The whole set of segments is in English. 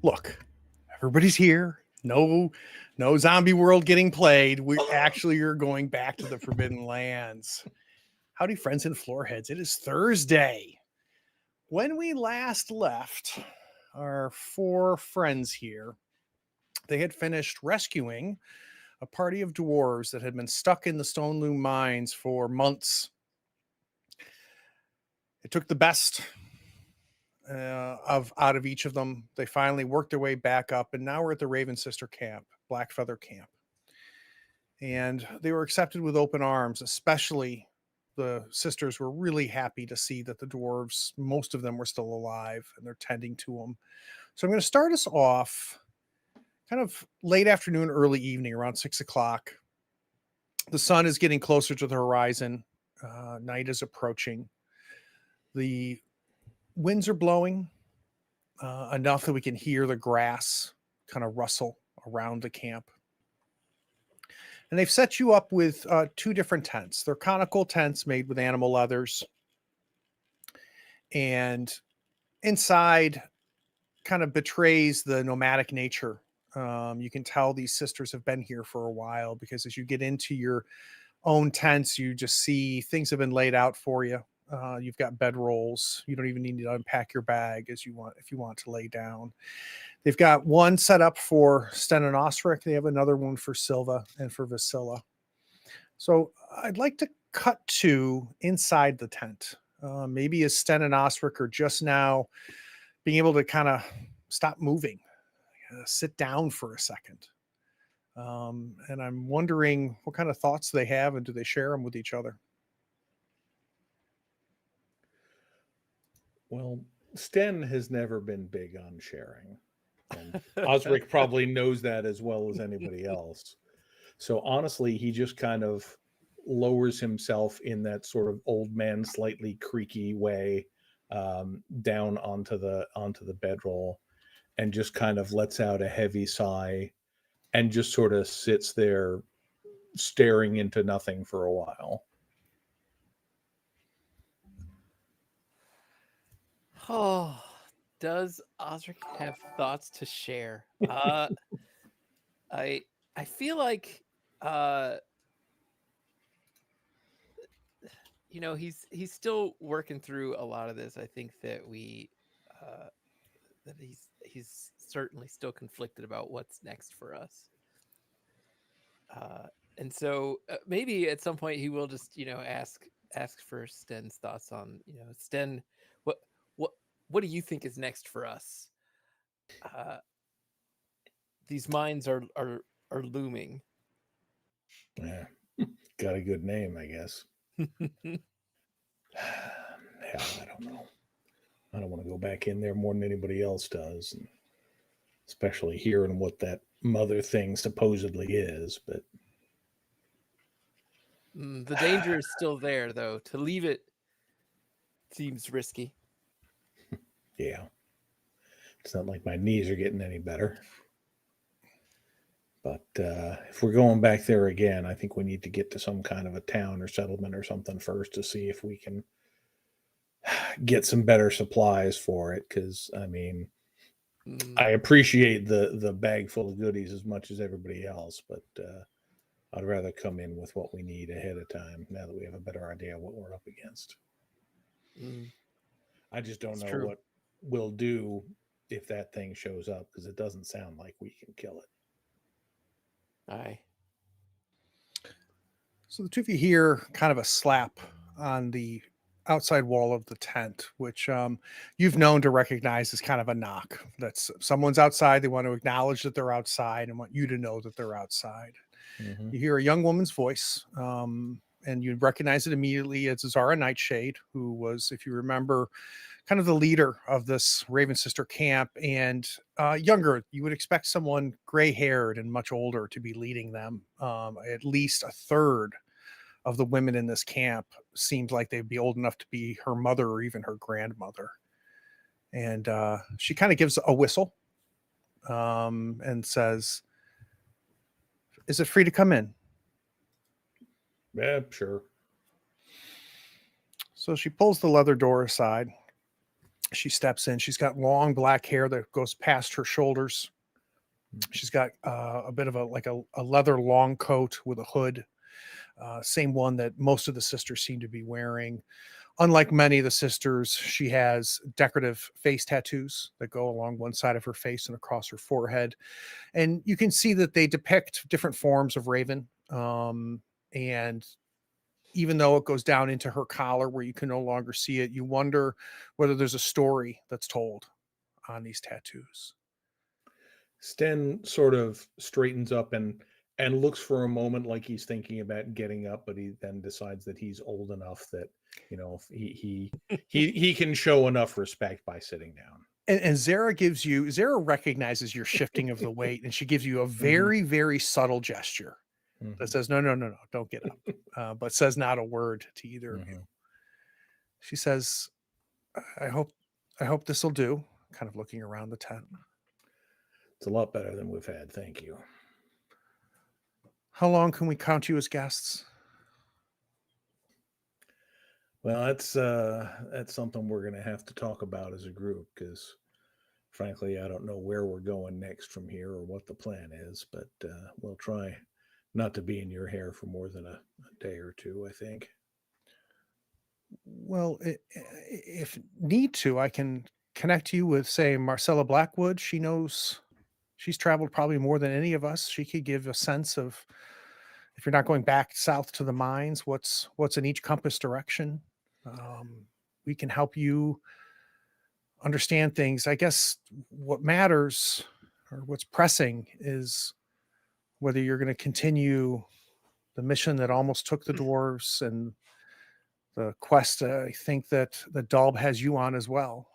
Look, everybody's here. No zombie world getting played. We actually are going back to the Forbidden Lands. Howdy, friends and floorheads. It is Thursday. When we last left our four friends here, they had finished rescuing a party of dwarves that had been stuck in the Stone Loom mines for months. It took the best out of each of them. They finally worked their way back up, and now we're at the Raven Sister camp, Blackfeather camp. And they were accepted with open arms, especially the sisters were really happy to see that the dwarves, most of them were still alive, and they're tending to them. So I'm going to start us off kind of late afternoon, early evening, around 6 o'clock. The sun is getting closer to the horizon. Night is approaching. The winds are blowing enough that we can hear the grass kind of rustle around the camp. And they've set you up with two different tents. They're conical tents made with animal leathers. And inside kind of betrays the nomadic nature. You can tell these sisters have been here for a while, because as you get into your own tents, you just see things have been laid out for you. You've got bed rolls. You don't even need to unpack your bag if you want to lay down. They've got one set up for Sten and Osric. They have another one for Silva and for Vasilla. So I'd like to cut to inside the tent. Maybe as Sten and Osric are just now being able to kind of stop moving, sit down for a second. And I'm wondering what kind of thoughts they have, and do they share them with each other? Well, Sten has never been big on sharing. And Osric probably knows that as well as anybody else. So honestly, he just kind of lowers himself in that sort of old man, slightly creaky way down onto the bedroll, and just kind of lets out a heavy sigh and just sort of sits there staring into nothing for a while. Oh, does Osric have thoughts to share? I feel like he's still working through a lot of this. I think that that he's certainly still conflicted about what's next for us. And so maybe at some point he will just ask for Sten's thoughts on Sten, what do you think is next for us? These mines are looming. Yeah, got a good name, I guess. Hell, I don't know. I don't want to go back in there more than anybody else does, and especially hearing what that mother thing supposedly is. But The danger is still there, though. To leave it seems risky. yeah, it's not like my knees are getting any better. But if we're going back there again, I think we need to get to some kind of a town or settlement or something first to see if we can get some better supplies for it. Because I mean, I appreciate the bag full of goodies as much as everybody else, but I'd rather come in with what we need ahead of time now that we have a better idea of what we're up against. I just don't know what we'll do if that thing shows up, because it doesn't sound like we can kill it. Aye. So the two of you hear kind of a slap on the outside wall of the tent, which you've known to recognize as kind of a knock. That's someone's outside. They want to acknowledge that they're outside and want you to know that they're outside. Mm-hmm. You hear a young woman's voice, and you recognize it immediately as Zarah Nightshade, who was, if you remember, kind of the leader of this Raven Sister camp, and younger. You would expect someone gray-haired and much older to be leading them. At least a third of the women in this camp seemed like they'd be old enough to be her mother or even her grandmother. And she kind of gives a whistle and says, "Is it free to come in?" Yeah, sure. So she pulls the leather door aside, She steps in. She's got long black hair that goes past her shoulders. She's got a bit of a leather long coat with a hood, same one that most of the sisters seem to be wearing. Unlike many of the sisters, she has decorative face tattoos that go along one side of her face and across her forehead. And you can see that they depict different forms of raven. And even though it goes down into her collar where you can no longer see it, you wonder whether there's a story that's told on these tattoos. Sten sort of straightens up and looks for a moment like he's thinking about getting up, but he then decides that he's old enough that he can show enough respect by sitting down. And Zarah recognizes your shifting of the weight, and she gives you a very, very subtle gesture that says, no, don't get up, but says not a word to either of you. She says, I hope this will do, kind of looking around the tent. It's a lot better than we've had. Thank you. How long can we count you as guests? Well, that's something we're going to have to talk about as a group, because frankly, I don't know where we're going next from here or what the plan is, but we'll try not to be in your hair for more than a day or two, I think. Well, if need to, I can connect you with, say, Marcella Blackwood. She knows, she's traveled probably more than any of us. She could give a sense of, if you're not going back south to the mines, what's in each compass direction. We can help you understand things. I guess what matters, or what's pressing, is whether you're going to continue the mission that almost took the dwarves and the quest I think that the Dalb has you on as well.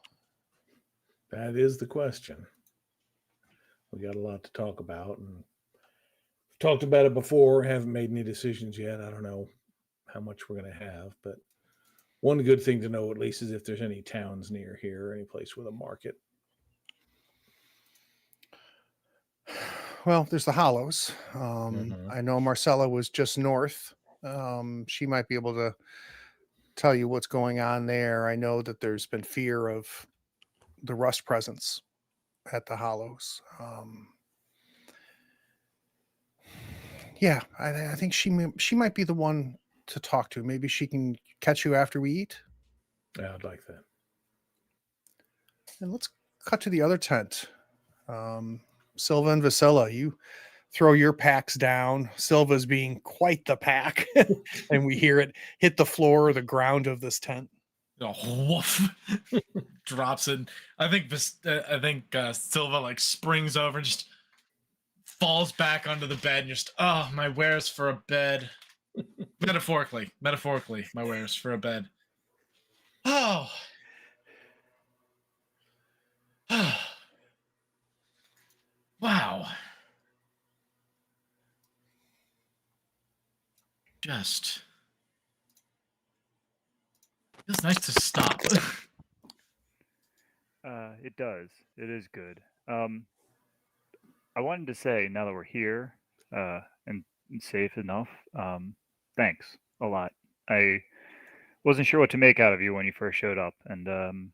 That is the question. We got a lot to talk about, and we've talked about it before. Haven't made any decisions yet. I don't know how much we're going to have, but one good thing to know at least is if there's any towns near here, any place with a market. Well, there's the Hollows. I know Marcella was just north. She might be able to tell you what's going on there. I know that there's been fear of the Rust presence at the Hollows. Yeah, I think she might be the one to talk to. Maybe she can catch you after we eat. Yeah, I'd like that. And let's cut to the other tent. Silva and Vasilla, you throw your packs down. Silva's being quite the pack, and we hear it hit the floor or the ground of this tent. Oh, woof. Drops it. I think Silva like springs over and just falls back onto the bed and just, oh, my wares for a bed. Metaphorically, my wares for a bed. Oh. Wow. Just feels nice to stop. It does. It is good. I wanted to say, now that we're here and safe enough, thanks a lot. I wasn't sure what to make out of you when you first showed up, and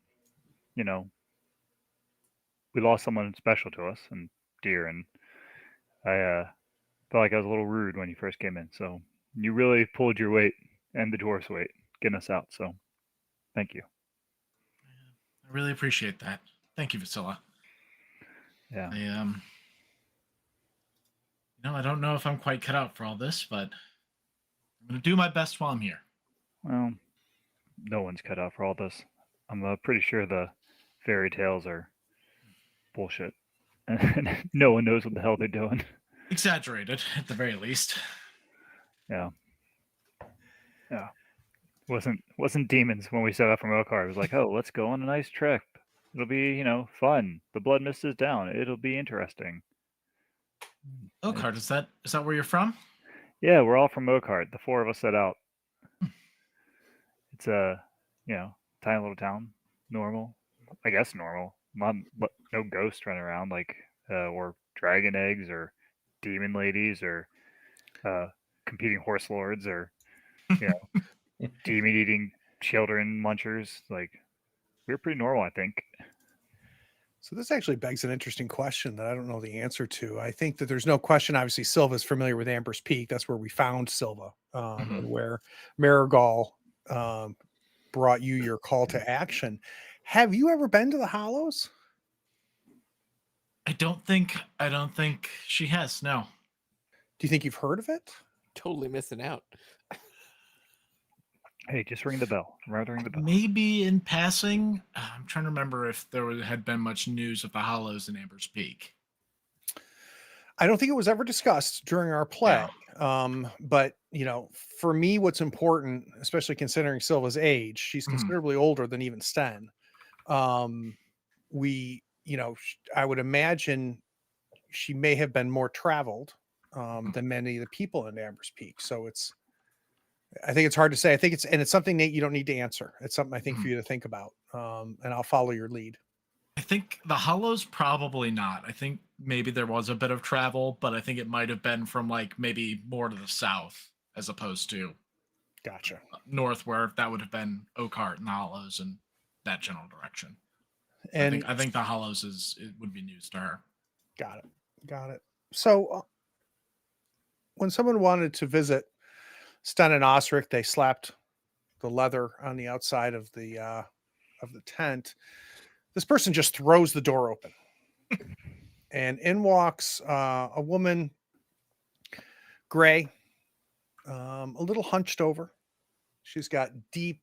we lost someone special to us and dear, and I felt like I was a little rude when you first came in. So you really pulled your weight and the dwarf's weight getting us out. So thank you. I really appreciate that. Thank you, Vasilla. Yeah. I don't know if I'm quite cut out for all this, but I'm going to do my best while I'm here. Well, no one's cut out for all this. I'm pretty sure the fairy tales are bullshit. And no one knows what the hell they're doing. Exaggerated, at the very least. Yeah. Wasn't demons when we set out from Oakheart. It was like, oh, let's go on a nice trip. It'll be, fun. The blood mist is down. It'll be interesting. Oakheart, is that where you're from? Yeah, we're all from Oakheart. The four of us set out. It's a, tiny little town. Normal. I guess normal. No ghosts running around or dragon eggs or demon ladies or competing horse lords or, demon eating children munchers. we were pretty normal, I think. So this actually begs an interesting question that I don't know the answer to. I think that there's no question. Obviously, Silva's familiar with Amber's Peak. That's where we found Silva, and where Marigal brought you your call to action. Have you ever been to the Hollows? I don't think she has. No. Do you think you've heard of it? Totally missing out. Hey, just ring the bell. Ring the bell. Maybe in passing. I'm trying to remember if had been much news of the Hollows in Amber's Peak. I don't think it was ever discussed during our play. But for me, what's important, especially considering Silva's age, she's considerably older than even Sten. I would imagine she may have been more traveled than many of the people in Amber's Peak. So I think it's hard to say. I think it's something, Nate, you don't need to answer. It's something I think for you to think about. And I'll follow your lead. I think the Hollows probably not. I think maybe there was a bit of travel, but I think it might have been from maybe more to the south as opposed to Gotcha. North, where that would have been Oakhart and the Hollows and that general direction. And I think the Hollows it would be news to her. Got it. So when someone wanted to visit Sten and Osric, they slapped the leather on the outside of the tent. This person just throws the door open, and in walks a woman, gray, a little hunched over. She's got deep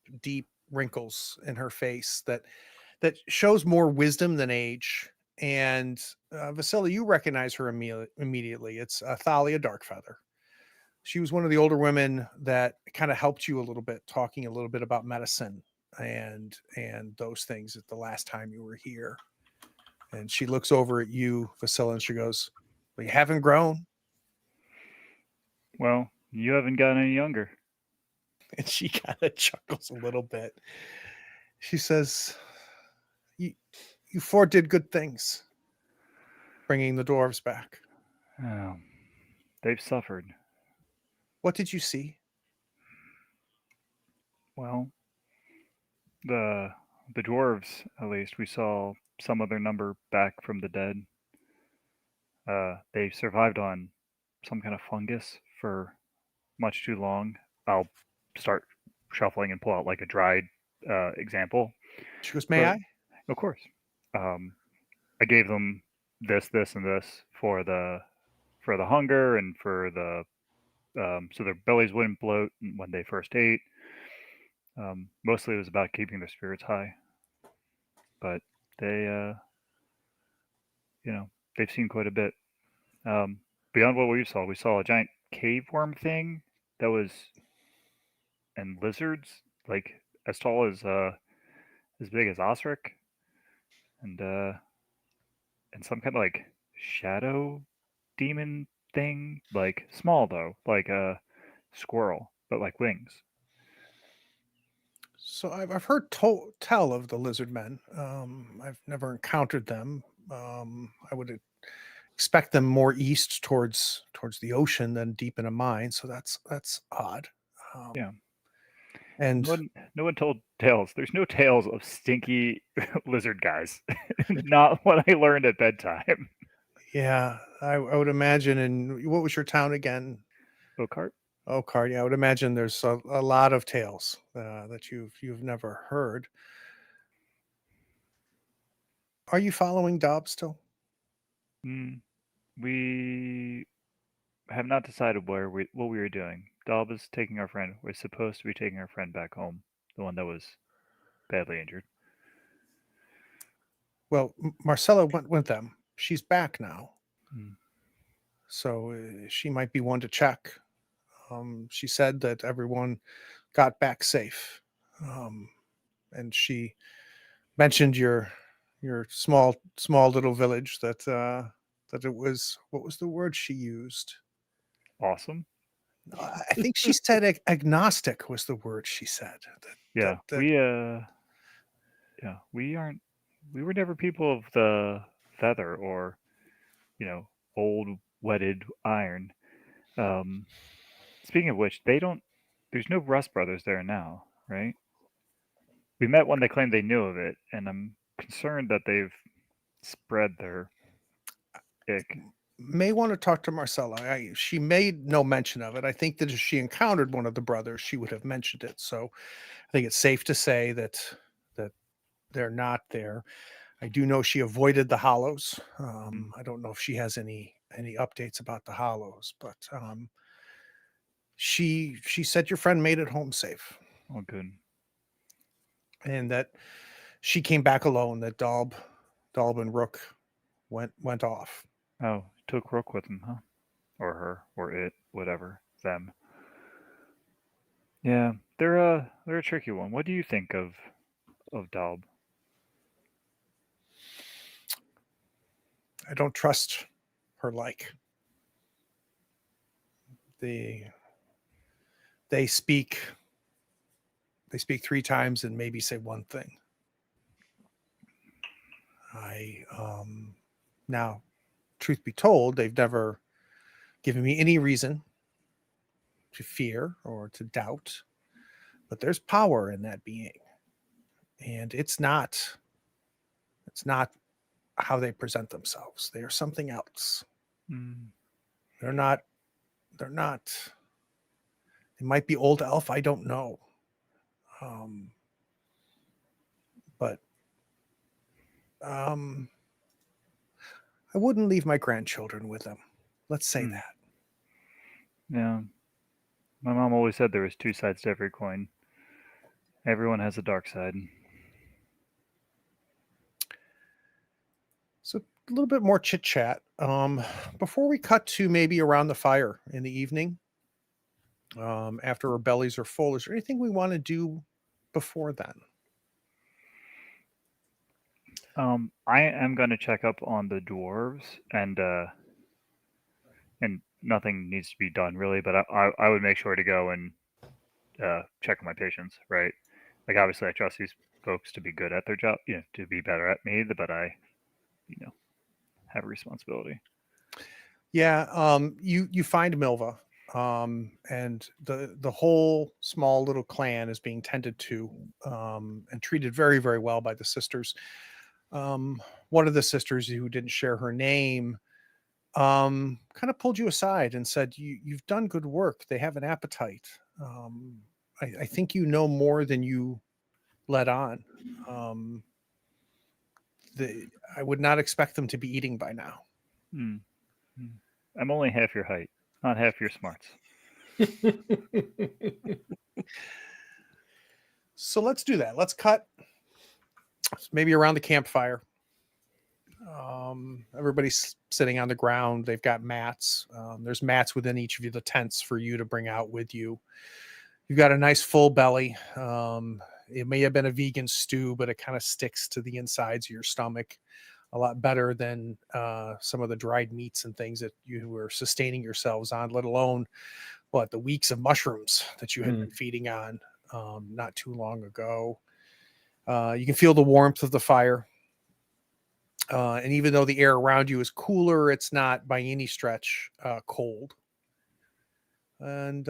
wrinkles in her face that shows more wisdom than age. And Vasily, you recognize her immediately. It's Thalia Darkfeather. She was one of the older women that kind of helped you a little bit, talking a little bit about medicine and those things at the last time you were here. And she looks over at you, Vasily, and she goes, "Well, you haven't grown." Well, you haven't gotten any younger. And she kind of chuckles a little bit. She says, You four did good things, bringing the dwarves back. They've suffered. What did you see? Well, the dwarves, at least, we saw some of their number back from the dead. They survived on some kind of fungus for much too long. I'll start shuffling and pull out a dried example. She goes, "May I?" Of course. I gave them this, and this for the hunger and for the so their bellies wouldn't bloat when they first ate. Mostly it was about keeping their spirits high. But they, they've seen quite a bit. Beyond what we saw a giant cave worm thing that was, and lizards as tall as big as Osric, and some kind of shadow demon thing, small though, like a squirrel, but wings. So I've heard tell of the lizard men. I've never encountered them. I would expect them more east towards the ocean than deep in a mine. So that's odd. Yeah. And no one told tales. There's no tales of stinky lizard guys. Not what I learned at bedtime. yeah, I would imagine. And what was your town again? Oakhart. Oakhart. Yeah, I would imagine there's a lot of tales that you've never heard. Are you following Dobbs still? We have not decided what we were doing. Dobb is taking our friend. We're supposed to be taking our friend back home, the one that was badly injured. Well, Marcella went with them. She's back now. So she might be one to check. She said that everyone got back safe. And she mentioned your small little village that it was, what was the word she used? Awesome. I think she said agnostic was the word she said. We were never people of the feather or, old wetted iron. Speaking of which, there's no Rust Brothers there now, right? We met when they claimed they knew of it, and I'm concerned that they've spread their ick. May want to talk to Marcella. She made no mention of it. I think that if she encountered one of the brothers, she would have mentioned it. So I think it's safe to say that they're not there. I do know she avoided the Hollows. I don't know if she has any updates about the Hollows, but she said your friend made it home safe, Oh, good. and that she came back alone. That Dalb and Rook went off. Oh, took Rook with him, huh? Or her, or it, whatever, them. Yeah, they're a tricky one. What do you think of Dalb? I don't trust her. Like they speak 3 times and maybe say one thing. Now, truth be told, they've never given me any reason to fear or to doubt, but there's power in that being, and it's not how they present themselves. They are something else. Mm. They're not they might be old elf, I don't know, but I wouldn't leave my grandchildren with them, let's say Hmm. that. Yeah. My mom always said there was 2 sides to every coin. Everyone has a dark side. So a little bit more chit chat before we cut to maybe around the fire in the evening, after our bellies are full. Is there anything we want to do before then? I am going to check up on the dwarves, and nothing needs to be done really, but I would make sure to go and check on my patients, right? Like, obviously I trust these folks to be good at their job, to be better at me, but I, have a responsibility. Yeah, you find Milva, and the whole small little clan is being tended to, and treated very, very well by the sisters. One of the sisters who didn't share her name kind of pulled you aside and said, you've done good work. They have an appetite. I think you know more than you let on. I would not expect them to be eating by now. Hmm. I'm only half your height, not half your smarts. So let's do that. Let's cut maybe around the campfire. Everybody's sitting on the ground. They've got mats. There's mats within each of the tents for you to bring out with you. You've got a nice full belly. It may have been a vegan stew, but it kind of sticks to the insides of your stomach a lot better than some of the dried meats and things that you were sustaining yourselves on, let alone the weeks of mushrooms that you had been feeding on not too long ago. You can feel the warmth of the fire. And even though the air around you is cooler, it's not by any stretch cold. And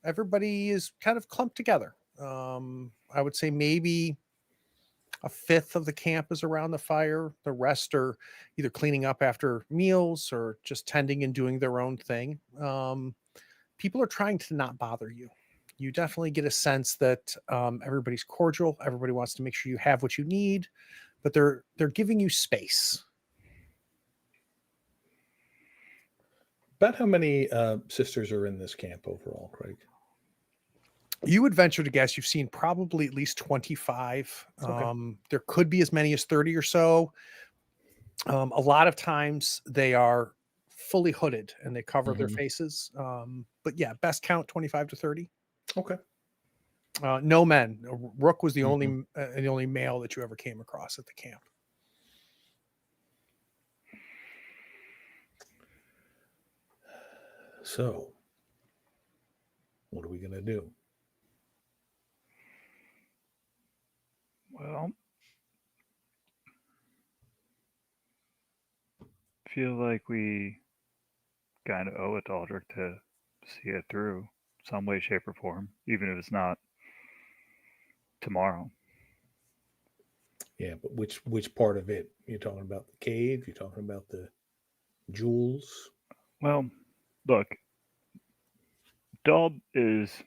everybody is kind of clumped together. I would say maybe a fifth of the camp is around the fire. The rest are either cleaning up after meals or just tending and doing their own thing. People are trying to not bother you. You definitely get a sense that everybody's cordial. Everybody wants to make sure you have what you need, but they're giving you space. About how many sisters are in this camp overall, Craig? You would venture to guess you've seen probably at least 25. Okay. There could be as many as 30 or so. A lot of times they are fully hooded and they cover their faces. But yeah, best count 25 to 30. Okay. No men. Rook was the only male that you ever came across at the camp. So, what are we going to do? Well, feel like we kind of owe it to Aldrich to see it through some way, shape, or form, even if it's not tomorrow. Yeah, but which part of it? You're talking about the cave? You're talking about the jewels? Well, look, Daub is.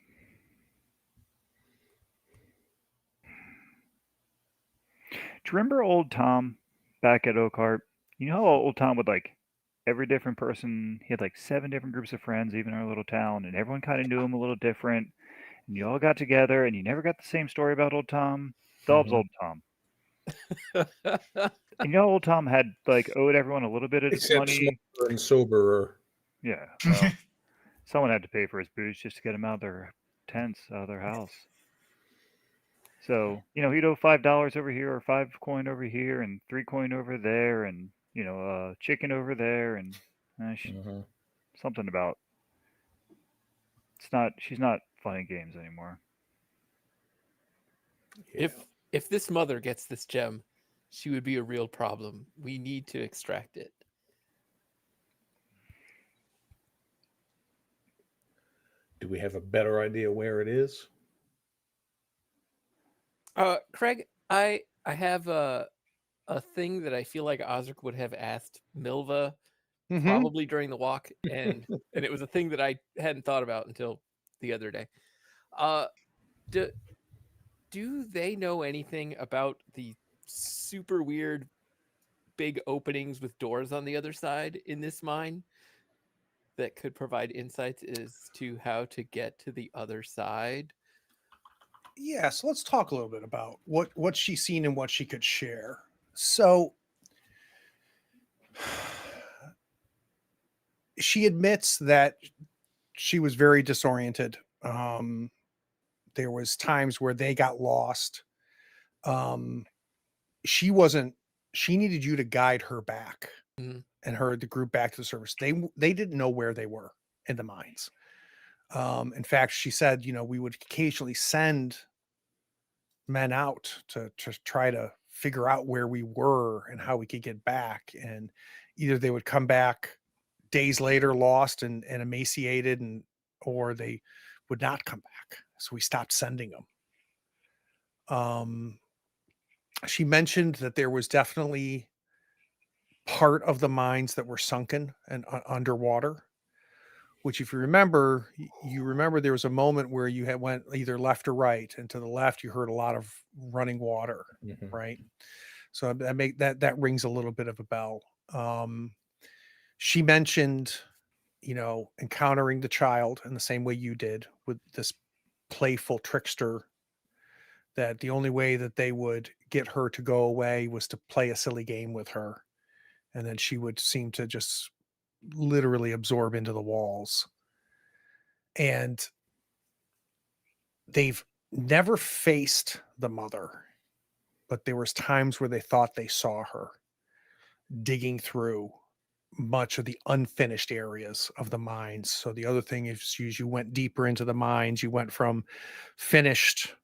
Do you remember old Tom back at Oakhart? You know how old Tom would like every different person, he had like 7 different groups of friends, even in our little town, and everyone kind of knew him a little different. And you all got together and you never got the same story about old Tom. Daub's Mhm. old Tom. And you know, old Tom had like owed everyone a little bit of Except money. smarter and soberer. Yeah, well, someone had to pay for his booze just to get him out of their tents, out of their house. So, you know, he'd owe $5 over here or 5 coin over here and 3 coin over there and, you know, chicken over there and Mhm. something about she's not fun in games anymore. Yeah. If this mother gets this gem, she would be a real problem. We need to extract it. Do we have a better idea where it is? Craig, I have a thing that I feel like Osric would have asked Milva Mhm. probably during the walk, and it was a thing that I hadn't thought about until the other day. Do they know anything about the super weird big openings with doors on the other side in this mine that could provide insights as to how to get to the other side? Yeah, so let's talk a little bit about what she's seen and what she could share. So she admits that she was very disoriented. There was times where they got lost. Um, she wasn't. She needed you to guide her back Mhm. and the group back to the surface. They didn't know where they were in the mines. In fact, she said, you know, we would occasionally send men out to try to figure out where we were and how we could get back. And either they would come back days later lost and emaciated, or they would not come back. So we stopped sending them. She mentioned that there was definitely part of the mines that were sunken and underwater, which if you remember, you remember there was a moment where you had went either left or right, and to the left you heard a lot of running water, Mhm. right? So that rings a little bit of a bell. She mentioned, you know, encountering the child in the same way you did with this playful trickster, that the only way that they would get her to go away was to play a silly game with her, and then she would seem to just literally absorb into the walls. And they've never faced the mother, but there was times where they thought they saw her digging through much of the unfinished areas of the mines. So the other thing is, you went deeper into the mines, you went from finished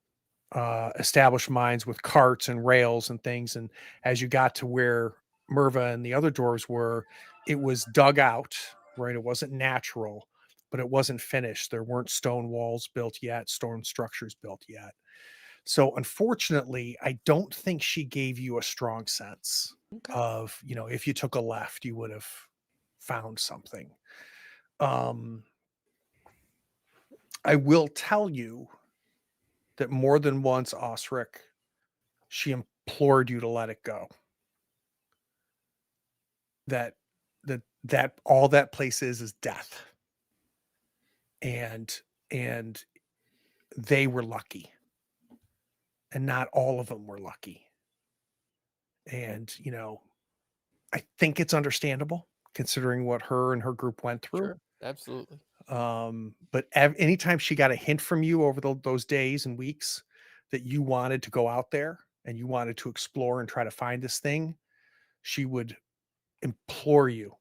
established mines with carts and rails and things, and as you got to where Merva and the other dwarves were, it was dug out, right? It wasn't natural, but it wasn't finished. There weren't stone walls built yet, stone structures built yet. So unfortunately, I don't think she gave you a strong sense Okay. of, you know, if you took a left, you would have found something. Um, I will tell you that more than once, Osric, she implored you to let it go. That that all that place is death. And they were lucky. And not all of them were lucky. And, you know, I think it's understandable considering what her and her group went through. Sure, absolutely. But anytime she got a hint from you over those days and weeks that you wanted to go out there and you wanted to explore and try to find this thing, she would implore you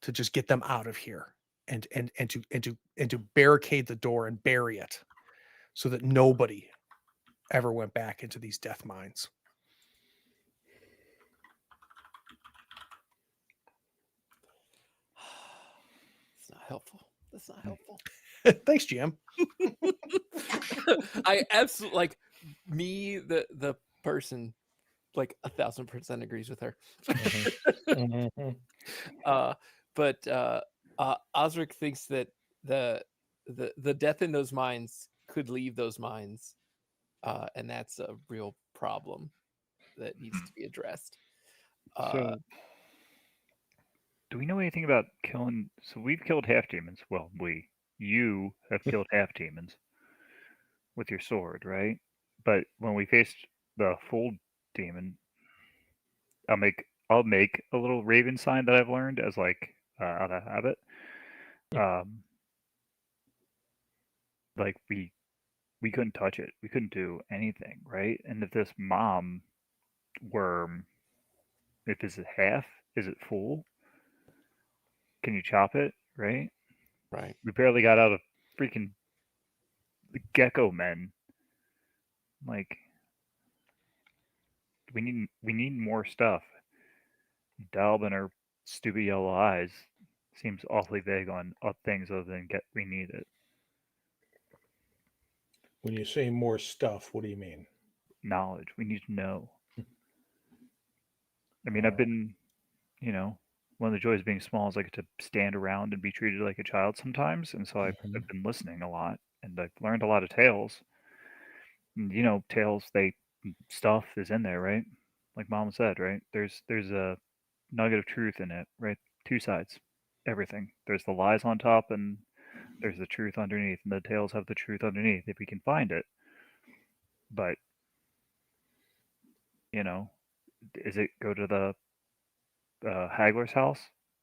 to just get them out of here and to barricade the door and bury it so that nobody ever went back into these death mines. It's not helpful. That's not helpful. Thanks, GM. I absolutely, like, me, the person, like 1,000% agrees with her. Mhm. But Osric thinks that the death in those mines could leave those mines, and that's a real problem that needs to be addressed. So, do we know anything about killing? So we've killed half demons. Well, you have killed half demons with your sword, right? But when we faced the full demon, I'll make a little raven sign that I've learned as like out of habit. Like we couldn't touch it. We couldn't do anything, right? And if this mom worm, if it's half, is it full? Can you chop it, right? Right. We barely got out of freaking the gecko men. Like we need more stuff. Dalb and her stupid yellow eyes seems awfully vague on things other than we need it. When you say more stuff, what do you mean? Knowledge. We need to know. I mean, I've been, one of the joys of being small is I get to stand around and be treated like a child sometimes, and so I've been listening a lot, and I've learned a lot of tales. And, tales, stuff is in there, right? Like Mom said, right? There's a nugget of truth in it, right? Two sides, everything. There's the lies on top, and there's the truth underneath, and the tales have the truth underneath if we can find it. But, is it go to the Hagler's house?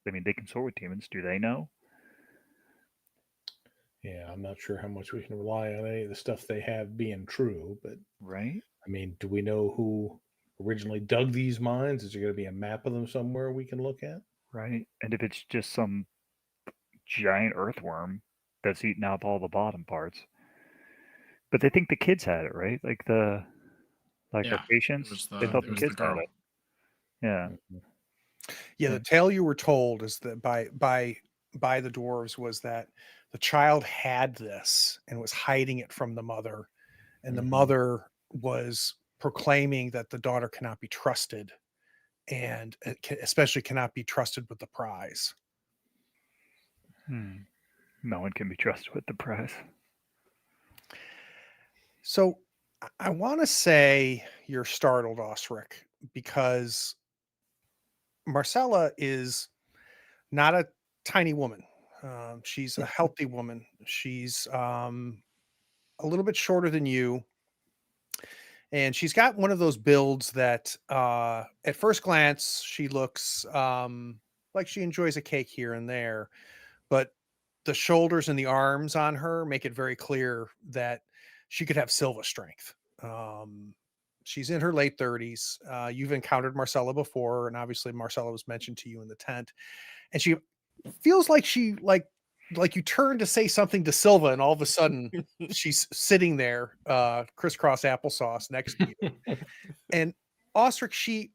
I mean, they consort with demons. Do they know? Yeah, I'm not sure how much we can rely on any of the stuff they have being true, but Right? I mean, do we know who originally dug these mines? Is there going to be a map of them somewhere we can look at? Right. And if it's just some giant earthworm that's eaten out all the bottom parts. But they think the kids had it, right? Like our Yeah, patients, they thought it the was the kids had girl. it. Yeah. Yeah, the tale you were told is that by the dwarves was that the child had this and was hiding it from the mother, and the mother was proclaiming that the daughter cannot be trusted, and especially cannot be trusted with the prize. No one can be trusted with the prize. So I want to say you're startled, Osric, because Marcella is not a tiny woman. She's a healthy woman. She's a little bit shorter than you. And she's got one of those builds that at first glance, she looks like she enjoys a cake here and there. But the shoulders and the arms on her make it very clear that she could have Silva strength. She's in her late 30s. You've encountered Marcella before, and obviously Marcella was mentioned to you in the tent. And she feels like you turn to say something to Silva, and all of a sudden she's sitting there, crisscross applesauce next to you. And Ostrich, she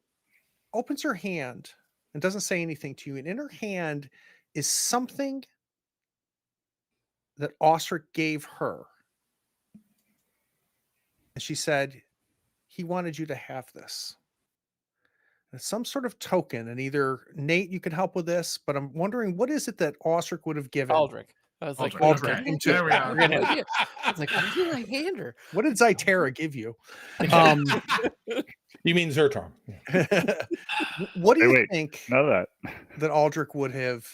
opens her hand and doesn't say anything to you. And in her hand is something that Ostrich gave her. And she said, he wanted you to have this. It's some sort of token. And either Nate, you can help with this, but I'm wondering what is it that Ostrich would have given? Aldrich. I was like, Aldrich, okay. what Him did too. There we I are. have no idea. I was like, what did I hand her? What did Zytera give you? You mean Zertarm? What do Hey, you wait, think know that. that Aldrich would have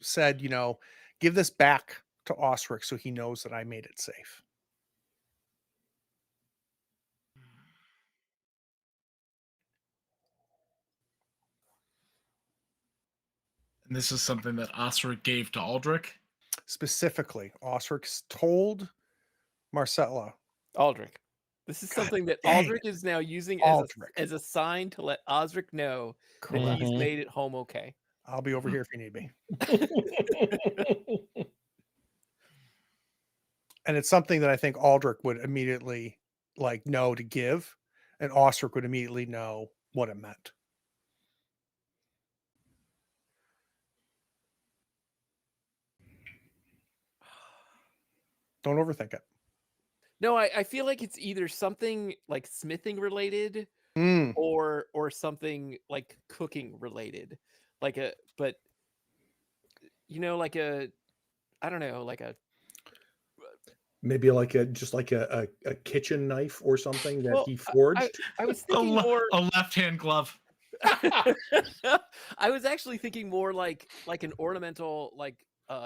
said, give this back to Osric so he knows that I made it safe? And this is something that Osric gave to Aldrich. Specifically, Osric told Marcella. Aldrich. This is something that dang Aldrich is now using Aldrich. as a sign to let Osric know that he's made it home okay. I'll be over here if you need me. And it's something that I think Aldrich would immediately know to give, and Osric would immediately know what it meant. Don't overthink it. No, I feel like it's either something like smithing related Mm, or something like cooking related. Like a but like a I don't know, like a Maybe like a kitchen knife or something that well, he I forged. I was thinking more A left-hand glove. I was actually thinking more like an ornamental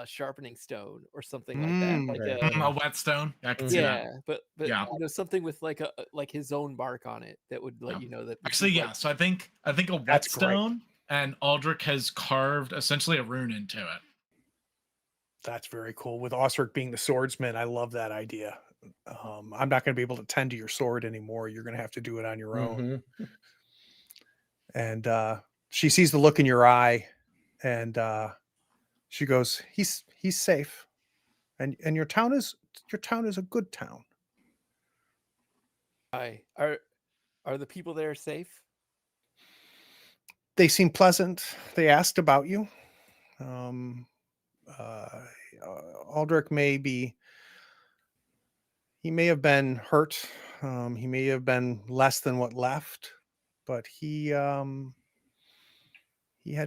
sharpening stone or something like that. Like mm. a A whetstone. Yeah, I can see that. yeah, but Yeah. something with like his own mark on it that would let Yeah. you know that this Actually, is yeah. like So I think a That's great. whetstone, and Aldrich has carved essentially a rune into it. That's very cool. With Osric being the swordsman, I love that idea. I'm not going to be able to tend to your sword anymore. You're going to have to do it on your own. Mhm. And she sees the look in your eye, and she goes, "He's safe, and your town is a good town." Hi. Are the people there safe? They seem pleasant. They asked about you. Um, uh, Aldrich he may have been hurt. He may have been less than what left, but he had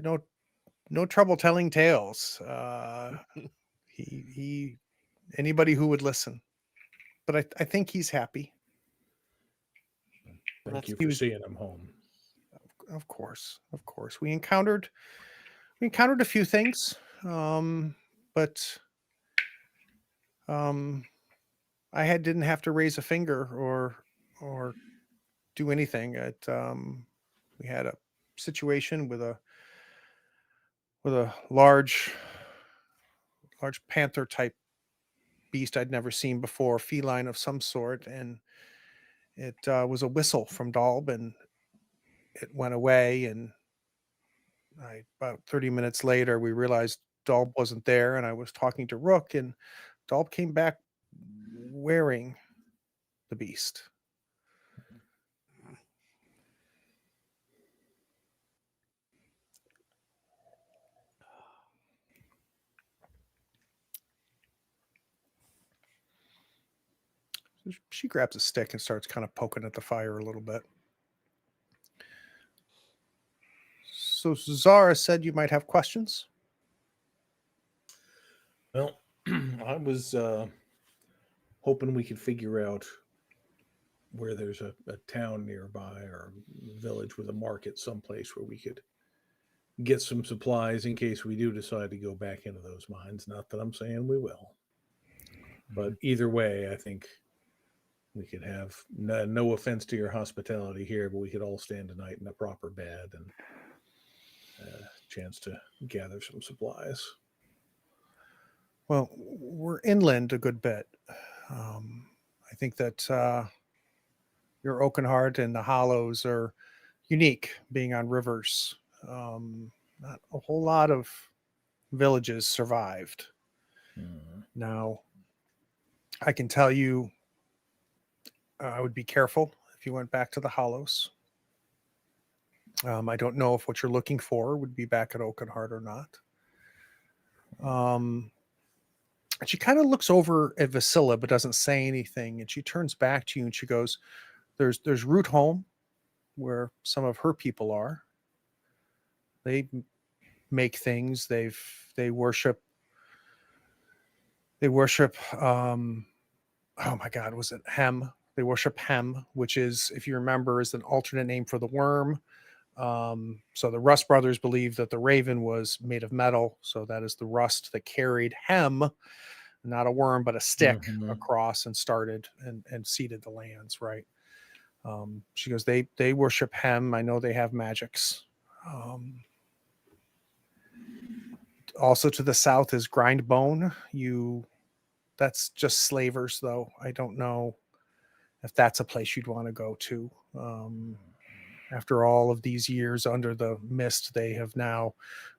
no trouble telling tales. He anybody who would listen. But I think he's happy. Thank you He for was, seeing him home. of course, of course. We encountered a few things, but I didn't have to raise a finger or do anything. We had a situation with a large panther type beast I'd never seen before, feline of some sort, and it was a whistle from Dalb, and it went away. And about 30 minutes later, we realized Dalb wasn't there, and I was talking to Rook, and Dalb came back wearing the beast. She grabs a stick and starts kind of poking at the fire a little bit. So Zarah said you might have questions. Well, I was hoping we could figure out where there's a town nearby or a village with a market someplace where we could get some supplies in case we do decide to go back into those mines. Not that I'm saying we will. But either way, I think we could have no offense to your hospitality here, but we could all stand tonight in a proper bed and chance to gather some supplies. Well, we're inland a good bit. I think that your Oakenheart and the Hollows are unique, being on rivers. Not a whole lot of villages survived. Now, I can tell you, I would be careful if you went back to the Hollows. I don't know if what you're looking for would be back at Oakenheart or not. And she kind of looks over at Vasilla, but doesn't say anything. And she turns back to you and she goes, There's Root Home, where some of her people are. They make things. They worship. Oh my God, was it Hem? They worship Hem, which is, if you remember, is an alternate name for the worm. So the Rust brothers believe that the raven was made of metal. So that is the rust that carried Hem, not a worm, but a stick across and started and seeded the lands, right? She goes, they worship Hem. I know they have magics. Also to the south is Grindbone. That's just slavers, though. I don't know if that's a place you'd want to go to. After all of these years under the mist, they have now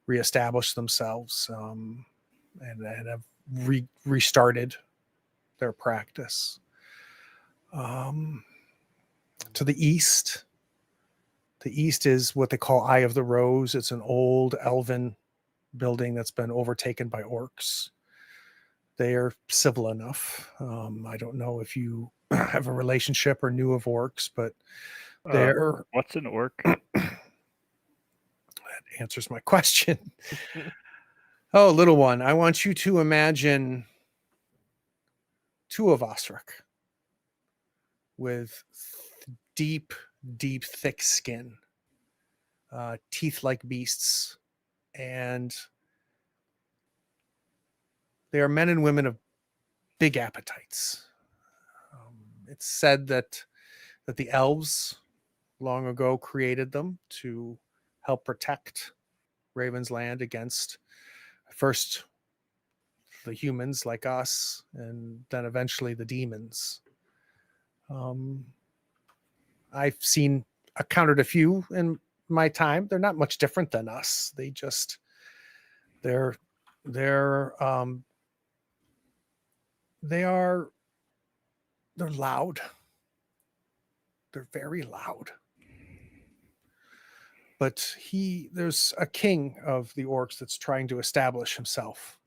reestablished themselves and have restarted their practice. To the east is what they call Eye of the Rose. It's an old elven building that's been overtaken by orcs. They are civil enough. I don't know if you have a relationship or knew of orcs, but they're What's an orc? that answers my question. Oh, little one, I want you to imagine two of Osric with deep, thick skin, teeth like beasts, and they are men and women of big appetites. It's said that the elves long ago created them to help protect Raven's Land against first the humans like us, and then eventually the demons. I've counted a few in my time. They're not much different than us. They're loud. They're very loud. But there's a king of the orcs that's trying to establish himself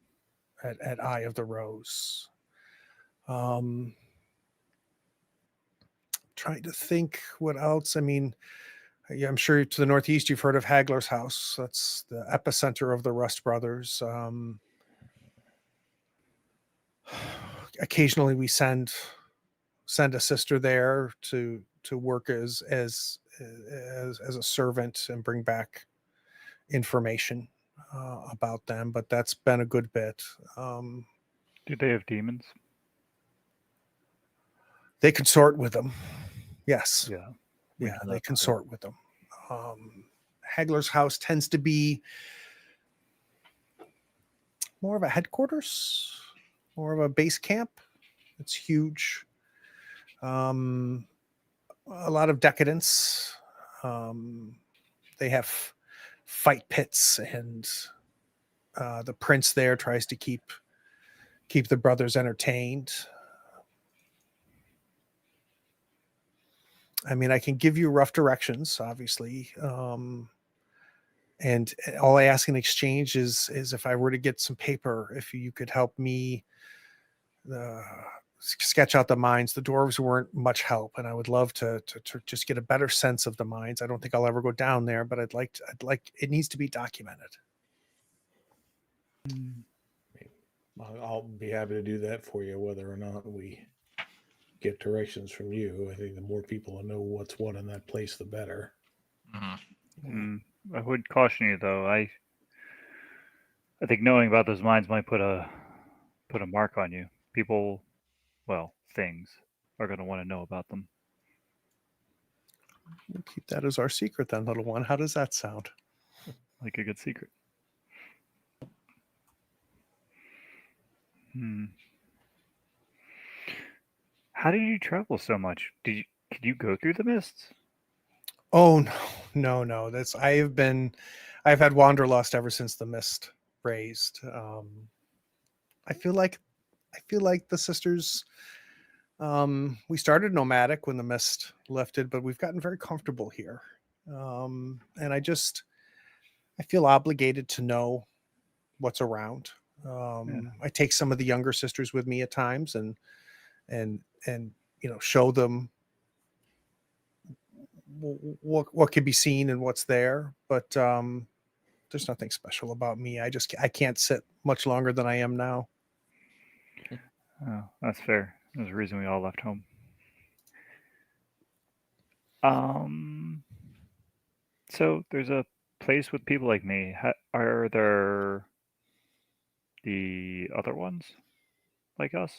at Eye of the Rose. Trying to think what else. I mean, yeah, I'm sure to the northeast you've heard of Hagler's House. That's the epicenter of the Rust Brothers. Occasionally we send a sister there to work as a servant and bring back information about them, but that's been a good bit. Do they have demons? They consort with them. Yes. Yeah. Yeah, they consort with them. Hagler's House tends to be more of a headquarters, more of a base camp. It's huge. A lot of decadence. They have fight pits, and the prince there tries to keep the brothers entertained. I mean, I can give you rough directions, obviously. And all I ask in exchange is if I were to get some paper, if you could help me sketch out the mines. The dwarves weren't much help, and I would love to just get a better sense of the mines. I don't think I'll ever go down there, but I'd like it needs to be documented. I'll be happy to do that for you, whether or not we get directions from you. I think the more people know what's what in that place, the better. I would caution you, though. I think knowing about those mines might put a mark on you. People, well, things are going to want to know about them. We'll keep that as our secret then, little one. How does that sound? Like a good secret. How did you travel so much? Could you go through the mists? Oh no. I've had wanderlust ever since the mist raised. I feel like the sisters, we started nomadic when the mist lifted, but we've gotten very comfortable here. And I feel obligated to know what's around. I take some of the younger sisters with me at times and show them what could be seen and what's there, but there's nothing special about me. I can't sit much longer than I am now. Oh, that's fair. There's a reason we all left home. So there's a place with people like me. Are there the other ones like us,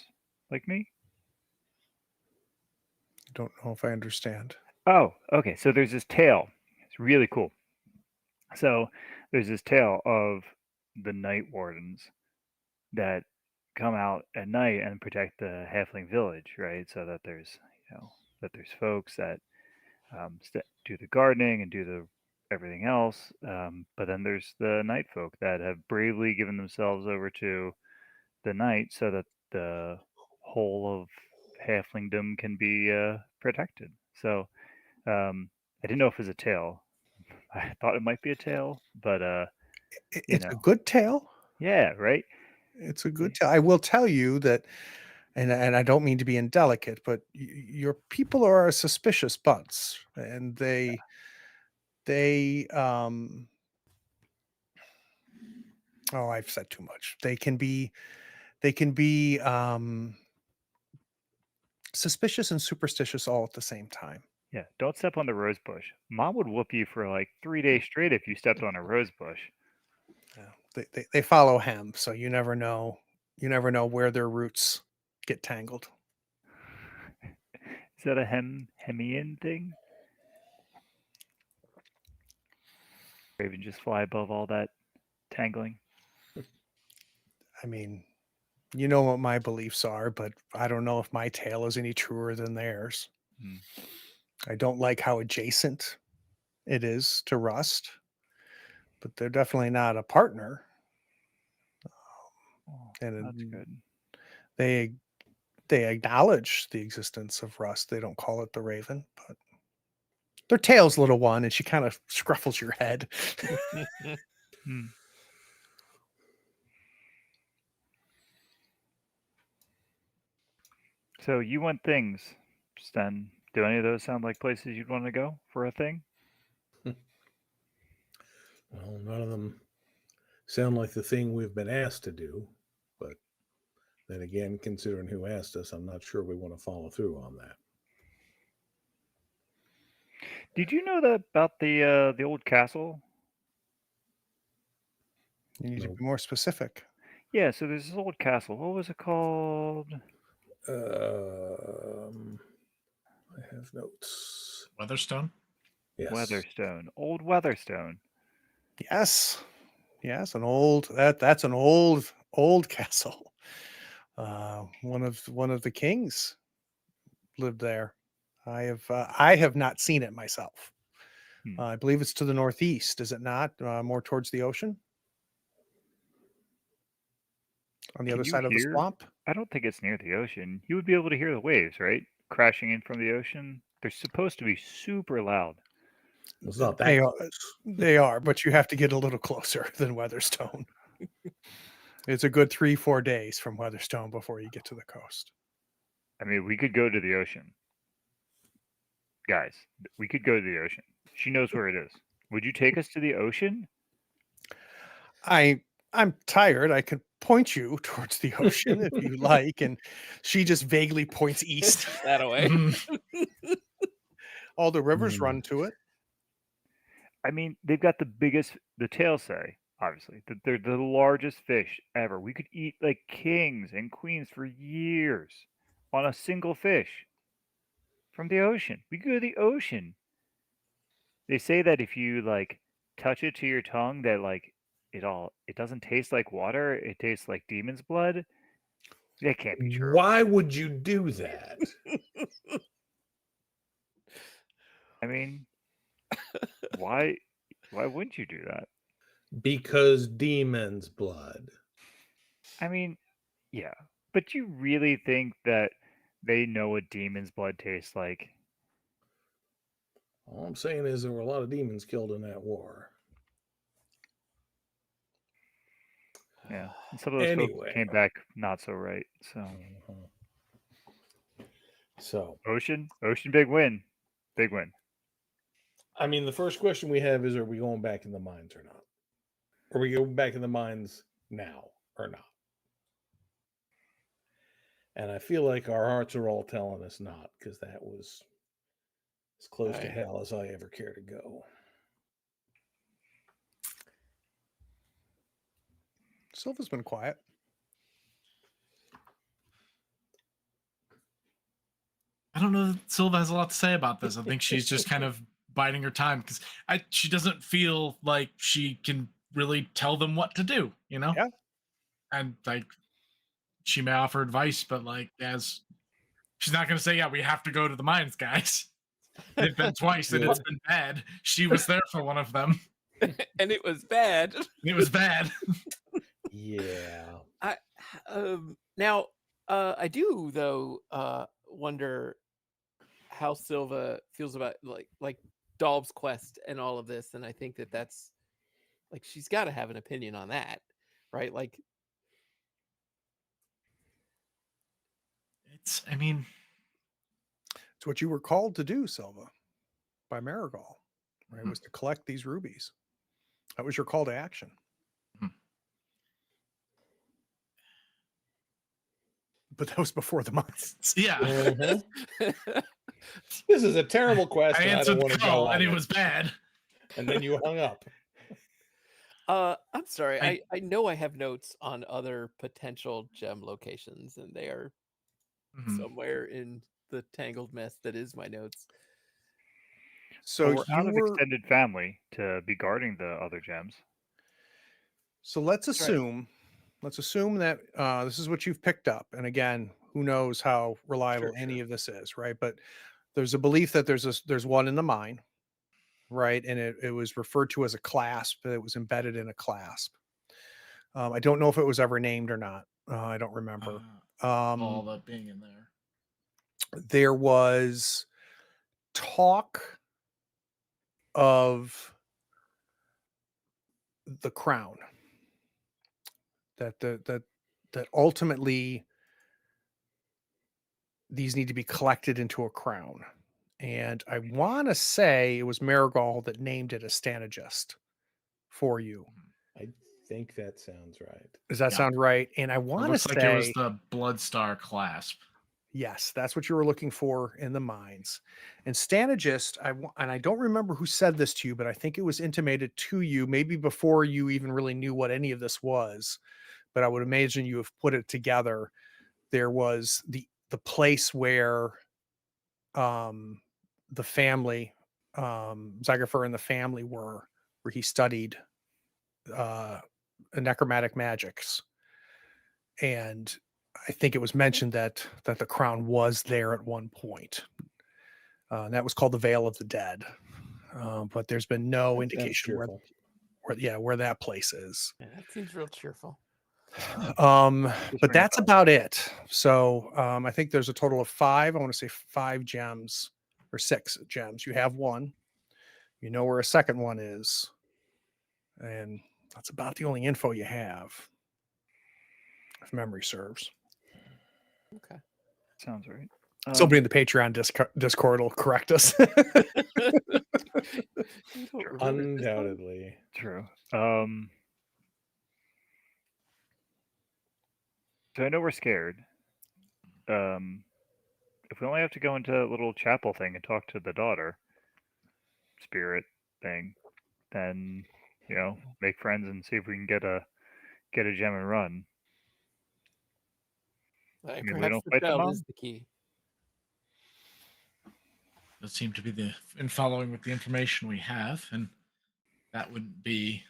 like me? I don't know if I understand. Oh, okay. So there's this tale. It's really cool. So there's this tale of the night wardens that come out at night and protect the halfling village, right? So that there's folks that do the gardening and do everything else. But then there's the night folk that have bravely given themselves over to the night so that the whole of halflingdom can be protected. So I didn't know if it was a tale. I thought it might be a tale, but It's a good tale. Yeah, right. It's a good tale. I will tell you that, and I don't mean to be indelicate, but your people are a suspicious bunch, and they oh, I've said too much. They can be suspicious and superstitious all at the same time. Yeah, don't step on the rose bush. Mom would whoop you for like 3 days straight if you stepped on a rose bush. Yeah, they follow him, so you never know. You never know where their roots get tangled. Is that a Hemian thing? Raven just fly above all that tangling. I mean, you know what my beliefs are, but I don't know if my tale is any truer than theirs. Hmm. I don't like how adjacent it is to Rust, but they're definitely not a partner. Oh, And that's good. they acknowledge the existence of Rust. They don't call it the Raven, but their tail's little one, and she kind of scruffles your head. Hmm. So you want things, Sten. Do any of those sound like places you'd want to go for a thing? Well, none of them sound like the thing we've been asked to do, but then again, considering who asked us, I'm not sure we want to follow through on that. Did you know that about the old castle? You need to Nope. be more specific. Yeah, so there's this old castle. What was it called? I have notes. Weatherstone. Yes. Weatherstone. Old Weatherstone. Yes, yes, that's an old castle. One of the kings lived there. I have not seen it myself. Hmm. I believe it's to the northeast, is it not? More towards the ocean, on the Can other you side of the hear? swamp. I don't think it's near the ocean. You would be able to hear the waves, right? Crashing in from the ocean. They're supposed to be super loud. It's not that They are, close. they are, but you have to get a little closer than Weatherstone. It's a good 3-4 days from Weatherstone before you get to the coast. I mean, we could go to the ocean. Guys, we could go to the ocean. She knows where it is. Would you take us to the ocean? I'm tired. I could point you towards the ocean if you like. And she just vaguely points east. That away. All the rivers Hmm. run to it. I mean, they've got the tails say, obviously, that they're the largest fish ever. We could eat like kings and queens for years on a single fish from the ocean. We go to the ocean. They say that if you like touch it to your tongue, that like it doesn't taste like water. It tastes like demon's blood. That can't be true. Why would you do that? I mean, why wouldn't you do that? Because demon's blood. I mean, yeah, but you really think that they know what demon's blood tastes like? All I'm saying is there were a lot of demons killed in that war. Yeah, and some of those folks Anyway. came back not so right. So So, ocean, big win, big win. I mean, the first question we have is, are we going back in the mines or not? Are we going back in the mines now or not? And I feel like our hearts are all telling us not, because that was as close to Right. hell as I ever care to go. Silva's been quiet. I don't know that Silva has a lot to say about this. I think she's just kind of biding her time because she doesn't feel like she can really tell them what to do, you know? Yeah. And like she may offer advice, but like as she's not gonna say, yeah, we have to go to the mines, guys. They've been twice and it's been bad. She was there for one of them. And it was bad. It was bad. Yeah. Now I do though wonder how Silva feels about like Dalb's quest and all of this, and I think that's like she's got to have an opinion on that, right? Like I mean, It's what you were called to do, Silva, by Marigal, right? Mhm. Was to collect these rubies. That was your call to action. Mhm. But that was before the months. yeah. Mhm. This is a terrible I question. I don't answered want the to go call on and it it. was bad. And then you hung up. I'm sorry. I- I know I have notes on other potential gem locations, and they are Mhm. somewhere in the tangled mess that is my notes. So Well, we're out you of were. extended family to be guarding the other gems. So let's That's right. assume. Let's assume that this is what you've picked up. And again, who knows how reliable any Sure. of this is, right? But there's a belief that there's one in the mine, right? And it was referred to as a clasp. It was embedded in a clasp. I don't know if it was ever named or not. I don't remember. All that being in there. There was talk of the crown that ultimately these need to be collected into a crown. And I want to say it was Marigal that named it a Stanagist for you. I think that sounds right. Does that Yeah. sound right? And I It want to looks like it was say, the Blood Star clasp. yes, that's what you were looking for in the mines. And Stanagist, and I don't remember who said this to you, but I think it was intimated to you maybe before you even really knew what any of this was. But I would imagine you have put it together. There was the place where the family, Zygerfer and the family where he studied necromantic magics. And I think it was mentioned that the crown was there at one point. And that was called the Veil of the Dead. But there's been no That sounds indication cheerful. where that place is. Yeah, that seems real cheerful. Just But bring it that's up. about it. So I think there's a total of 5. I want to say 5 gems or 6 gems. You have one. You know where a second one is. And that's about the only info you have, if memory serves. Okay. Sounds right. Somebody in the Patreon Discord will correct us. You don't remember this one? Undoubtedly. True. So I know we're scared. If we only have to go into a little chapel thing and talk to the daughter, spirit thing, then make friends and see if we can get a gem and run. Like, I mean, we perhaps don't the fight the child mom? is the key. That seemed to be in following with the information we have, and that wouldn't be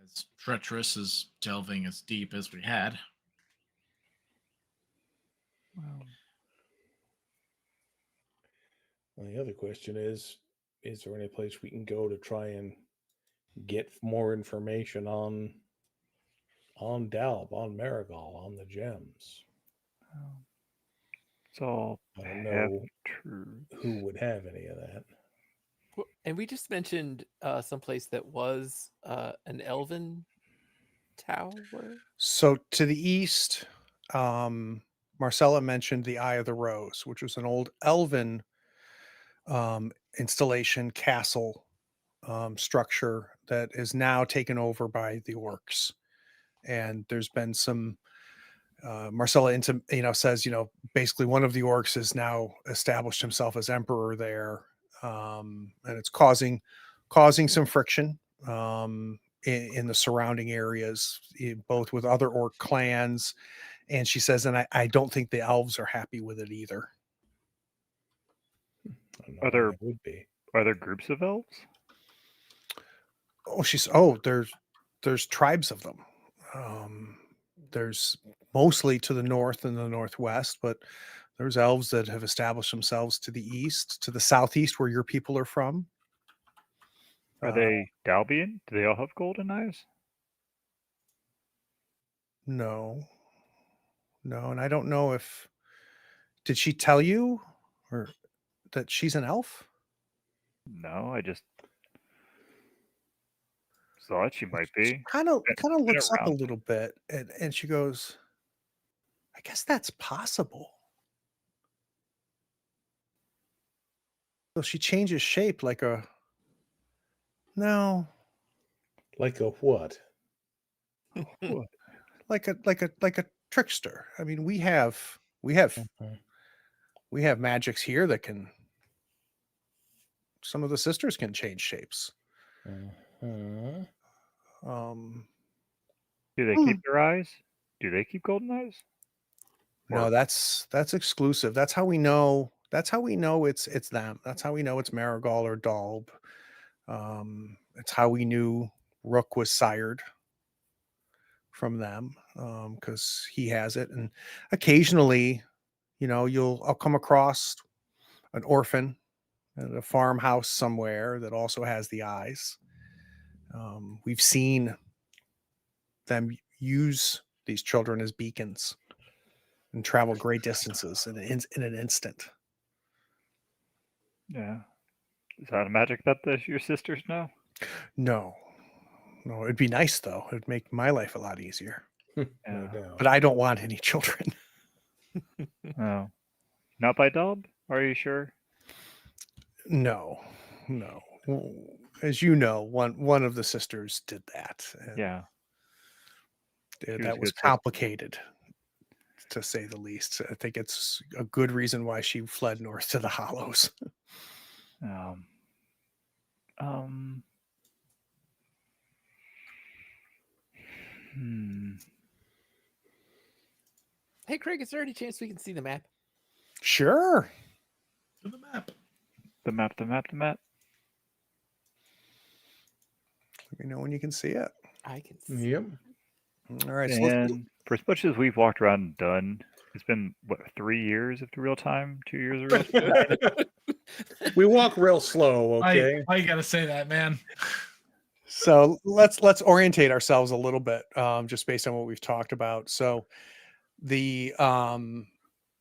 as treacherous as delving as deep as we had. Well, the other question is there any place we can go to try and get more information on Dalb, on Marigal, on the gems? It's all I don't half know true. who would have any of that. And we just mentioned someplace that was an elven tower. So to the east, Marcella mentioned the Eye of the Rose, which was an old elven installation castle structure that is now taken over by the orcs. And there's been some Marcella says, basically one of the orcs has now established himself as emperor there. And it's causing some friction in the surrounding areas, both with other orc clans. And she says, and I don't think the elves are happy with it either. I don't know Are why there- they would be. Are there groups of elves? There's tribes of them. There's mostly to the north and the northwest, but there's elves that have established themselves to the east, to the southeast, where your people are from. Are they Dalbian? Do they all have golden eyes? No, and I don't know if did she tell you or that she's an elf? No, I just thought she might be. Kind of Been looks up a around. little bit, and she goes, "I guess that's possible." So she changes shape like a. No, Like a what? like a trickster. I mean, we have magics here that can. Some of the sisters can change shapes. Mhm. Do they keep their eyes? Do they keep golden eyes? No, Or- that's exclusive. That's how we know. That's how we know it's them. That's how we know it's Marigold or Dalb. It's how we knew Rook was sired from them, because he has it. And occasionally, I'll come across an orphan at a farmhouse somewhere that also has the eyes. We've seen them use these children as beacons and travel great distances in an instant. Yeah. Is that a magic that your sisters know? No, it'd be nice though. It'd make my life a lot easier. No Yeah. doubt. But I don't want any children. Oh. Not by Dalb? Are you sure? No. As you know, one of the sisters did that. And Yeah. She was that a was good sister. complicated, to say the least. I think it's a good reason why she fled north to the Hollows. Hmm. Hey, Craig, is there any chance we can see the map? Sure. To the map. The map. Let me know when you can see it. I can see. Yep. All right. So let's, And for as much as we've walked around and done, it's been, what, 3 years of the real time? 2 years of real time? We walk real slow, okay? Why you gotta say that, man? so let's orientate ourselves a little bit, just based on what we've talked about. So the they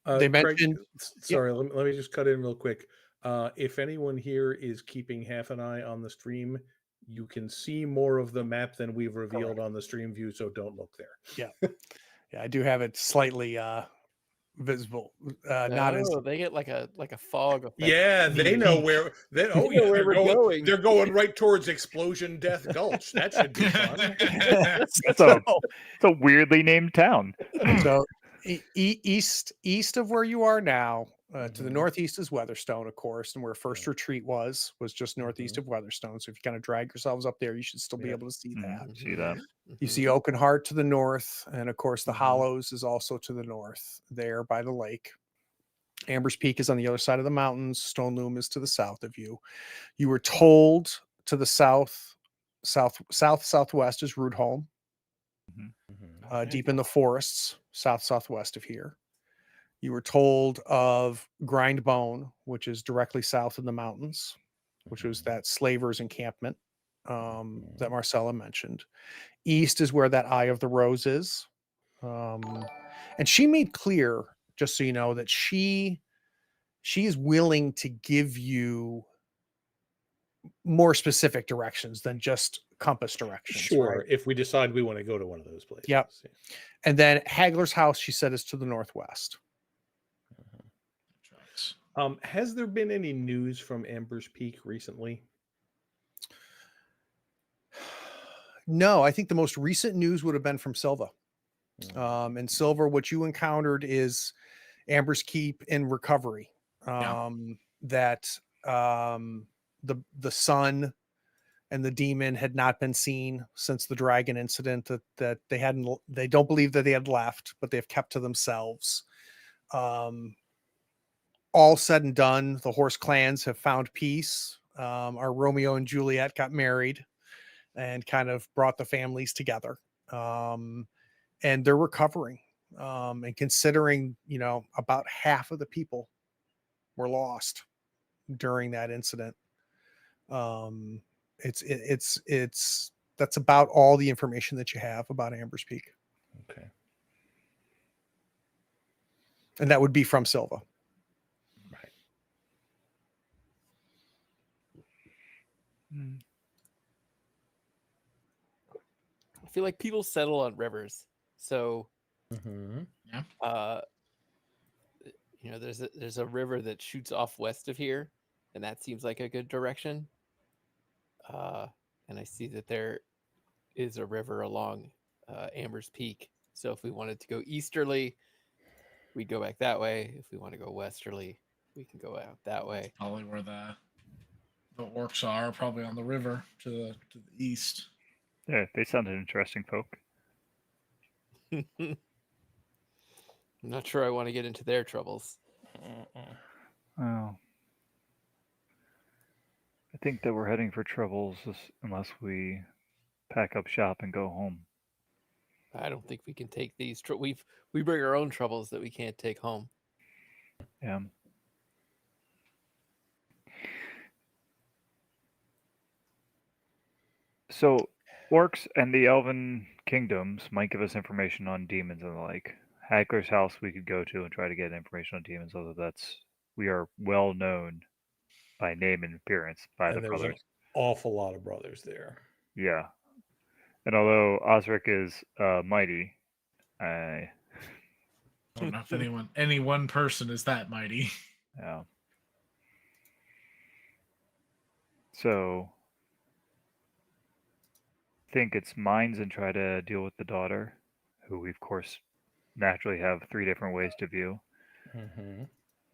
Craig, mentioned sorry, let me just cut in real quick. If anyone here is keeping half an eye on the stream, you can see more of the map than we've revealed on the stream view, so don't look there. yeah, I do have it slightly visible. Not as Oh, they get like a fog effect. Yeah, they know where they know where we're going. They're going right towards Explosion Death Gulch. That should be fun. It's a weirdly named town. so east of where you are now, to the Mhm. northeast is Weatherstone, of course, and where First Yeah. Retreat was just northeast of Weatherstone. So if you kind of drag yourselves up there, you should still be Yeah. able to see that. See that? You see Oakenheart to the north, and of course the Mhm. Hollows is also to the north, there by the lake. Amber's Peak is on the other side of the mountains. Stone Loom is to the south of you. You were told to the southwest is Rudholm, Mhm. deep in the forests, southwest of here. You were told of Grindbone, which is directly south in the mountains, which was that slavers' encampment that Marcella mentioned. East is where that Eye of the Rose is. And she made clear, just so you know, that she is willing to give you more specific directions than just compass directions. Sure, Right? if we decide we want to go to one of those places. Yep. And then Hagler's house, she said, is to the northwest. Has there been any news from Amber's Peak recently? No, I think the most recent news would have been from Silva. And Silver, what you encountered is Amber's Keep in recovery. That the sun and the demon had not been seen since the dragon incident, that they don't believe that they had left, but they've kept to themselves. All said and done, the horse clans have found peace. Our Romeo and Juliet got married and kind of brought the families together. And they're recovering. And considering, about half of the people were lost during that incident. It's that's about all the information that you have about Amber's Peak. Okay. And that would be from Silva. Right. I feel like people settle on rivers, so there's a river that shoots off west of here, and that seems like a good direction. And I see that there is a river along Amber's Peak. So if we wanted to go easterly, we'd go back that way. If we want to go westerly, we can go out that way. Probably where the orcs are, probably on the river to the east. Yeah, they sounded interesting folk. I'm not sure I want to get into their troubles. Well, I think that we're heading for troubles unless we pack up shop and go home. I don't think we can take these. We bring our own troubles that we can't take home. Yeah. So, orcs and the elven kingdoms might give us information on demons and the like. Hackler's house we could go to and try to get information on demons, although we are well known by name and appearance by the And there's an brothers. awful lot of brothers there. Yeah. And although Osric is mighty, I don't know if any one person is that mighty. yeah. So, I think it's mines and try to deal with the daughter, who we, of course, naturally have 3 different ways to view. Mm-hmm.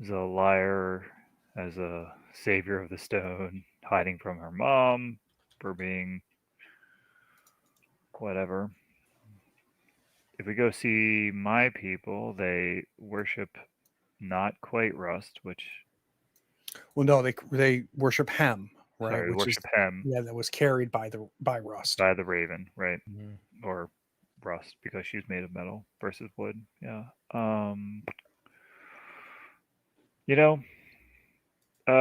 As a liar, as a savior of the stone, hiding from her mom, for being whatever. If we go see my people, they worship not quite Rust, which... Well, no, they worship Hem, right? Sorry, Which worship Hem. Yeah, that was carried by Rust. By the Raven, right? Mm-hmm. Or Rust, because she's made of metal versus wood. Yeah. You know, I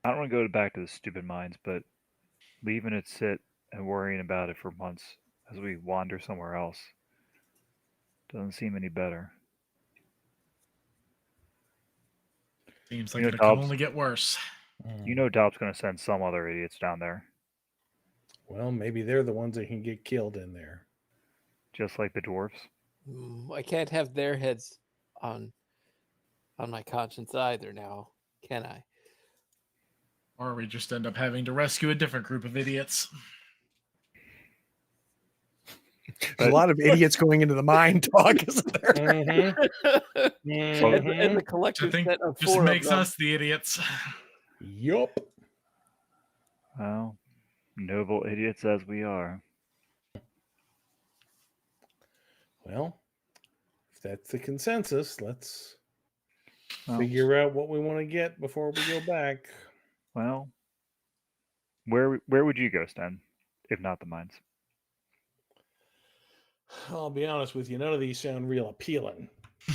don't want to go back to the stupid mines, but leaving it sit and worrying about it for months as we wander somewhere else doesn't seem any better. Seems like You know, it can Dobbs- only get worse. You know Dobbs going to send some other idiots down there, Well, maybe they're the ones that can get killed in there. just like the dwarves. I can't have their heads on my conscience either now, can I? Or we just end up having to rescue a different group of idiots. There's a lot of idiots going into the mine talk, isn't there? Mm-hmm. And the I collective think set of just 4 makes of them. us the idiots. Yup. Well, noble idiots as we are. Well, if that's the consensus, let's Well, figure out what we want to get before we go back. well, where would you go, Sten, if not the mines? I'll be honest with you, none of these sound real appealing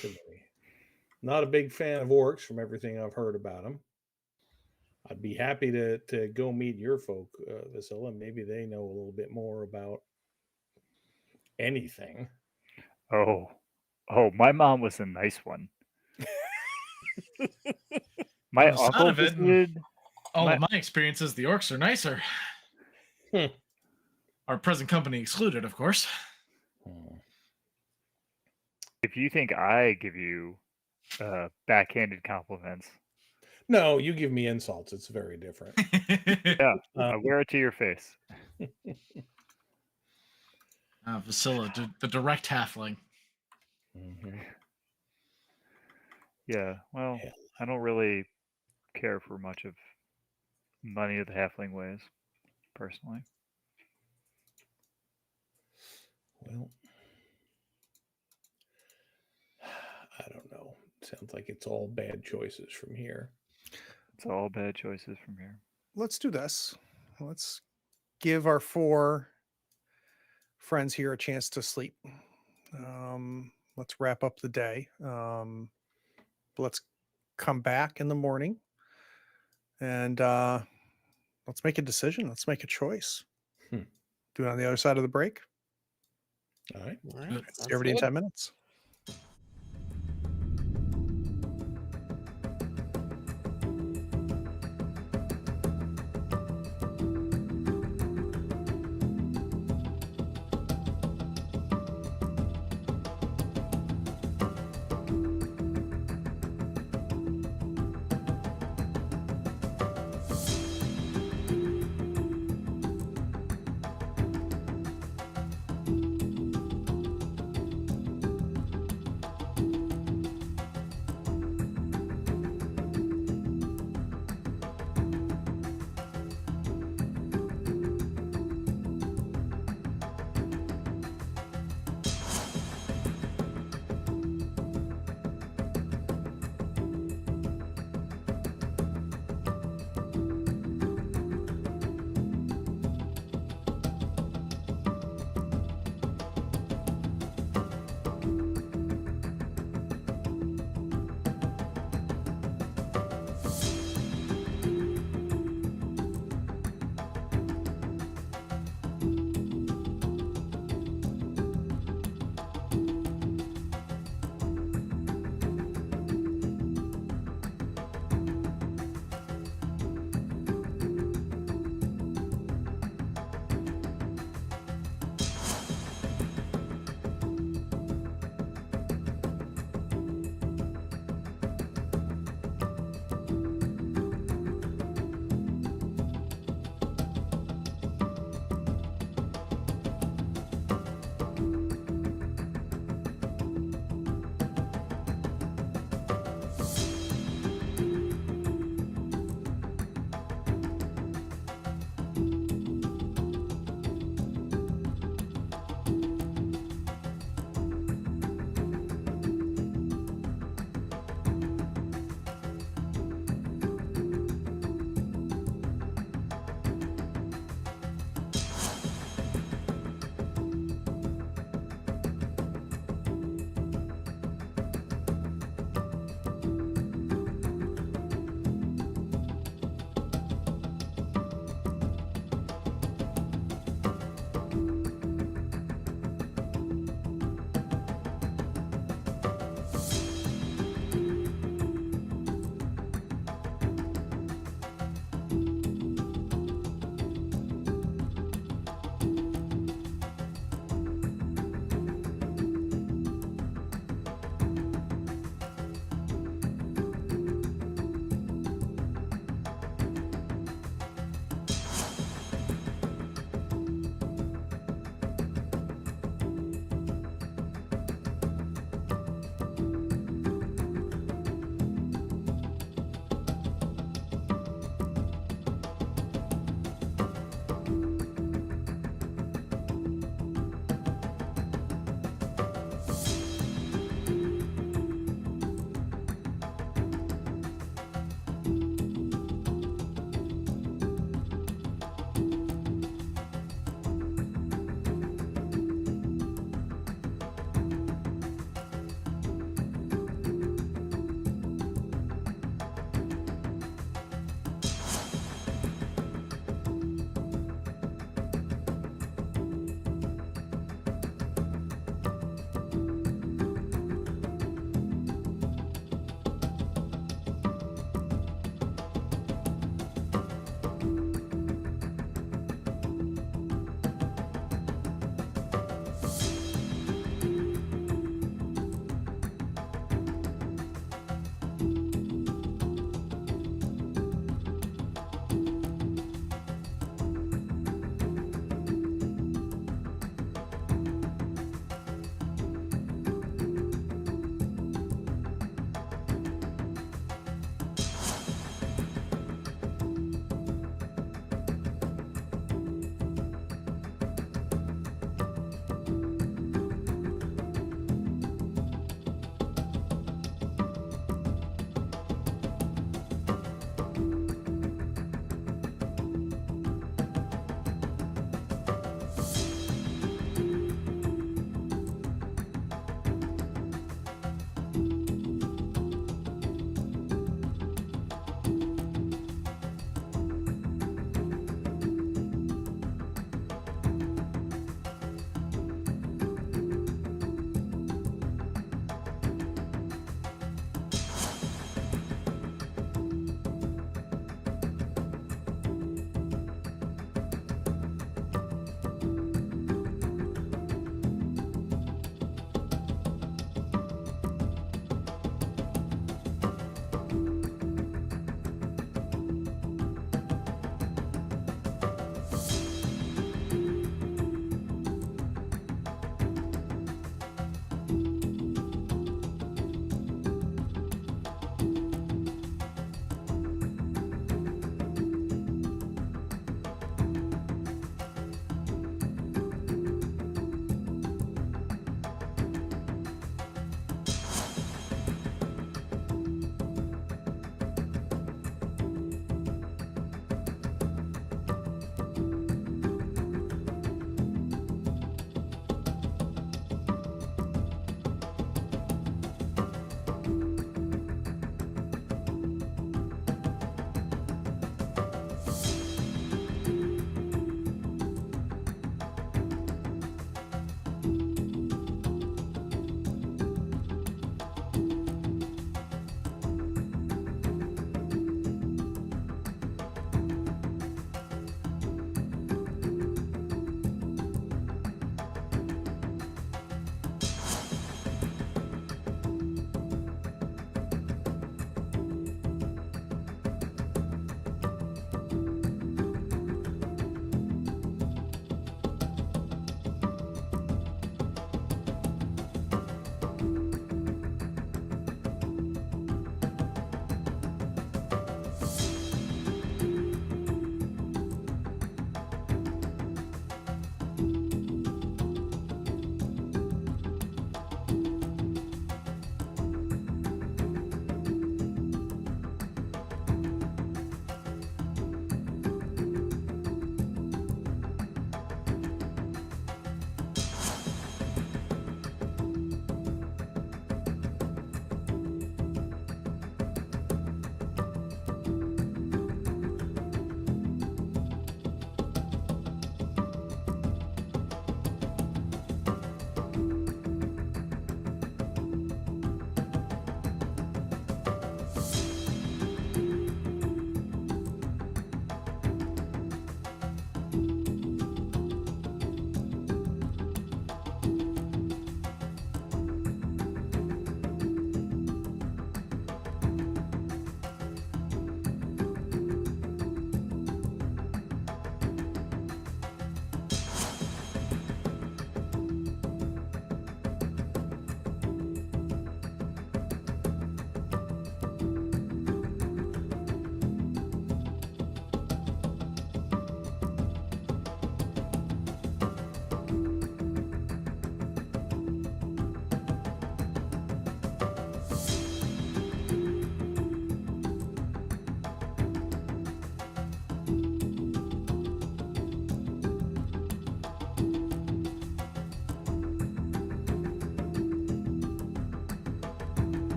to me. Not a big fan of orcs from everything I've heard about them. I'd be happy to go meet your folk, Vasilla. Maybe they know a little bit more about anything. Oh, my mom was a nice one. My By the sound uncle of it, visited. All My- of my experiences, the orcs are nicer. Hmm. Our present company excluded, of course. If you think I give you backhanded compliments, No, you give me insults. It's very different. yeah, I Um, wear it to your face. Vasilla, the direct halfling. mhm. Yeah, well, Yeah. I don't really care for much of money of the halfling ways, personally. Well, I don't know. Sounds like it's all bad choices from here. It's all bad choices from here. Let's do this. Let's give our 4 friends here a chance to sleep. Let's wrap up the day. Let's come back in the morning and let's make a decision. Let's make a choice. Hmm. Do it on the other side of the break. All right. All right, Good. sounds See everybody in good. 10 minutes.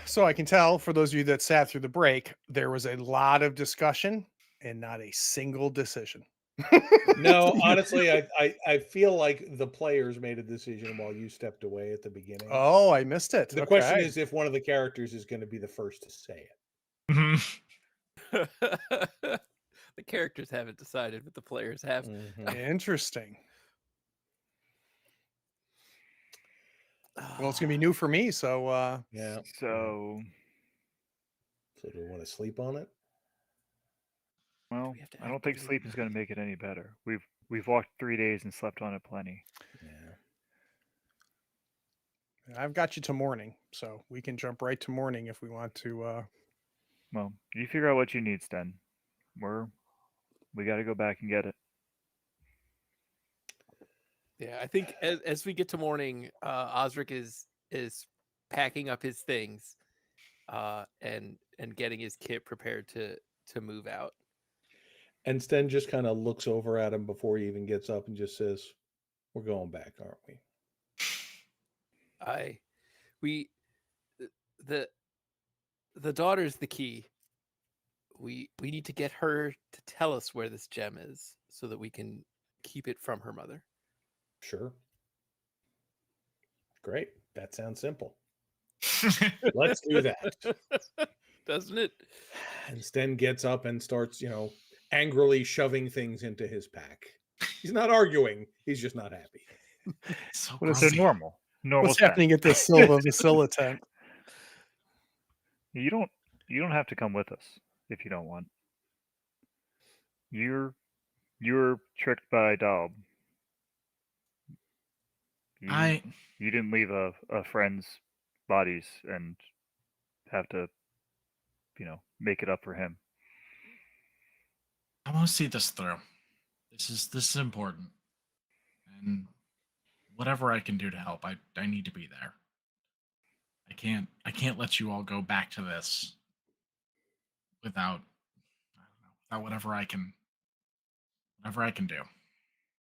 So I can tell, for those of you that sat through the break, there was a lot of discussion and not a single decision. No, honestly, I feel like the players made a decision while you stepped away at the beginning. Oh, I missed it. The question Okay. is if one of the characters is going to be the first to say it. Mhm. The characters haven't decided, but the players have. Interesting. Well, it's gonna be new for me, so Yeah. So, So do we want to sleep on it? well, we have to I don't think activate- sleep is going to make it any better. We've walked 3 days and slept on it plenty. Yeah. I've got you to morning, so we can jump right to morning if we want to. Well, you figure out what you need, Sten. We got to go back and get it. Yeah, I think as we get to morning, Osric is packing up his things, and getting his kit prepared to move out. And Sten just kind of looks over at him before he even gets up and just says, "We're going back, aren't we?" The daughter's the key. We need to get her to tell us where this gem is so that we can keep it from her mother. Sure. Great. That sounds simple. Let's do that. Doesn't it? And Sten gets up and starts, angrily shoving things into his pack. He's not arguing. He's just not happy. So What is So grumpy. normal. Normal. What's Sten. happening at the Silva Vasilla tent? You don't have to come with us if you don't want. You're tricked by Daub. You didn't leave a friend's bodies and have to, make it up for him. I want to see this through. This is important, and whatever I can do to help, I need to be there. I can't let you all go back to this without whatever I can do.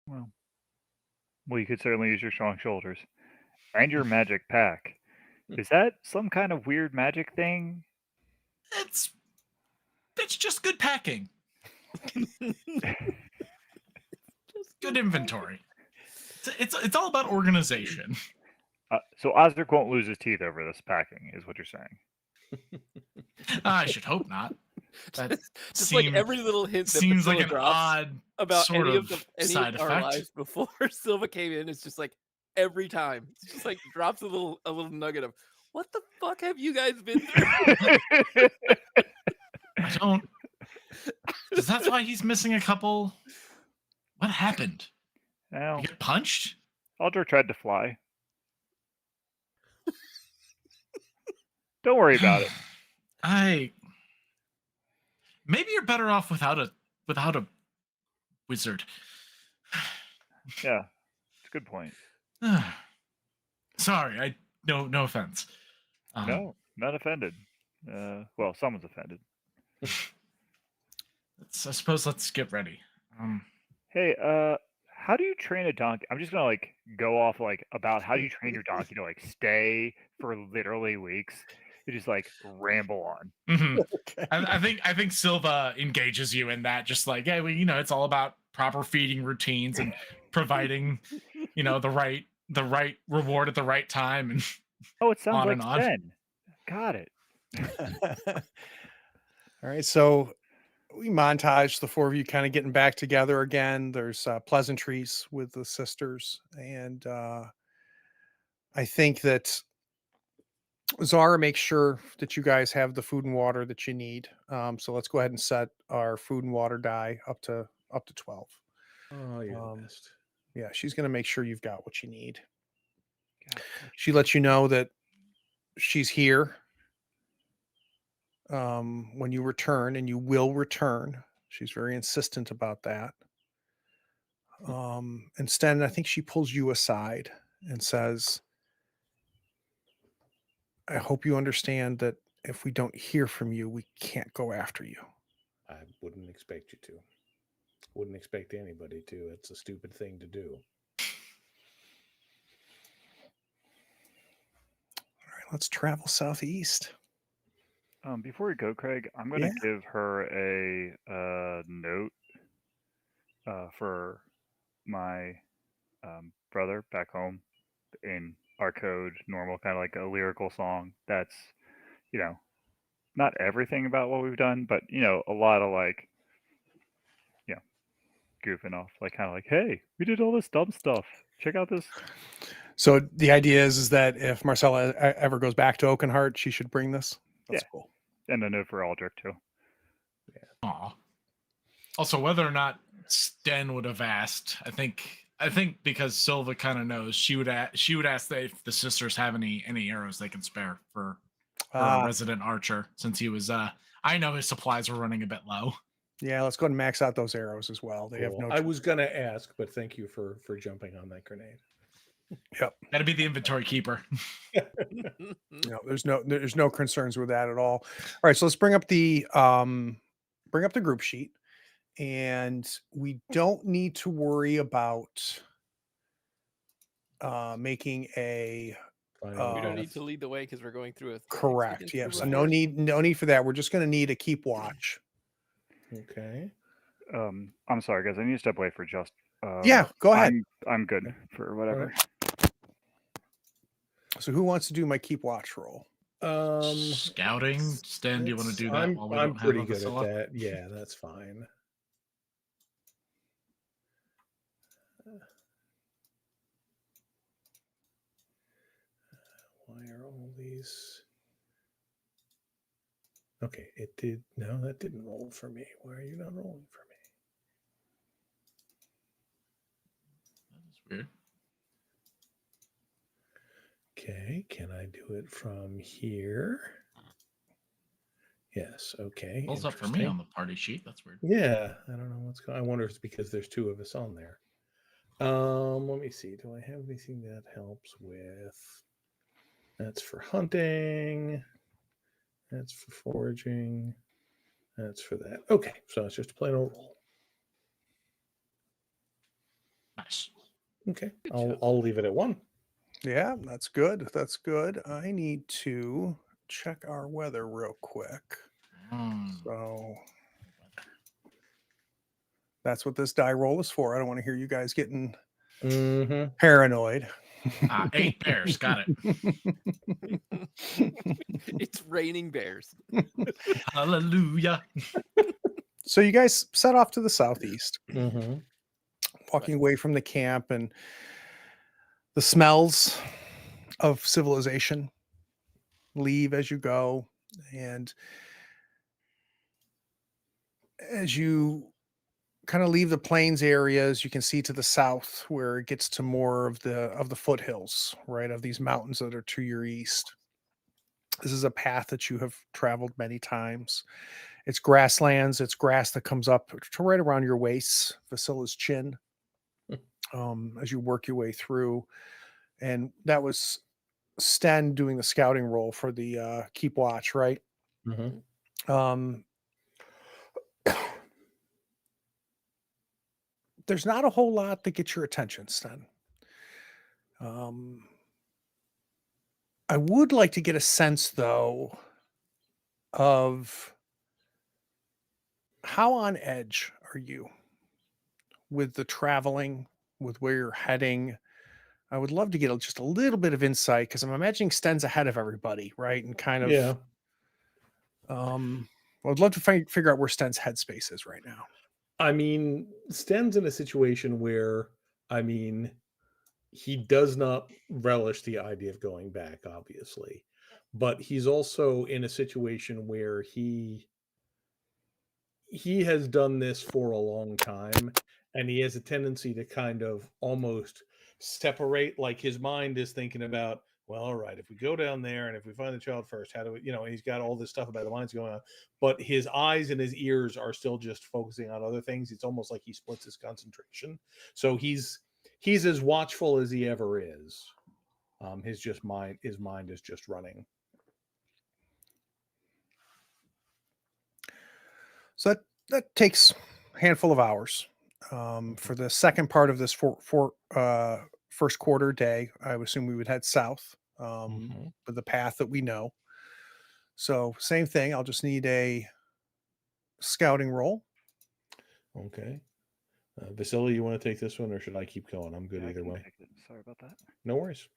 Well, you could certainly use your strong shoulders and your magic pack. Is that some kind of weird magic thing? It's just good packing, good inventory. It's all about organization. So Osric won't lose his teeth over this packing, is what you're saying. I should hope not. That Just like every little hint that seems like Priscilla an drops odd about sort any of of any side of our effect. lives before Silva came in, it's just like every time. It's just like drops a little nugget of what the fuck have you guys been through? I don't. Is that why he's missing a couple? What happened? Well, You get punched? Aldri tried to fly. Don't worry about it. Maybe you're better off without a wizard. Yeah, it's a good point. Sorry, no offense. No, not offended. Well, someone's offended. I suppose let's get ready. Hey, how do you train a donkey? I'm just gonna go off about how do you train your donkey to stay for literally weeks. You just ramble on. Mhm. I think Silva engages you in that, just yeah, well, it's all about proper feeding routines and providing, the right reward at the right time, and Oh, it sounds on like and on. Sten. Got it. All right, so we montage the four of you kind of getting back together again. There's pleasantries with the sisters, and I think that Zarah makes sure that you guys have the food and water that you need. So let's go ahead and set our food and water die up to 12. Oh, you're the best. Yeah, she's going to make sure you've got what you need. God, She lets you know that she's here when you return, and you will return. She's very insistent about that. And Sten, I think she pulls you aside and says, I hope you understand that if we don't hear from you, we can't go after you. I wouldn't expect you to. Wouldn't expect anybody to. It's a stupid thing to do. All right, let's travel southeast. Before we go, Craig, I'm gonna give her a note for my brother back home in our code, normal, kind of like a lyrical song. That's, you know, not everything about what we've done, but a lot of like, goofing off, like kind of like, hey, we did all this dumb stuff. Check out this. So the idea is that if Marcella ever goes back to Oakenheart, she should bring this. That's cool. And a note for Aldrich too. Aw. Also, whether or not Sten would have asked, I think because Silva kind of knows, she would ask that if the sisters have any arrows they can spare for a resident archer, since he was I know his supplies were running a bit low. Yeah, let's go ahead and max out those arrows as well. They have no. I was gonna ask, but thank you for jumping on that grenade. Yep. Gotta be the inventory keeper. No, there's no concerns with that at all. All right, so let's bring up the group sheet, and we don't need to worry about making a. We don't need to lead the way because we're going through a. Correct. Yeah. So no need for that. We're just going to need a keep watch. Okay. I'm sorry, guys. I need to step away for just. Yeah, go ahead. I'm good for whatever. Right. So who wants to do my keep watch roll? Scouting. Sten, do you want to do that? I'm pretty good at that. Yeah, that's fine. Why are all these? Okay, it did. No, that didn't roll for me. Why are you not rolling for me? That's weird. Okay, can I do it from here? Yes, okay. Pulls up for me on the party sheet. That's weird. Yeah, I don't know what's going on. I wonder if it's because there's two of us on there. Let me see. Do I have anything that helps with? That's for hunting. That's for foraging. That's for that. Okay, so it's just a plain old roll. Nice. Okay, I'll leave it at 1. Yeah, that's good. That's good. I need to check our weather real quick. So that's what this die roll is for. I don't want to hear you guys getting paranoid. 8 bears. Got it. It's raining bears. Hallelujah. So you guys set off to the southeast, Mm-hmm. walking away from the camp and the smells of civilization leave as you go. And as you kind of leave the plains areas, you can see to the south where it gets to more of the foothills, right, of these mountains that are to your east. This is a path that you have traveled many times. It's grasslands. It's grass that comes up to right around your waist, Vasila's chin, as you work your way through. And that was Sten doing the scouting role for the keep watch, right? Mm-hmm. There's not a whole lot that gets your attention, Sten. I would like to get a sense, though, of how on edge are you with the traveling, with where you're heading. I would love to get just a little bit of insight because I'm imagining Sten's ahead of everybody, right? And kind of, Yeah. I'd love to figure out where Sten's headspace is right now. I mean, Sten's in a situation where, he does not relish the idea of going back, obviously, but he's also in a situation where he has done this for a long time, and he has a tendency to kind of almost separate, like his mind is thinking about, well, all right, if we go down there and if we find the child first, how do we, he's got all this stuff about the minds going on, but his eyes and his ears are still just focusing on other things. It's almost like he splits his concentration. So he's as watchful as he ever is. His mind is just running. So that takes a handful of hours. For the second part of this first quarter day, I would assume we would head south, but the path that we know. So same thing. I'll just need a scouting roll. Okay. Vasily, you want to take this one, or should I keep going? I'm good Yeah, I either can way. take it. Sorry about that. No worries.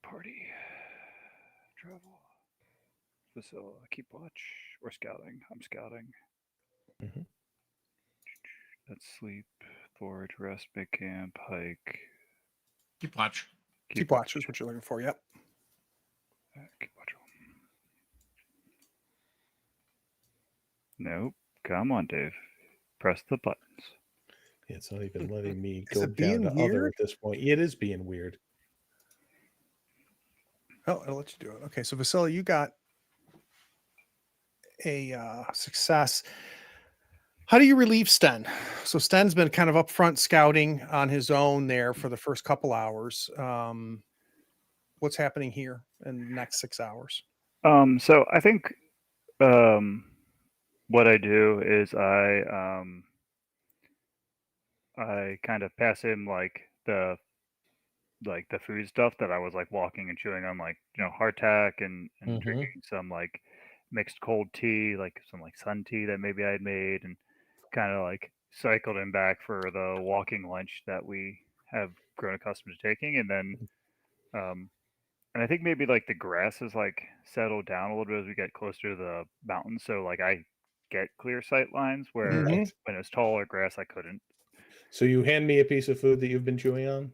Party. Travel. Facility. Keep watch. Or scouting. I'm scouting. Mhm. Let's sleep. Forage. Rest. Big camp. Hike. Keep watch. Keep watch is what you're looking for. Yep. Keep watch. Nope. Come on, Dave. Press the buttons. Yeah, it's not even letting me Is go it down being to other weird? at this point. It is being weird. Oh, I'll let you do it. Okay, so Vasily, you got a success. How do you relieve Sten? So Sten's been kind of up front scouting on his own there for the first couple hours. What's happening here in the next 6 hours? So I think what I do is I kind of pass him like the food stuff that I was like walking and chewing on, like, you know, hardtack and Mhm. drinking some like mixed cold tea, like some like sun tea that maybe I had made, and kind of like cycled him back for the walking lunch that we have grown accustomed to taking, and then and I think maybe like the grass is like settled down a little bit as we get closer to the mountains, so like I get clear sight lines where Mhm. when it was taller grass I couldn't. So you hand me a piece of food that you've been chewing on?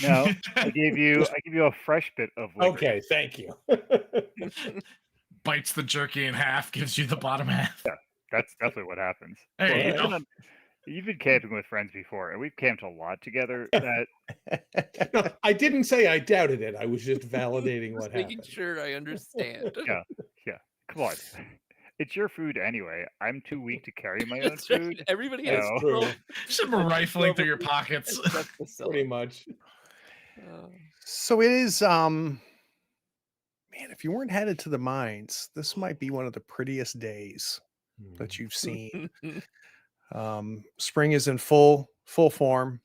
No, I gave you a fresh bit of licorice. Okay, thank you. Bites the jerky in half, gives you the bottom half. Yeah, that's definitely what happens. There Well, you Alright. go. you've been camping with friends before, and we've camped a lot together. That No, I didn't say I doubted it. I was just validating Just what making happened. sure I understand. yeah, come on, it's your food anyway. I'm too weak to carry my own That's right. food. Everybody That's else true. Just rifling through your pockets. except Vasily. Pretty much. So it is man, if you weren't headed to the mines, this might be one of the prettiest days that you've seen. Spring is in full form.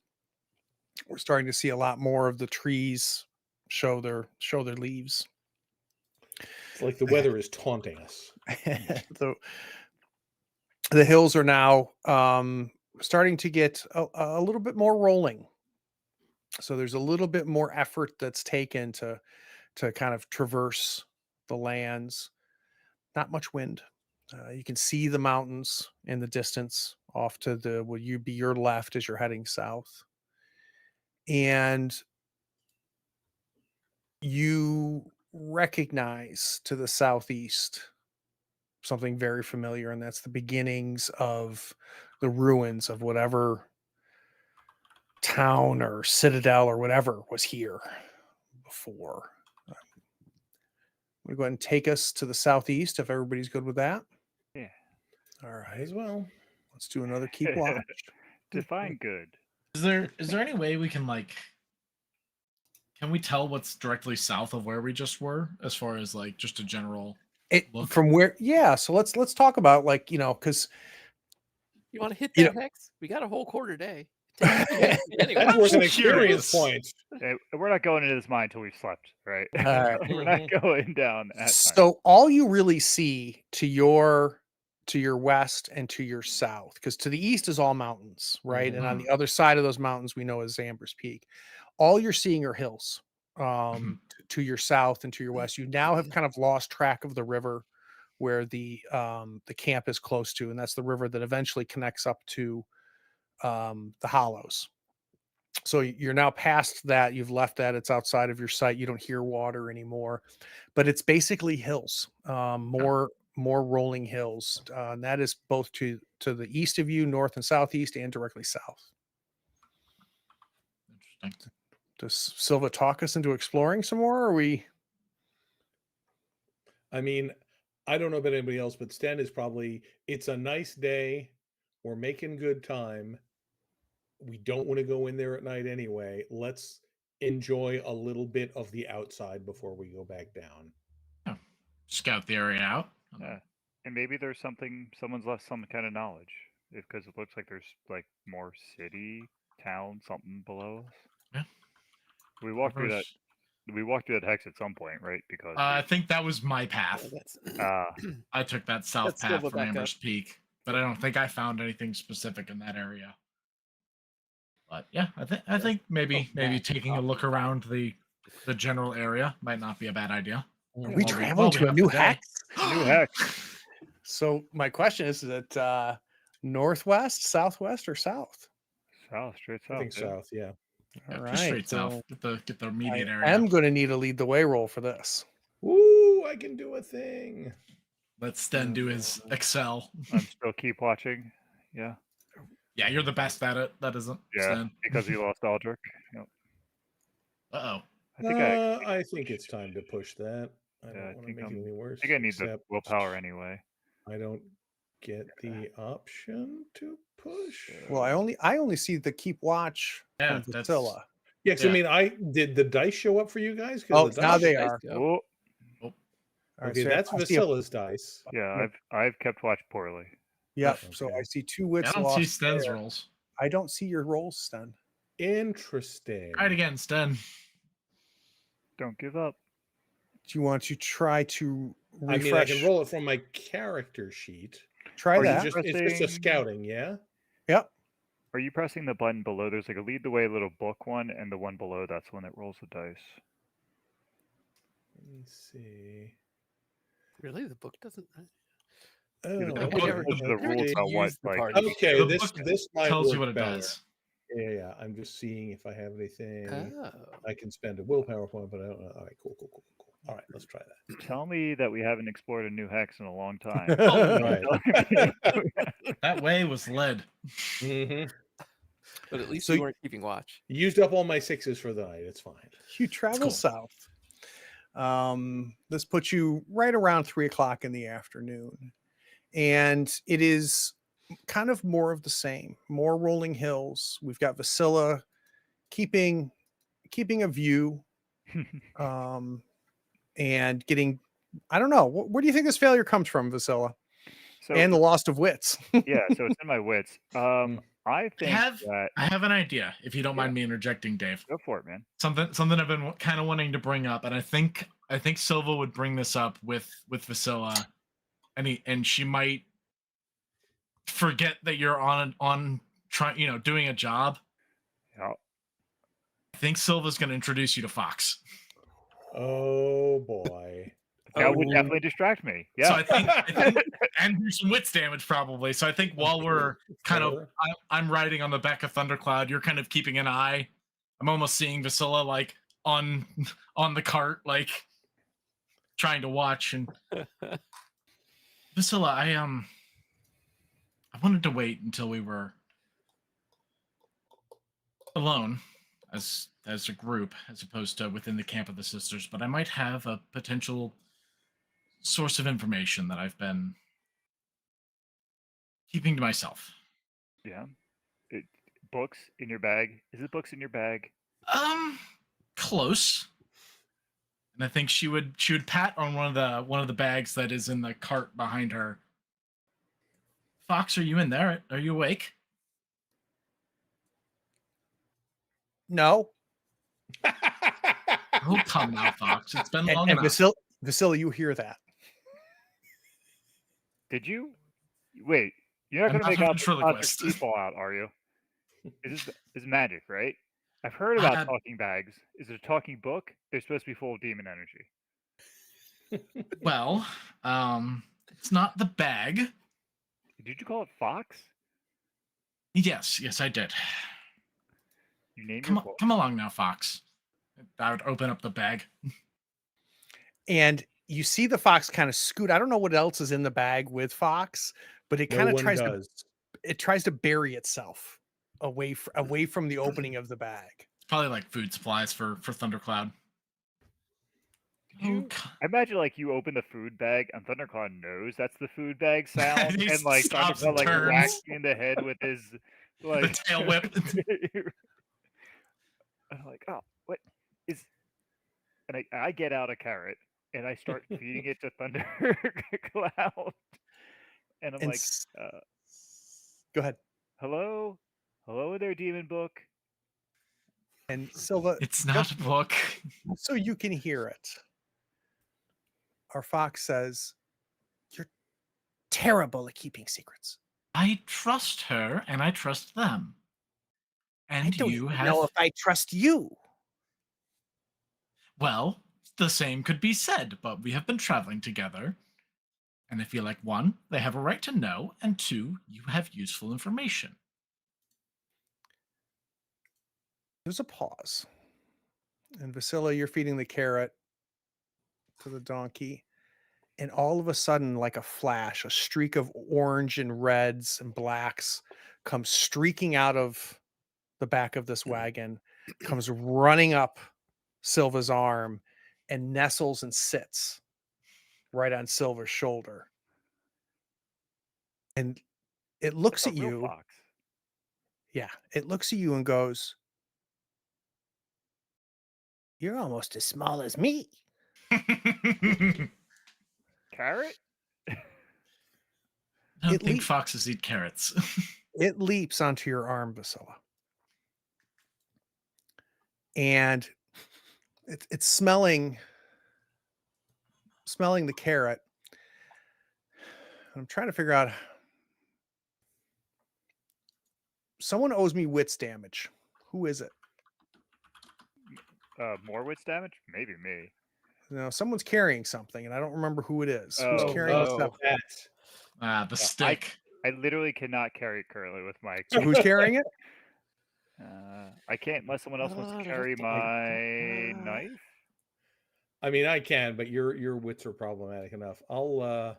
We're starting to see a lot more of the trees show their leaves. It's like the weather is taunting us. The hills are now starting to get a little bit more rolling. So there's a little bit more effort that's taken to kind of traverse the lands. Not much wind. You can see the mountains in the distance off to the would you be your left as you're heading south. And you recognize to the southeast something very familiar, and that's the beginnings of the ruins of whatever town or citadel or whatever was here before. I'm going to go ahead and take us to the southeast if everybody's good with that. Yeah. All Might right. as well. Let's do another keep watch. Define good. Is there any way we can can we tell what's directly south of where we just were, as far as like just a general look? From where? Yeah. So let's talk about, like, because You want to hit You that hex? We got a whole quarter day. Anyway, That's worth an just experience curious. point. We're not going into this mine until we've slept, right? All right. We're not going down at time. So all you really see to your west and to your south, because to the east is all mountains, right? And on the other side of those mountains we know is Zamber's Peak. All you're seeing are hills to your south and to your west. You now have kind of lost track of the river where the camp is close to, and that's the river that eventually connects up to the hollows. So you're now past that. You've left that. It's outside of your sight. You don't hear water anymore, but it's basically hills, more rolling hills. And that is both to the east of you, north and southeast, and directly south. Interesting. Does Silva talk us into exploring some more? Or are we? I mean, I don't know about anybody else, but Sten is probably, it's a nice day. We're making good time. We don't want to go in there at night anyway. Let's enjoy a little bit of the outside before we go back down. Yeah. Scout the area out. And maybe there's someone's left some kind of knowledge, because it looks like there's like more city, town, something below us. Yeah. We walk through that. We walked through that hex at some point, right? Because I think that was my path. That's I took that south Let's path double from back up. Amber's Peak, but I don't think I found anything specific in that area. But yeah, I think maybe back taking a off look the around the general area might not be a bad idea. Are Mhm. we Well, traveling to a have new the day. hex? new hex. So my question is it northwest, southwest, or south? South, straight I south. think dude. south, yeah. Yeah, All just right. straight So south. Get the I immediate area. am going to need a lead the way roll for this. Ooh, I can do a thing. Let Sten do his Excel. I'm still keep watching. Yeah. Yeah, you're the best at it. That isn't Yeah. Sten. Because he lost Aldrich. Yep. Uh-oh. I think it's time to push that. I Yeah, don't I want to think make it any worse. I think I need the except willpower anyway. I don't get the option to push. Well, I only see the keep watch Yeah, from that's- Vasilla. Yeah, 'cause I Yeah. mean, did the dice show up for you guys? 'Cause Oh, the now dice- they Dice are. go. Oh, All right, Okay, so that's I see a- Vasilla's dice. yeah. I've kept watch poorly. Yep. So Okay. I see 2 wits I don't lost see Sten's there. rolls. I don't see your rolls, Sten. Interesting. Try it again, Sten. Don't give up. Do you want to try to I refresh? mean, I can roll it from my character sheet. Try Or that. it's just a Pressing- scouting, yeah? Yep. Are you pressing the button below? There's like a lead the way little book one, and the one below that's the one that rolls the dice. Let me see. Really, the book doesn't. Oh, The book book never- gives the never rules did about what use the like. party. Okay, The this book might tells work you what it better. does. Yeah. I'm just seeing if I have anything. Oh. I can spend a willpower point, but I don't know. All right, cool. All right, let's try that. Tell me that we haven't explored a new hex in a long time. Right. That way was led. Mhm. But at least So you y- weren't keeping watch. Used up all my 6s for the night. It's fine. You travel cool. south. This puts you right around 3:00 in the afternoon, and it is kind of more of the same. More rolling hills. We've got Vasilla keeping a view, and getting. I don't know. Where do you think this failure comes from, Vasilla? So And the loss of wits. yeah, so it's in my wits. I think that I have an idea, if you don't mind me interjecting, Dave. go for it, man. Something I've been kind of wanting to bring up, and I think Silva would bring this up with Vasilla, and she might forget that you're on trying, doing a job. Yeah. I think Silva's going to introduce you to Fox. Oh boy. That would Oh. definitely distract me. Yeah. So I think and do some wits damage probably. So I think while we're kind of, Sure. I'm riding on the back of Thundercloud, you're kind of keeping an eye. I'm almost seeing Vasilla like on the cart, like trying to watch. And Vasilla, I wanted to wait until we were alone as a group, as opposed to within the camp of the sisters. But I might have a potential source of information that I've been keeping to myself. Yeah. Books in your bag. Is it books in your bag? Close. And I think she would pat on one of the bags that is in the cart behind her. Fox, are you in there? Are you awake? No. Oh, come now, Fox. It's been long And enough. Vasilla, you hear that? Did you? Wait, you're not I'm going to not make out the ventriloquist. concert fall out, are you? This is magic, right? I've heard about Uh, talking bags. Is it a talking book? They're supposed to be full of demon energy. Well, it's not the bag. Did you call it Fox? Yes, I did. You named Come your on, book. come along now, Fox. I would open up the bag. And you see the fox kind of scoot. I don't know what else is in the bag with Fox, but it kind No of one tries to bury itself away from the opening of the bag. It's probably like food supplies for Thundercloud. You- I imagine like you open the food bag and Thundercloud knows that's the food bag sound, He and like stops Thundercloud and like turns. whacks you in the head with his like The tail whip. I'm like, oh, what is? And I get out a carrot and I start feeding it to Thundercloud, and I'm And like, go ahead. hello there, demon book. And Silva, It's not a book. so you can hear it. Our fox says, "You're terrible at keeping secrets. I trust her and I trust them. I And don't you even have know if I trust you." well, the same could be said, but we have been traveling together. And I feel like one, they have a right to know, and two, you have useful information. There's a pause. And Vasila, you're feeding the carrot to the donkey. And all of a sudden, like a flash, a streak of orange and reds and blacks comes streaking out of the back of this wagon, comes running up Silva's arm and nestles and sits right on Silva's shoulder. And it looks Like at a real you. fox. Yeah, it looks at you and goes, "You're almost as small as me." Carrot? I don't It think leap- foxes eat carrots. It leaps onto your arm, Vasila. And it's smelling the carrot. I'm trying to figure out. Someone owes me wits damage. Who is it? More wits damage? Maybe me. No, someone's carrying something, and I don't remember who it is. Who's Oh, carrying no. stuff? That. The Yeah, stick. I literally cannot carry it currently with my. So who's carrying it? I can't unless someone else wants to carry my knife. I mean, I can, but your wits are problematic enough. I'll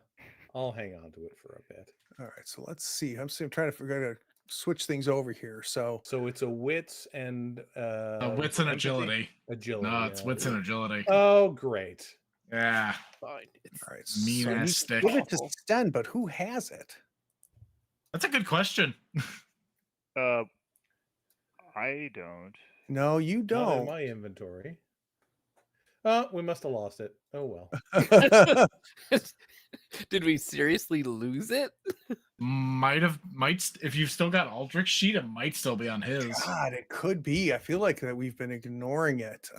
hang on to it for a bit. All right, so let's see. I'm trying to figure out to switch things over here. So So it's a wits and Wits and empathy? agility. Agility. No, it's wits and agility. Oh, great. Yeah. Fine. It's all right, Mean so ass you stick. give it to Awful. Sten, but who has it? That's a good question. I don't. No, you Not in don't. my inventory. Oh, we must have lost it. Oh well. Did we seriously lose it? If you've still got Aldrich's sheet, it might still be on his. God, it could be. I feel like that we've been ignoring it.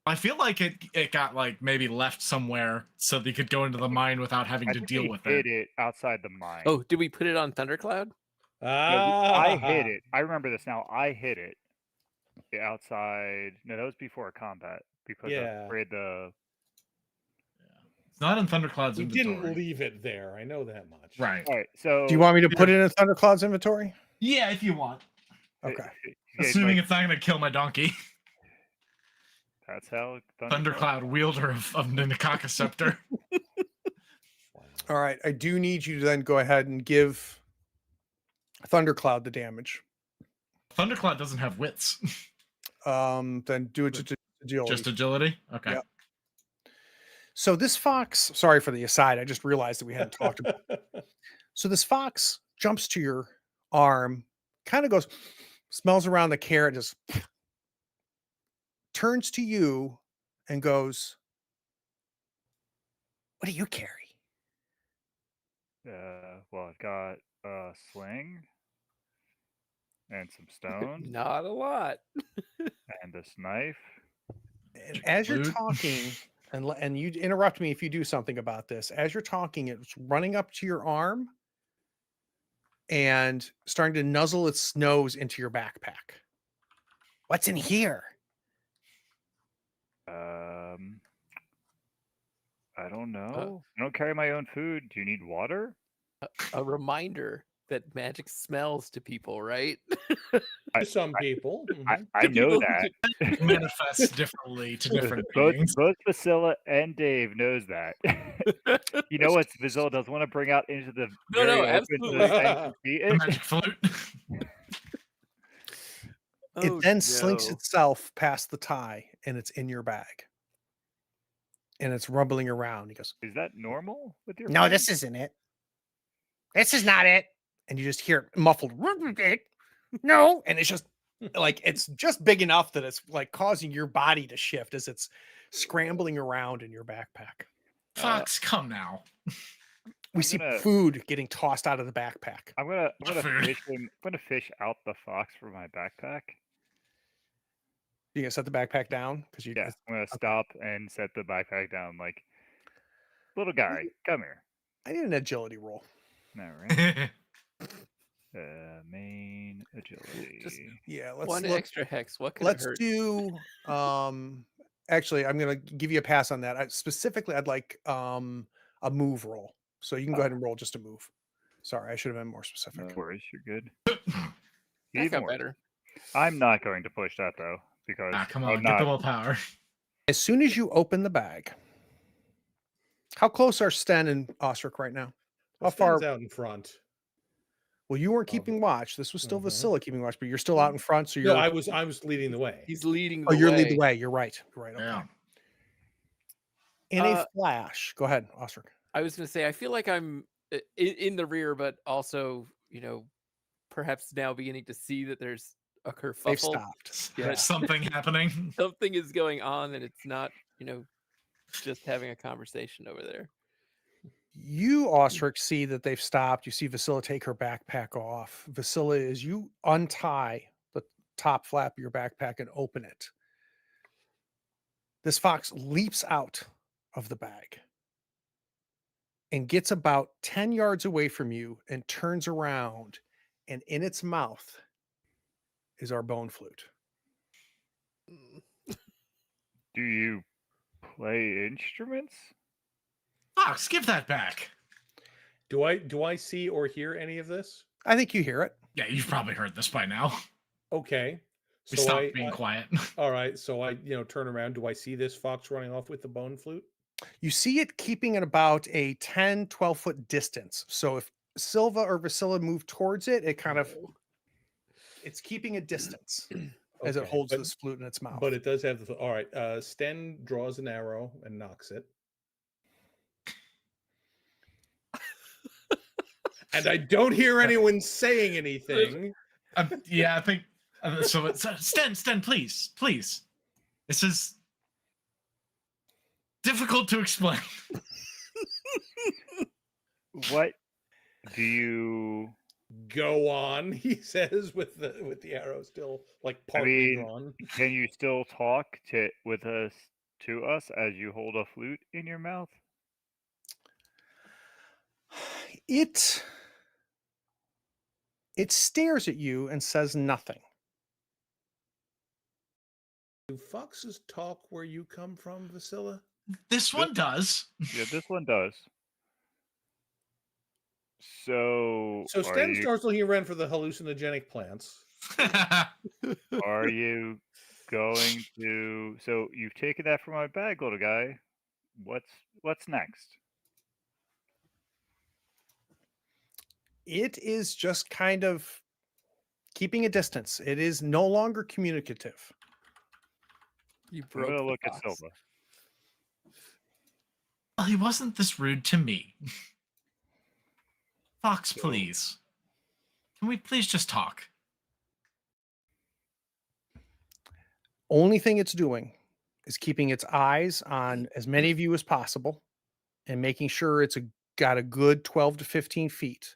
I feel like it got like maybe left somewhere so they could go into the mine without having I to think deal we with hid it. it outside the mine. Oh, did we put it on Thundercloud? No, I hid Ah. it. I remember this now. I hid it outside. No, that was before combat because I Yeah. was afraid the. It's not in Thundercloud's We inventory. didn't leave it there. I know that much. Right. All right, so. Do you want me to put it in Thundercloud's inventory? Yeah, if you want. Okay. Assuming it's not going to kill my donkey. That's how Thundercloud, wielder of the Nikaka scepter. Wow. All right. I do need you to then go ahead and give Thundercloud the damage. Thundercloud doesn't have wits. Then do it to agility. Just agility? Okay. Yep. So this fox, sorry for the aside, I just realized that we hadn't talked about it. So this fox jumps to your arm, kind of goes, smells around the carrot, just turns to you and goes, "What do you carry?" Well, I've got a sling and some stone Not a lot. and this knife. And as you're Flute. talking, and you interrupt me if you do something about this, as you're talking, it's running up to your arm and starting to nuzzle its nose into your backpack. "What's in here?" I don't know. I don't carry my own food. Do you need water? A reminder that magic smells to people, right? To some people. Mhm. I To know people who that. Manifests differently to different both beings. Vasila and Dave knows that. You know what Vasila does want to bring out into the No, very no, open absolutely. so that you can see The it? magic flute. It Oh, then slinks no. itself past the tie and it's in your bag. And it's rumbling around. He goes, Is that normal with your "No, friends? this isn't it. This is not it." And you just hear it muffled. "No." And it's just like, it's just big enough that it's like causing your body to shift as it's scrambling around in your backpack. Fox, come now. We I'm see gonna- food getting tossed out of the backpack. I'm gonna Food. fish out the fox from my backpack. You gonna set the backpack down? Because you Yeah, I'm gonna stop and set the backpack down. Like, little guy, come here. I need an agility roll. All right. Main agility. Yeah, let's One look. extra hex. What could it Let's hurt? do. Actually, I'm gonna give you a pass on that. Specifically, I'd like a move roll. So you can go ahead and roll just a move. Sorry, I should have been more specific. No worries, you're good. That Even got worse. better. I'm not going to push that though because Come I'm on, get the not. willpower. As soon as you open the bag, how close are Sten and Osric right now? How far? Sten's out in front. Well, you weren't keeping watch. This was still Mhm. Vasilla keeping watch, but you're still out in front. So you're. No, I was leading the way. He's leading the Oh, you're way. leading the way. You're right. You're right. Okay. Yeah. In a flash, go ahead, Osric. I was going to say, I feel like I'm in the rear, but also, perhaps now beginning to see that there's a kerfuffle. They've stopped. Yeah. There's something happening. Something is going on, and it's not, just having a conversation over there. You, Osric, see that they've stopped. You see Vasilla take her backpack off. Vasilla, as you untie the top flap of your backpack and open it, this fox leaps out of the bag and gets about 10 yards away from you and turns around, and in its mouth is our bone flute. Do you play instruments? Fox, give that back. Do I see or hear any of this? I think you hear it. Yeah, you've probably heard this by now. Okay. We So stopped being quiet. all right. So I turn around. Do I see this fox running off with the bone flute? You see it keeping at about a 10, 12-foot distance. So if Silva or Vasilla move towards it, it kind of, it's keeping a distance as it Okay, holds but- this flute in its mouth. But it does have the. All right. Sten draws an arrow and knocks it. And I don't hear anyone saying anything. Yeah, I think so. Sten, please. This is difficult to explain. What do you? Go on, he says, with the arrow still like partly mean- drawn. Can you still talk to us as you hold a flute in your mouth? It stares at you and says nothing. Do foxes talk where you come from, Vasilla? This one does. Yeah, this one does. So, So are Sten you, starts looking around for the hallucinogenic plants. are you going to? So you've taken that from my bag, little guy. What's next? It is just kind of keeping a distance. It is no longer communicative. You I'm broke gonna the look at fox. Silva. Well, he wasn't this rude to me. Fox, please. Can we please just talk? Only thing it's doing is keeping its eyes on as many of you as possible and making sure it's got a good 12 to 15 feet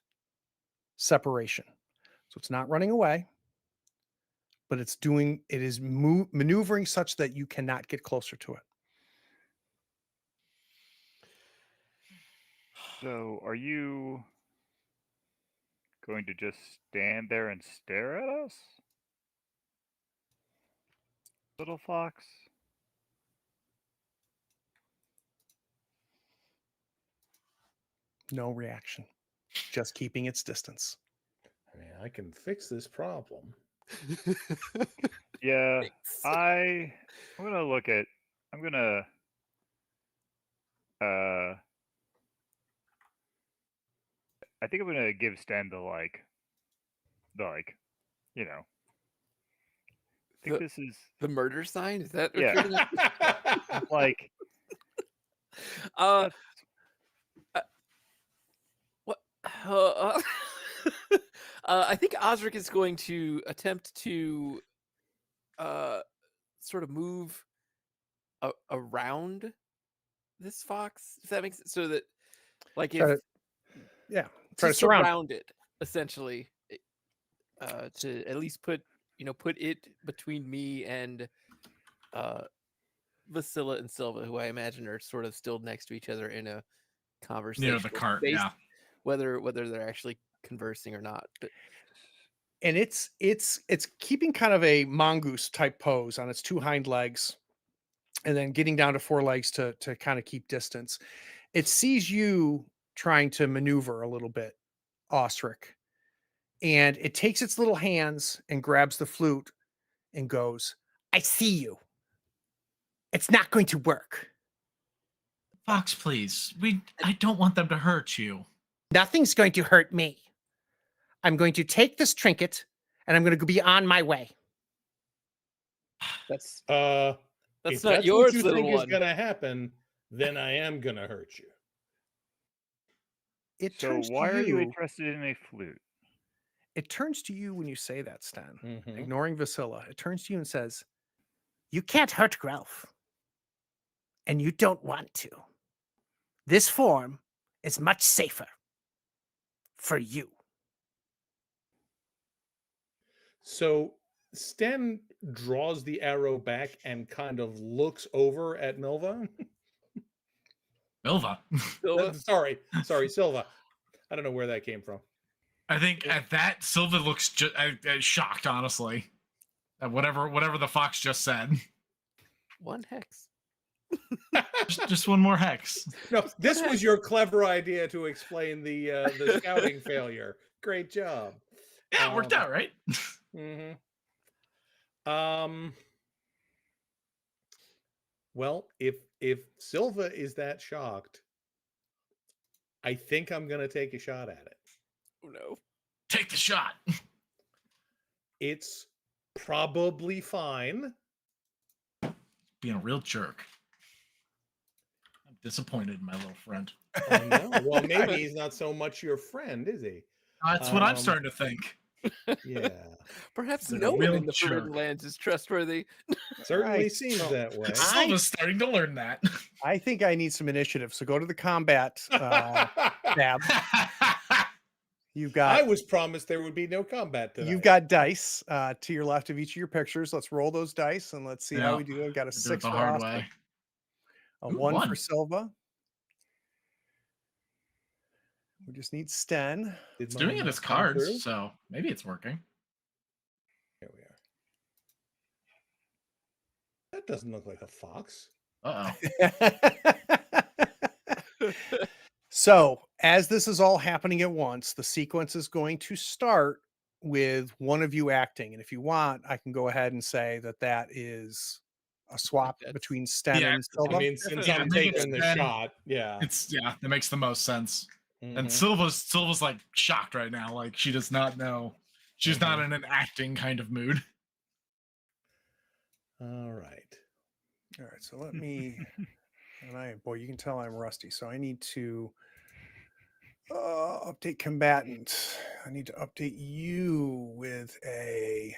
separation. So it's not running away, but it is maneuvering such that you cannot get closer to it. So, are you going to just stand there and stare at us, little fox? No reaction, just keeping its distance. I mean, I can fix this problem. Yeah, I'm gonna look at. I'm gonna. I think I'm gonna give Sten I think this is The murder sign? Is that what Yeah. you're gonna... like what? I think Osric is going to attempt to sort of move around this fox. Does that make sense? So that, like, Try if try to surround it, essentially, to at least put it between me and Vasilla and Silva, who I imagine are sort of still next to each other in a conversation Near the cart, yeah. whether they're actually conversing or not. But And it's keeping kind of a mongoose type pose on its two hind legs, and then getting down to four legs to kind of keep distance. It sees you trying to maneuver a little bit, Ostrich, and it takes its little hands and grabs the flute and goes, "I see you. It's not going to work. Fox, please. I don't want them to hurt you. Nothing's going to hurt me. I'm going to take this trinket and I'm going to be on my way." that's If not that's yours, what you little think is one. going to happen, then I am going to hurt you. It So turns why to are you you. interested in a flute? It turns to you when you say that, Sten. Mhm. Ignoring Vasilla, it turns to you and says, "You can't hurt Grelf. And you don't want to. This form is much safer for you." So Sten draws the arrow back and kind of looks over at Milva. Milva. Silva, Sorry, Silva. I don't know where that came from. I think at that, Silva looks shocked, honestly. At whatever the fox just said. one hex. Just one more hex. No, this was your clever idea to explain the scouting failure. Great job. Yeah, it worked out, right? Mm-hmm. Well, if Silva is that shocked, I think I'm gonna take a shot at it. Oh no. Take the shot. It's probably fine. Being a real jerk. I'm disappointed in my little friend. Oh, no. Well, maybe he's not so much your friend, is he? That's what I'm starting to think. Yeah, Perhaps He's a no one real in the Forbidden jerk. Lands is trustworthy. certainly Right. seems So- that way. Silva's starting to learn that. I think I need some initiative. So go to the combat tab. You've I got was promised there would be no combat tonight. you've got dice to your left of each of your pictures. Let's roll those dice and let's see how Yeah. we do. I got a Do it 6 the for hard Oscar, way. a Ooh, 1 for one. Silva. We just need Sten. Did It's doing mine it not as come through? cards, so maybe it's working. Here we are. That doesn't look like a fox. So, as this is all happening at once, the sequence is going to start with one of you acting. And if you want, I can go ahead and say that that is a swap that's- between Sten Yeah, and Silva. I mean, since Yeah, I'm make it taking the Sten. shot, yeah. That makes the most sense. And Mhm. Silva's like shocked right now. Like she does not know. She's not in an acting kind of mood. All right. All right, so let me. Boy, you can tell I'm rusty. So I need to update combatant. I need to update you with a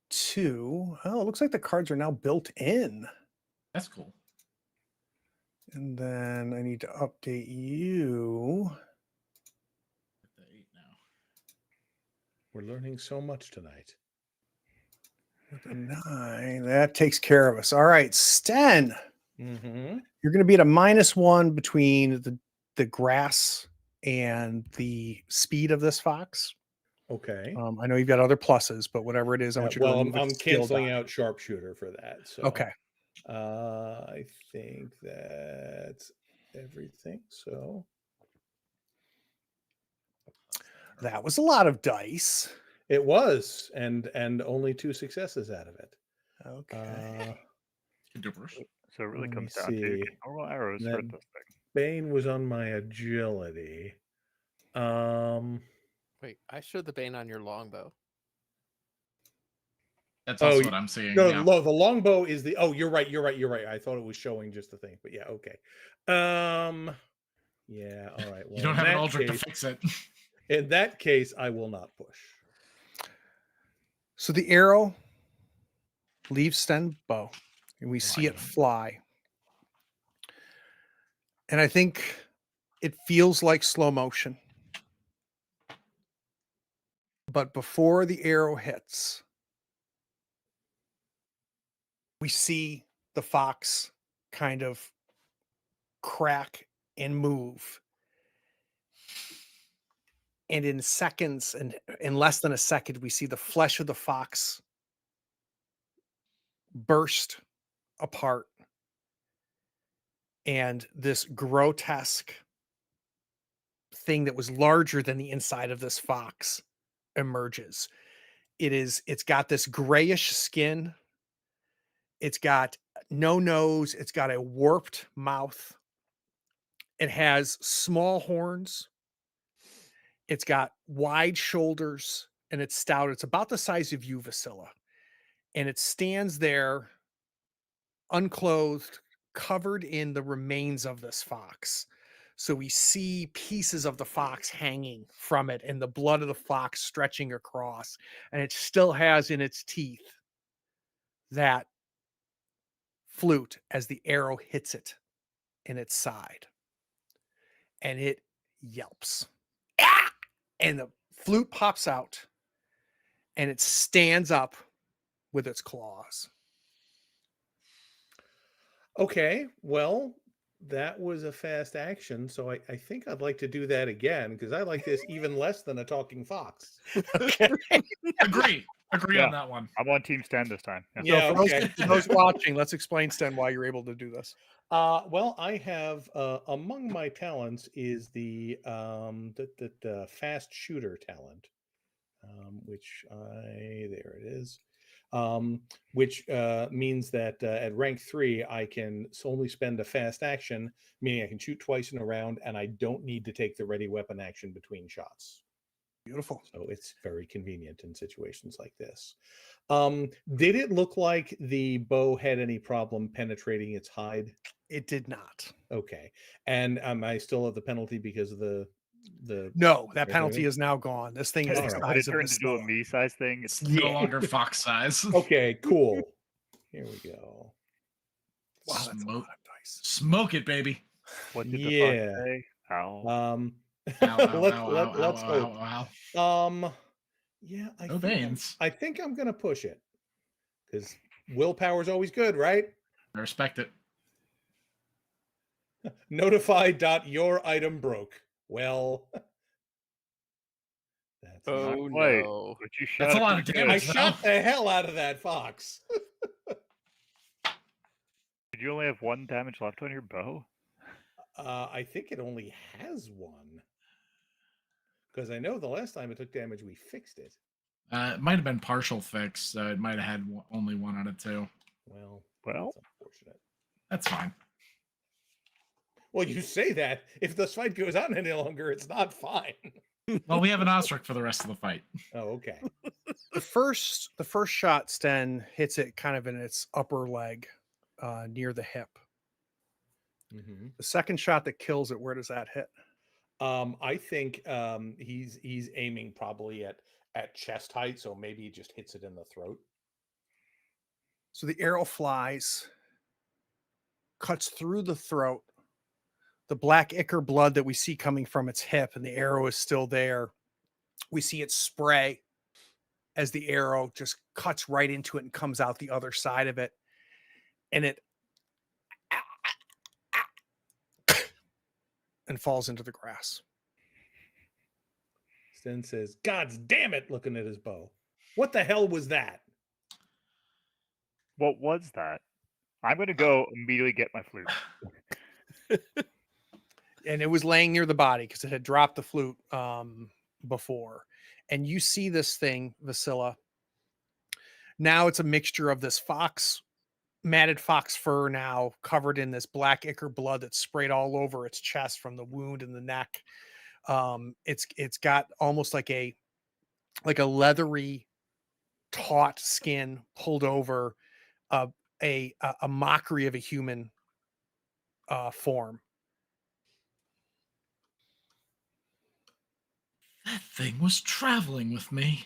2. Oh, it looks like the cards are now built in. That's cool. And then I need to update you. The 8 now. We're learning so much tonight. With a 9. That takes care of us. All right, Sten. Mm-hmm. You're going to be at a -1 between the grass and the speed of this fox. Okay. I know you've got other pluses, but whatever it is, I want you to well, remove I'm its skill canceling die. out sharpshooter for that. So Okay. I think that's everything. So That was a lot of dice. it was, and only 2 successes out of it. Okay. So it really Let comes me down to see. can normal arrows Then- hurt this thing. Bane was on my agility. Wait, I showed the Bane on your longbow. That's Oh, also what I'm seeing. No, yeah. the longbow is the. Oh, you're right. I thought it was showing just the thing, but yeah, okay. Yeah, all right. Well, You don't in have an that Aldri to case- fix it. In that case, I will not push. So the arrow leaves Sten's bow, and we see it fly. And I think it feels like slow motion. But before the arrow hits, We see the fox kind of crack and move. And in seconds, and in less than a second, we see the flesh of the fox burst apart. And this grotesque thing that was larger than the inside of this fox emerges. It's got this grayish skin. It's got no nose. It's got a warped mouth. It has small horns. It's got wide shoulders and it's stout. It's about the size of you, Vasilla. And it stands there unclothed, covered in the remains of this fox. So we see pieces of the fox hanging from it and the blood of the fox stretching across. And it still has in its teeth that flute as the arrow hits it in its side. And it yelps. Ah! And the flute pops out and it stands up with its claws. Okay, well, that was a fast action, so I think I'd like to do that again because I like this even less than a talking fox. Okay. Agree Yeah. on that one. I'm on Team Sten this time. Yeah. Yeah, So for okay. those watching, let's explain, Sten, why you're able to do this. Well, I have among my talents is the fast shooter talent, which there it is. Which means that at rank 3, I can only spend a fast action, meaning I can shoot twice in a round, and I don't need to take the ready weapon action between shots. Beautiful. So it's very convenient in situations like this. Did it look like the bow had any problem penetrating its hide? It did not. Okay. And I still have the penalty because of the No, that Right, penalty right. is now gone. This thing is All the right. When it size of turns this into a stone. me size thing, It's it's no Yeah. longer fox size. Okay, cool. Here we go. Wow, that's a Smoke, lot of dice. smoke it, baby. what did the Yeah. fox say? Ow. Ow, Let's hope. ow, ow. Yeah, No veins. I think I'm gonna push it because willpower's always good, right? I respect it. Notify.your item broke. Well, that's Not Oh quite. no. But you shot That's a it lot of pretty I good. damage. shot the hell out of that fox. Did you only have 1 damage left on your bow? I think it only has 1. Because I know the last time it took damage, we fixed it. It might have been partial fix, so it might have had only 1 out of 2. Well, Well, that's unfortunate. That's fine. Well, you say that. If this fight goes on any longer, it's not fine. Well, we have an Osric for the rest of the fight. Oh, okay. The first shot, Sten, hits it kind of in its upper leg, near the hip. Mm-hmm. The second shot that kills it, where does that hit? I think he's aiming probably at chest height, so maybe he just hits it in the throat. So the arrow flies, cuts through the throat. The black ichor blood that we see coming from its hip, and the arrow is still there. We see it spray as the arrow just cuts right into it and comes out the other side of it. And it and falls into the grass. Sten says, "God's damn it," looking at his bow. What the hell was that? what was that? I'm going to go immediately get my flute. And it was laying near the body because it had dropped the flute before. And you see this thing, Vasilla. Now it's a mixture of this matted fox fur now covered in this black ichor blood that's sprayed all over its chest from the wound in the neck. It's got almost like a leathery, taut skin pulled over a mockery of a human form. That thing was traveling with me.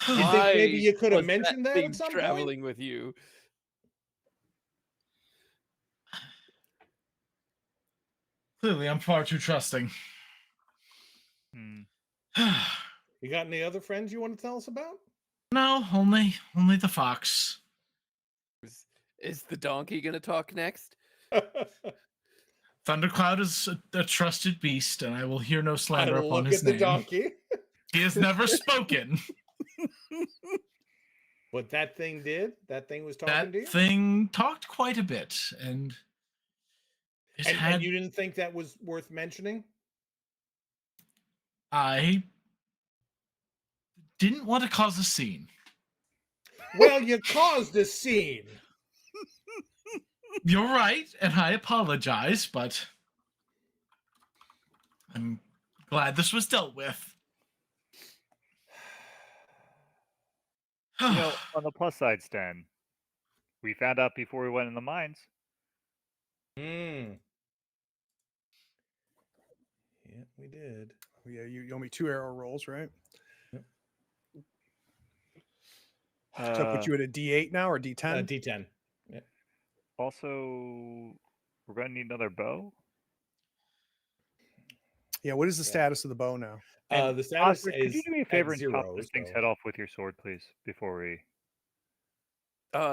You think maybe you could have was mentioned that thing at some traveling with you? Clearly, I'm far too trusting. Hmm. You got any other friends you want to tell us about? No, only the fox. Is the donkey gonna talk next? Thundercloud is a trusted beast, and I will hear no I slander upon look his at the name. donkey. He has never spoken. What that thing did? That thing was talking That to you? thing talked quite a bit, and it And had. you didn't think that was worth mentioning? I didn't want to cause a scene. Well, you caused a scene. You're right, and I apologize, but I'm glad this was dealt with. You know, on the plus side, Sten, we found out before we went in the mines. Hmm. Yeah, we did. Yeah, you owe me 2 arrow rolls, right? So I put you at a D8 now or D10? D10. Yeah. Also, we're going to need another bow. Yeah, what is the Yeah. status of the bow now? The status Oscar, is could you do me a favor at and chop 0, this thing's so- head off with your sword, please, before we...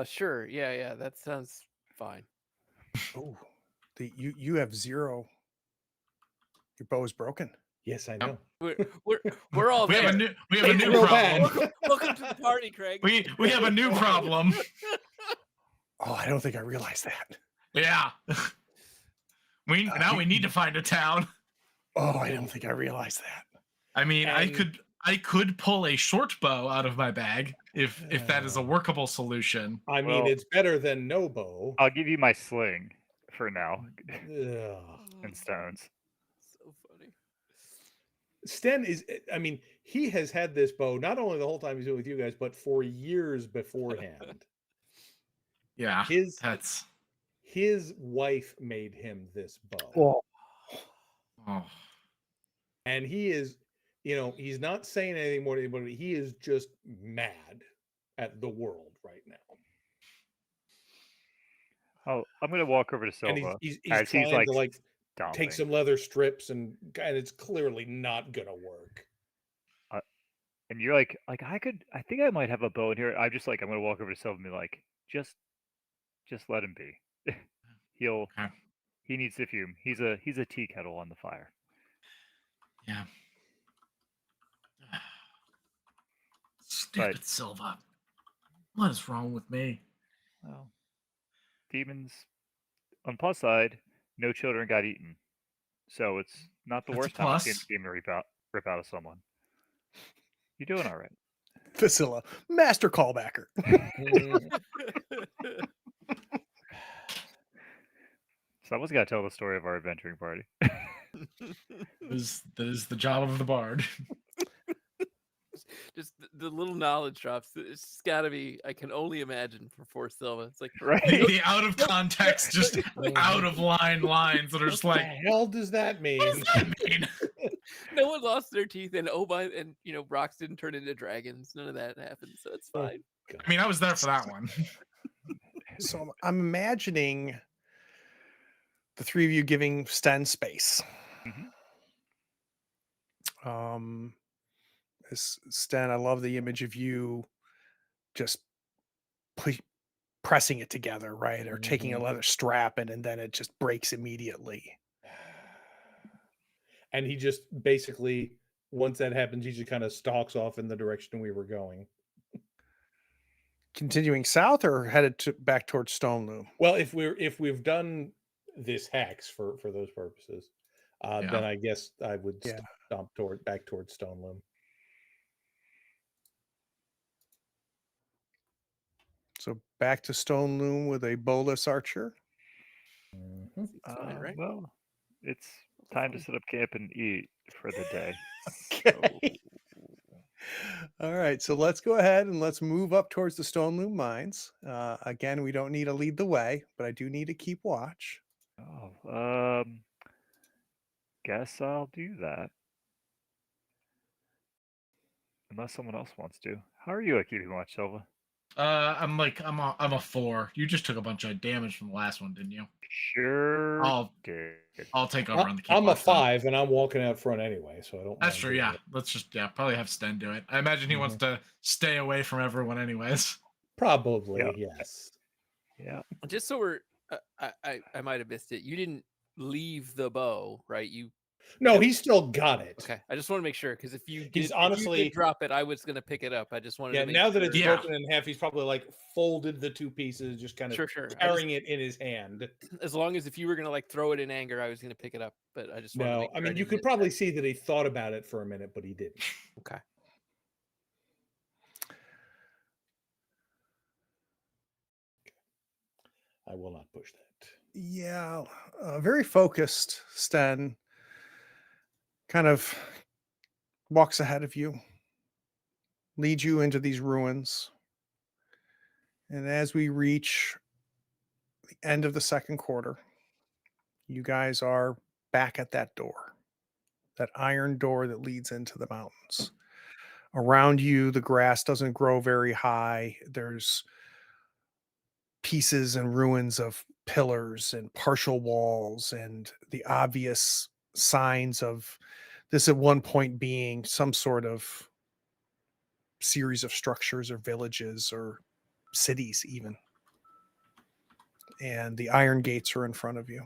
Sure. Yeah, that sounds fine. Oh, you have 0. Your bow is broken. Yes, I know. We're all we there. have a new It's real bad. problem. Welcome to the party, Craig. We have a new problem. Oh, I don't think I realized that. Yeah. We need to find a town. Oh, I don't think I realized that. I mean, And- I could pull a short bow out of my bag if that is a workable solution. I mean, Well- it's better than no bow. I'll give you my sling for now, Ugh. and stones. So funny. Sten is, I mean, he has had this bow not only the whole time he's been with you guys, but for years beforehand. Yeah, His wife made him this bow. Well, oh. And he is, he's not saying anything more to anybody. He is just mad at the world right now. Oh, I'm going to walk over to And Silva. he's as trying he's, like, to stomping. take some leather strips and it's clearly not gonna work. And you're like I think I might have a bow in here. I'm just like, I'm going to walk over to Silva and be like, just let him be. Okay. He needs to fume. He's a tea kettle on the fire. Yeah. Stupid Silva. What is wrong with me? Well, demons. On plus side, no children got eaten, so it's not the That's a worst time I've seen plus. the game to rip out of someone. You're doing all right. Facilla, master callbacker. Someone's got to tell the story of our adventuring party. That is the job of the bard. Just the little knowledge drops. It's got to be. I can only imagine for Silva. It's like Right? The out of context, just out of line lines that are just What like, the hell does that mean? what does that mean? no one lost their teeth, and rocks didn't turn into dragons. None of that happened, so it's Oh, fine. I mean, I was there for that one. So I'm imagining the 3 of you giving Sten space. Sten, I love the image of you just pressing it together, right? Or taking a leather strap and then it just breaks immediately. And he just basically, once that happens, he just kind of stalks off in the direction we were going. Continuing south or headed back towards Stone Loom? Well, if we've done this hex for those purposes, then I guess I would stomp back towards Stone Loom. So back to Stone Loom with a bowless archer. Fine, right? Well, it's time to set up camp and eat for the day. Okay. All right, so let's go ahead and let's move up towards the Stone Loom mines. Again, we don't need to lead the way, but I do need to keep watch. Oh, guess I'll do that. Unless someone else wants to. How are you at keeping watch, Silva? I'm a 4. You just took a bunch of damage from the last one, didn't you? Sure I'll did. I'll take over on the keep I'm a watch then. 5, and I'm walking out front anyway, so I don't. That's mind true. doing Yeah, it. let's just probably have Sten do it. I imagine he wants to stay away from everyone, anyways. Probably Yep. yes. Yeah. Just so we're, I might have missed it. You didn't leave the bow, right? You No, he still got it. okay? I just want to make sure because if you He's did, honestly- if you did drop it, I was gonna pick it up. I just wanted Yeah, to make now sure. that it's Yeah. broken in half, he's probably like folded the two pieces, just kind of Sure. I just, carrying it in his hand. as long as if you were gonna like throw it in anger, I was gonna pick it up. But I just wanted to No, make I sure mean you didn't could miss probably see that he thought about it for a minute, but he didn't. that. Okay. I will not push that. Yeah, very focused. Sten kind of walks ahead of you, leads you into these ruins. And as we reach the end of the second quarter, you guys are back at that door, that iron door that leads into the mountains. Around you, the grass doesn't grow very high. There's pieces and ruins of pillars and partial walls and the obvious signs of this at one point being some sort of series of structures or villages or cities even. And the iron gates are in front of you.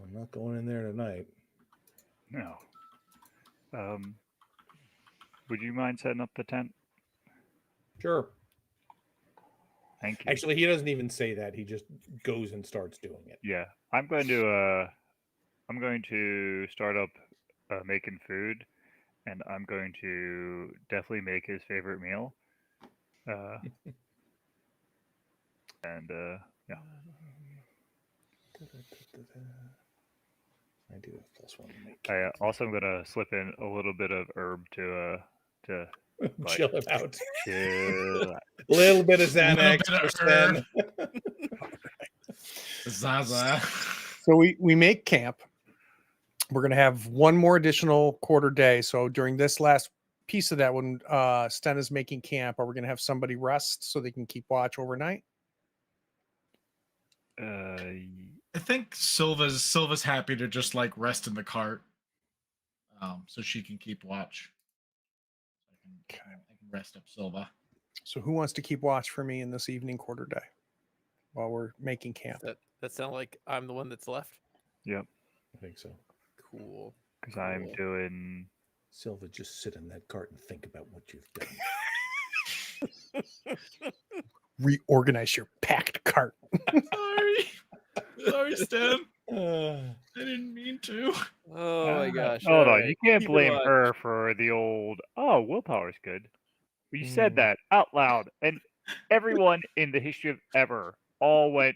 I'm not going in there tonight. No. Would you mind setting up the tent? Sure. Thank you. Actually, he doesn't even say that. He just goes and starts doing it. Yeah, I'm going to start up making food, and I'm going to definitely make his favorite meal. Yeah. I do have +1 to make. I also am gonna slip in a little bit of herb to like, chill him out. chill. A little bit of Little Xanax bit for of Sten. Zaza. So we make camp. We're going to have one more additional quarter day. So during this last piece of that, when Sten is making camp, are we going to have somebody rest so they can keep watch overnight? I think Silva's happy to just like rest in the cart, so she can keep watch. I can rest up Silva. So who wants to keep watch for me in this evening quarter day while we're making camp? That sound like I'm the one that's left. Yep, I think so. Cool. because I'm Cool. doing. Silva, just sit in that cart and think about what you've done. Reorganize your packed cart. Sorry, Stan. Uh, I didn't mean to. Oh my gosh. Hold on, alright, you can't keep it blame on. her for the old. Oh, willpower's good. You said Mm. that out loud, and everyone in the history of ever all went.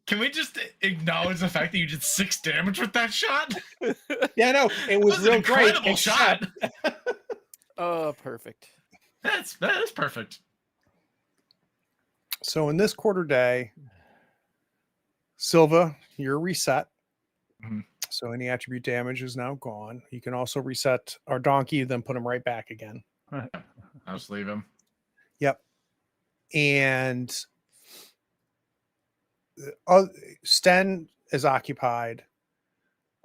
Can we just acknowledge the fact that you did 6 damage with that shot? yeah, no, it was That was real an incredible great. shot. Oh, perfect. That is perfect. So in this quarter day, Silva, you're reset. Mhm. So any attribute damage is now gone. You can also reset our donkey, then put him right back again. I'll just leave him. Yep. And Sten is occupied.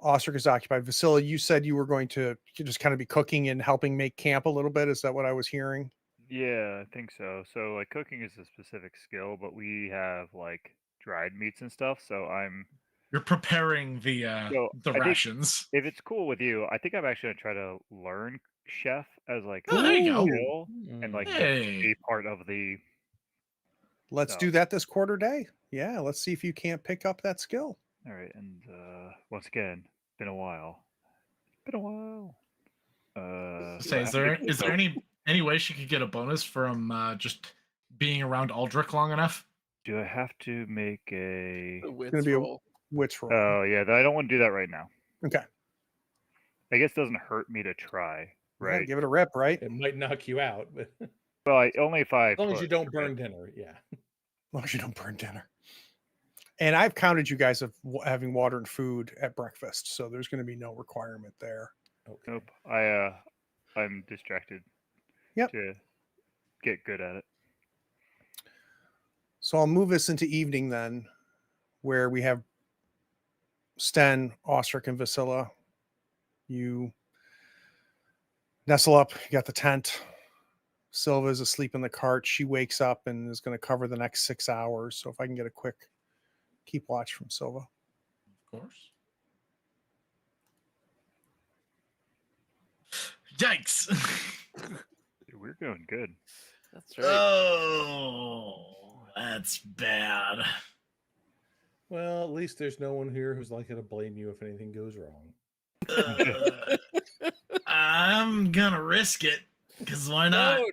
Ostrich is occupied. Vasily, you said you were going to just kind of be cooking and helping make camp a little bit. Is that what I was hearing? Yeah, I think so. So like cooking is a specific skill, but we have like dried meats and stuff. So You're preparing the So, I think- rations. if it's cool with you, I think I'm actually gonna try to learn chef as like Oh, there you go. skill and like Hey. be part of the. Let's So- do that this quarter day. Yeah, let's see if you can't pick up that skill. All right, and once again, been a while. Been a while. Say, is there any way she could get a bonus from just being around Aldrich long enough? Do I have to make a? The wits gonna be a- roll. Witch roll. Oh yeah, I don't want to do that right now. Okay. I guess it doesn't hurt me to try, Yeah, right? give it a rip, right? It might knock you out, but as Well, only if I. long as you push, don't right? burn dinner, yeah. As long as you don't burn dinner. And I've counted you guys of having water and food at breakfast, so there's going to be no requirement there. Okay. Nope. I'm distracted. Yep. To get good at it. So I'll move us into evening then, where we have Sten, Ostrich, and Vasilla. You nestle up, you got the tent. Silva's asleep in the cart. She wakes up and is going to cover the next 6 hours. So if I can get a quick keep watch from Silva. Of course. Yikes. Dude, we're going good. That's right. Oh, that's bad. Well, at least there's no one here who's likely to blame you if anything goes wrong. I'm gonna risk it, because why not? No,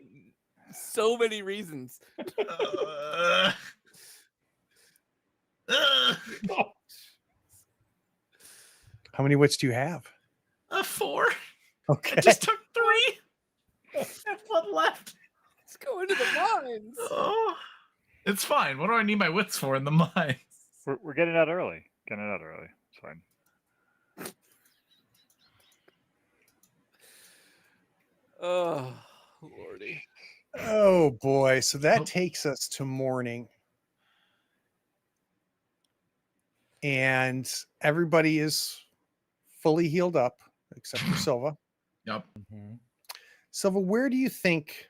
so many reasons. How many wits do you have? A 4. Okay. I just took 3. I have 1 left. Let's go into the mines. Oh, it's fine. What do I need my wits for in the mines? We're getting out early. Getting out early. It's fine. Oh, lordy. Oh boy. So that Nope. takes us to morning. And everybody is fully healed up except for Silva. Yep. Silva, where do you think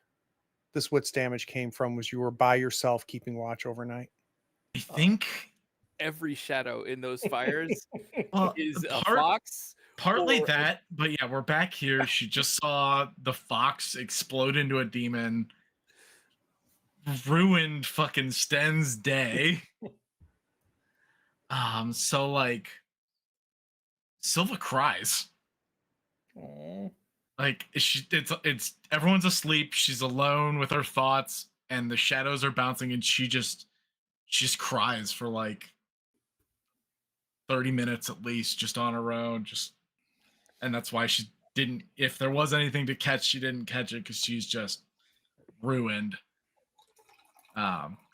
this wits damage came from? Was you were by yourself keeping watch overnight? I think Every shadow in those fires well, is a fox. partly or- that, but yeah, we're back here. She just saw the fox explode into a demon, ruined fucking Sten's day. So like Silva cries. Aw. Like it's everyone's asleep. She's alone with her thoughts, and the shadows are bouncing, and she just cries for like 30 minutes at least, just on her own. And that's why she didn't. If there was anything to catch, she didn't catch it because she's just ruined.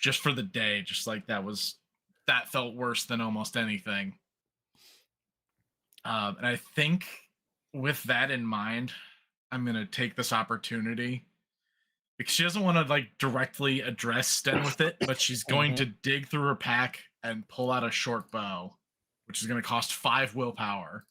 Just for the day, just like that felt worse than almost anything. And I think with that in mind, I'm gonna take this opportunity because she doesn't want to like directly address Sten with it, but she's going to dig through her pack and pull out a short bow, which is going to cost 5 willpower.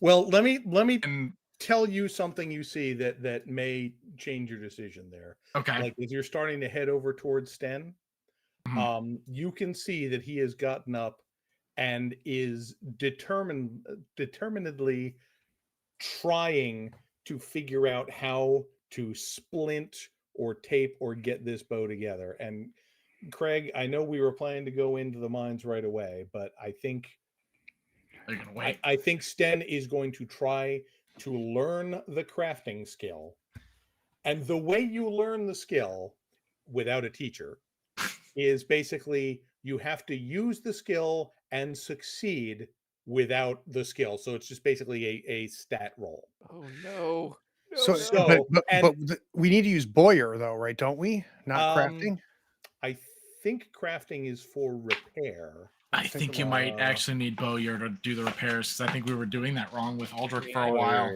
Well, let me And tell you something you see that may change your decision there. okay, Like as you're starting to head over towards Sten, Mhm. you can see that he has gotten up and is determinedly trying to figure out how to splint or tape or get this bow together. And Craig, I know we were planning to go into the mines right away, but I think are you gonna wait? I think Sten is going to try to learn the crafting skill. And the way you learn the skill without a teacher is basically you have to use the skill and succeed without the skill. So it's just basically a stat roll. Oh no. So, no. but we need to use Boyer though, right? Don't we? Not Um, crafting. I think crafting is for repair. I think you might actually need Bowyer to do the repairs because I think we were doing that wrong with Aldrich for a while.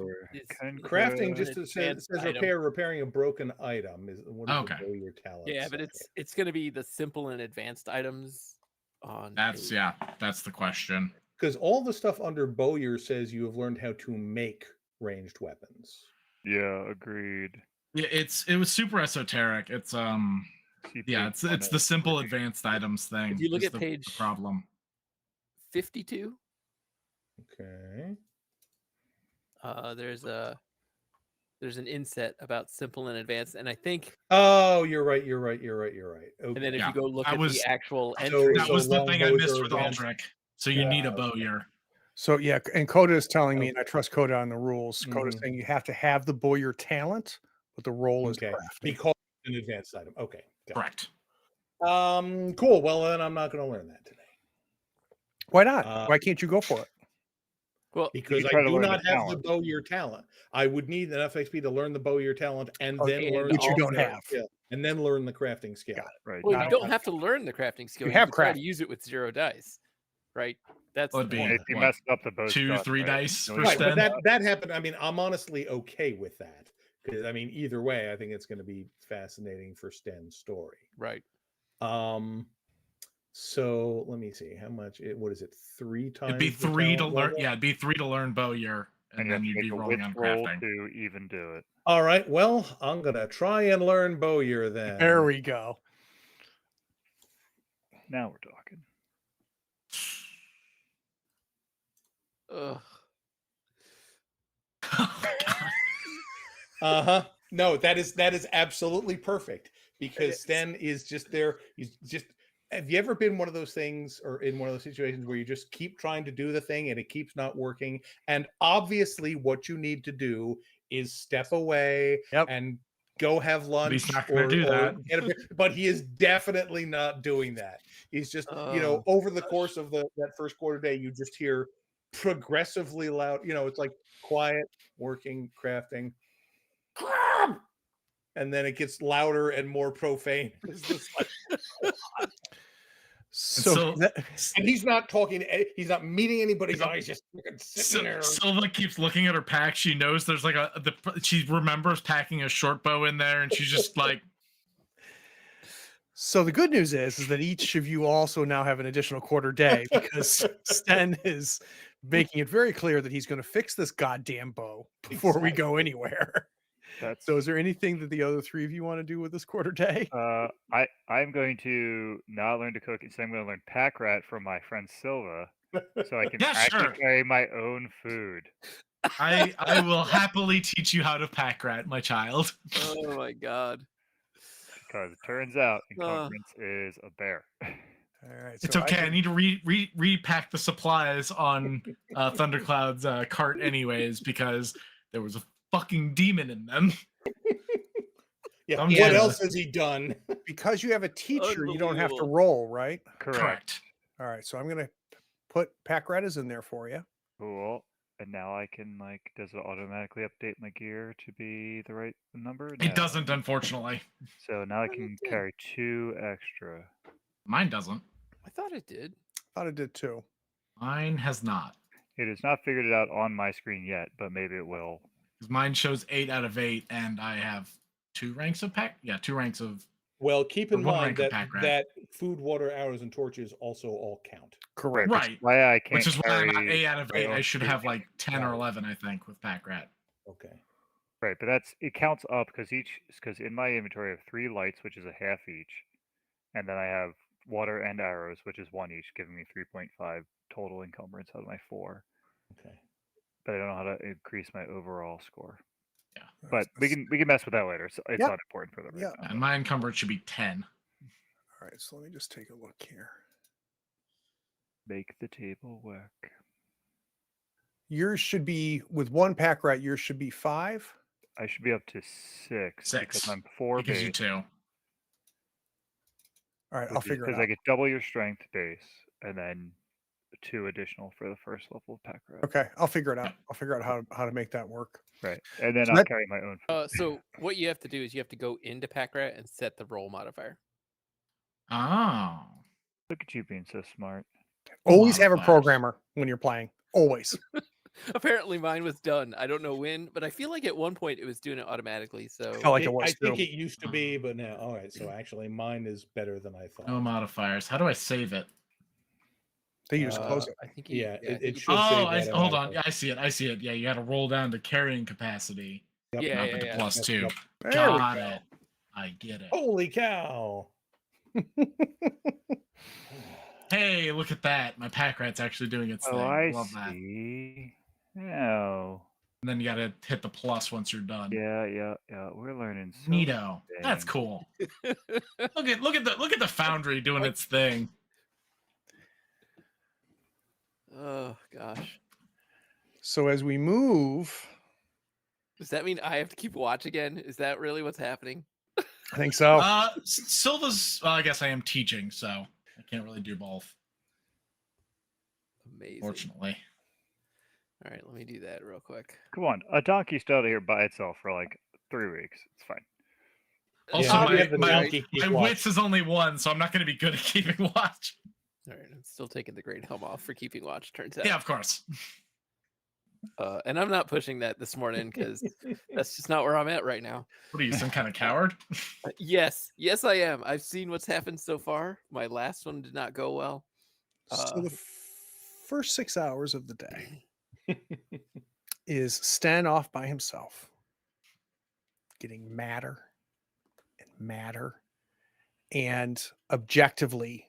Crafting an just says advanced item. repairing a broken item is what is Okay. your talent. Yeah, but it's going to be the simple and advanced items on. That's the question. Because all the stuff under Bowyer says you have learned how to make ranged weapons. Yeah, agreed. Yeah, it was super esoteric. It's yeah, it's the simple advanced items thing. If you look is at the page problem. 52, Okay. there's an inset about simple and advanced, and I think. Oh, you're right. Okay. And then if Yeah, you go look I at was- the actual So- entry, That was the thing I longbows missed are with advanced. Aldrich. So you need a Bowyer. So yeah, and Coda is telling me, Okay. and I trust Coda on the rules. Coda's Mhm. saying you have to have the Boyer talent, but the role is Okay. crafting. Because it's an advanced item. Okay. got it. Correct. Cool. Well, then I'm not going to learn that today Why not? Why can't you go for it? well, because can I try to do learn the not have the talent. Bowyer talent. I would need enough XP to learn the Bowyer talent and Okay, then learn which you the don't crafting have. skill, and then learn the crafting skill. Got Right. well, I you don't don't have to learn the crafting skill. You have can try to craft. use it with 0 dice, right? That's Would the be- point. If you what, messed up the bow 2, stuff, 3 right? dice You for know, Right, but Sten? that happened. I mean, I'm honestly okay with that because I mean, either way, I think it's going to be fascinating for Sten's story. Right. So let me see how much what is it? 3 times. It'd be the 3 to talent learn. level? Yeah, it'd be 3 to learn bowyer, And and you have then to you'd make be a rolling wits on roll crafting. to even do it. All right. Well, I'm gonna try and learn bowyer then. There we go. Now we're talking. Ugh. No, that is absolutely perfect because Sten is just there. He's just. Have you ever been one of those things or in one of those situations where you just keep trying to do the thing and it keeps not working? And obviously, what you need to do is step away and go have lunch. He's not going to do that. Get a bit, but he is definitely not doing that. He's just, over the course of that first quarter day, you just hear progressively loud. It's like quiet, working, crafting. And then it gets louder and more profane. It's just like, and he's not talking. He's not meeting anybody. He's just sitting there. Silva keeps looking at her pack. She knows there's like she remembers packing a short bow in there, and she's just like. So the good news is that each of you also now have an additional quarter day because Sten is making it very clear that he's going to fix this goddamn bow before we go anywhere. So is there anything that the other 3 of you want to do with this quarter day? I'm going to not learn to cook. Instead, I'm going to learn pack rat from my friend Silva, so I can actually carry my own food. I will happily teach you how to pack rat, my child. Oh my god. Because it turns out encumbrance is a bear. All right, it's okay. I need to repack the supplies on Thundercloud's cart anyways because there was a fucking demon in them. Yeah. What else has he done? Because you have a teacher, you don't have to roll, right? Correct. All right, so I'm gonna put pack rat in there for you. Cool. And now I can does it automatically update my gear to be the right number? It doesn't, unfortunately. So now I can carry 2 extra. Mine doesn't. I thought it did. I thought it did too. Mine has not. It has not figured it out on my screen yet, but maybe it will. Mine shows 8 out of 8, and I have 2 ranks of pack. Yeah, 2 ranks of. Well, keep in mind that food, water, arrows, and torches also all count. Correct. Right. Why I can't. Which is why I'm at 8 out of 8. I should have like 10 or 11, I think, with pack rat. Okay. Right, but it counts up because in my inventory I have 3 lights, which is a half each, and then I have water and arrows, which is 1 each, giving me 3.5 total encumbrance out of my 4. Okay. But I don't know how to increase my overall score. Yeah. But we can mess with that later. So it's not important for them right now. And my encumbrance should be 10. All right, so let me just take a look here. Make the table work. Yours should be with 1 pack rat. Yours should be 5. I should be up to 6 because I'm 4 because base. You 2. All right, I'll figure it out. Because I get double your strength base and then 2 additional for the first level of pack rat. Okay, I'll figure it out. I'll figure out how to make that work. Right, and then I'll carry my own food. So what you have to do is you have to go into pack rat and set the roll modifier. Oh. Look at you being so smart. Always have a programmer when you're playing. Always. Apparently mine was done. I don't know when, but I feel like at one point it was doing it automatically. So I think it used to be, but now all right. So actually mine is better than I thought. No modifiers. How do I save it? They just close it. I think it should save hold on. Yeah, I see it. Yeah, you got to roll down to carrying capacity. Yep. Not the plus 2. Yep. Got it. I get it. Holy cow. Hey, look at that. My pack rat's actually doing its thing. I Love see. Oh. And then you got to hit the plus once you're done. Yeah. We're learning. So Neato. That's cool. look at the foundry doing its thing. Oh gosh. So as we move, does that mean I have to keep watch again? Is that really what's happening? I think so. Silva's. Well, I guess I am teaching, so I can't really do both. Amazing. Fortunately. All right, let me do that real quick. Come on, a donkey stayed here by itself for like 3 weeks. It's fine. Also, my wits is only 1, so I'm not going to be good at keeping watch. All right, I'm still taking the great helm off for keeping watch. Turns out. Yeah, of course. And I'm not pushing that this morning because that's just not where I'm at right now. What are you, some kind of coward? Yes, I am. I've seen what's happened so far. My last one did not go well. So the first 6 hours of the day is Sten off by himself, getting madder and madder. And objectively,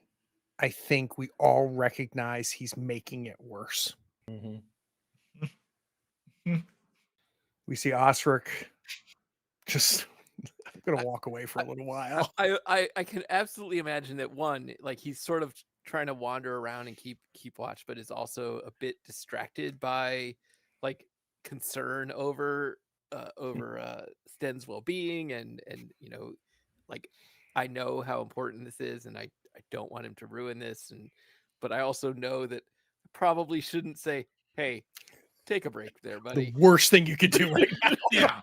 I think we all recognize he's making it worse. Mhm. We see Osric just, I'm going to walk away for a little while. I can absolutely imagine that one, like he's sort of trying to wander around and keep watch, but is also a bit distracted by like concern over Sten's well-being and like I know how important this is and I don't want him to ruin this but I also know that I probably shouldn't say, hey, take a break there, buddy. The worst thing you could do right now. Yeah.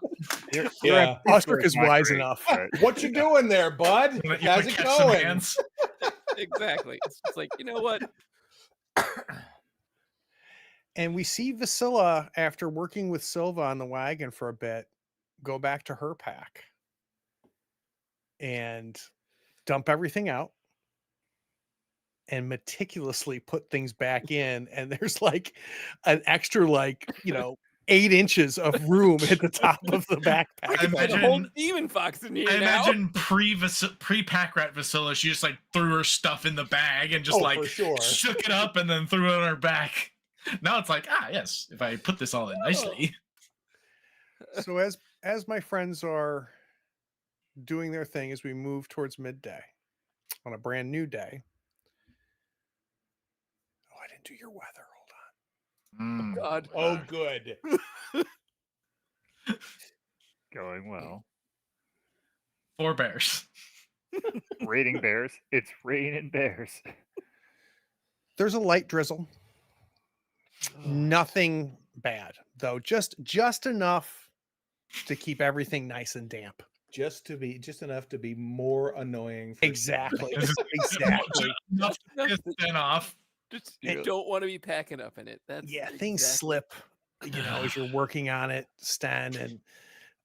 Yeah. Osric is not wise great, enough. but- What you doing there, bud? You wanna How's it catch some going? hands? Exactly. It's just like, you know what? And we see Vasilla, after working with Silva on the wagon for a bit, go back to her pack and dump everything out and meticulously put things back in. And there's like an extra, 8 inches of room at the top of the backpack. I There's a whole imagine- demon fox in here I now. imagine pre-pack rat Vasilla, she just like threw her stuff in the bag and just For sure. shook it up and then threw it on her back. Now it's like, yes, if I put this all in nicely. So as my friends are doing their thing as we move towards midday on a brand new day. Oh, I didn't do your weather. Hold on. Mm. God. Oh, good. Going well. 4 bears. Raiding bears. It's raining bears. There's a light drizzle. Nothing bad though. Just enough to keep everything nice and damp. Just enough to be more annoying. For Exactly. This is Exactly. Enough to piss Sten off. Just you don't want to be packing up in it. That's Yeah, things exactly- slip, as you're working on it, Sten,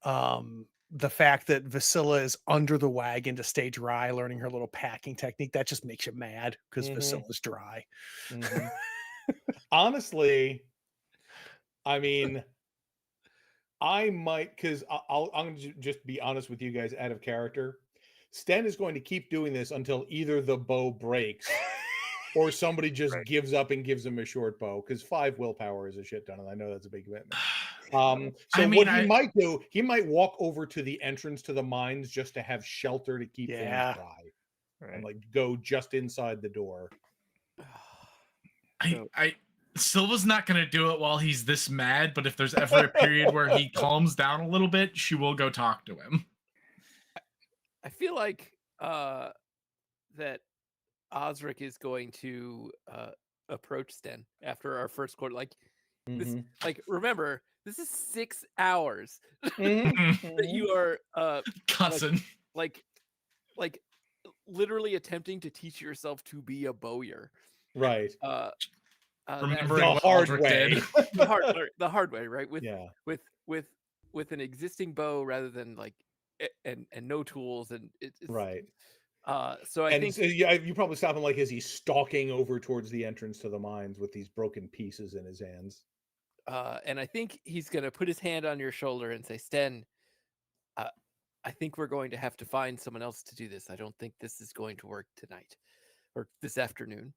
and the fact that Vasilla is under the wagon to stay dry, learning her little packing technique, that just makes you mad because Mhm. Vasilla's dry. Mhm. Honestly, I mean, I might, because I'm going to just be honest with you guys out of character. Sten is going to keep doing this until either the bow breaks or somebody just Right. gives up and gives him a short bow, because 5 willpower is a shit ton, and I know that's a big commitment. So I mean, what he might do, he might walk over to the entrance to the mines just to have shelter to keep Yeah. things dry, Right. and like go just inside the door. Silva's not gonna do it while he's this mad, but if there's ever a period where he calms down a little bit, she will go talk to him. I feel like that Osric is going to approach Sten after our first quarter. Like this, Mhm. like remember, this is 6 hours Mhm. that you are Cussing. like literally attempting to teach yourself to be a bowyer. Right. Remembering the what hard Aldrich way. did. the hard way, right? With Yeah. with an existing bow rather than like and no tools and it's Right. So I And think so you probably stop him like as he's stalking over towards the entrance to the mines with these broken pieces in his hands. and I think he's gonna put his hand on your shoulder and say, Sten, I think we're going to have to find someone else to do this. I don't think this is going to work tonight or this afternoon.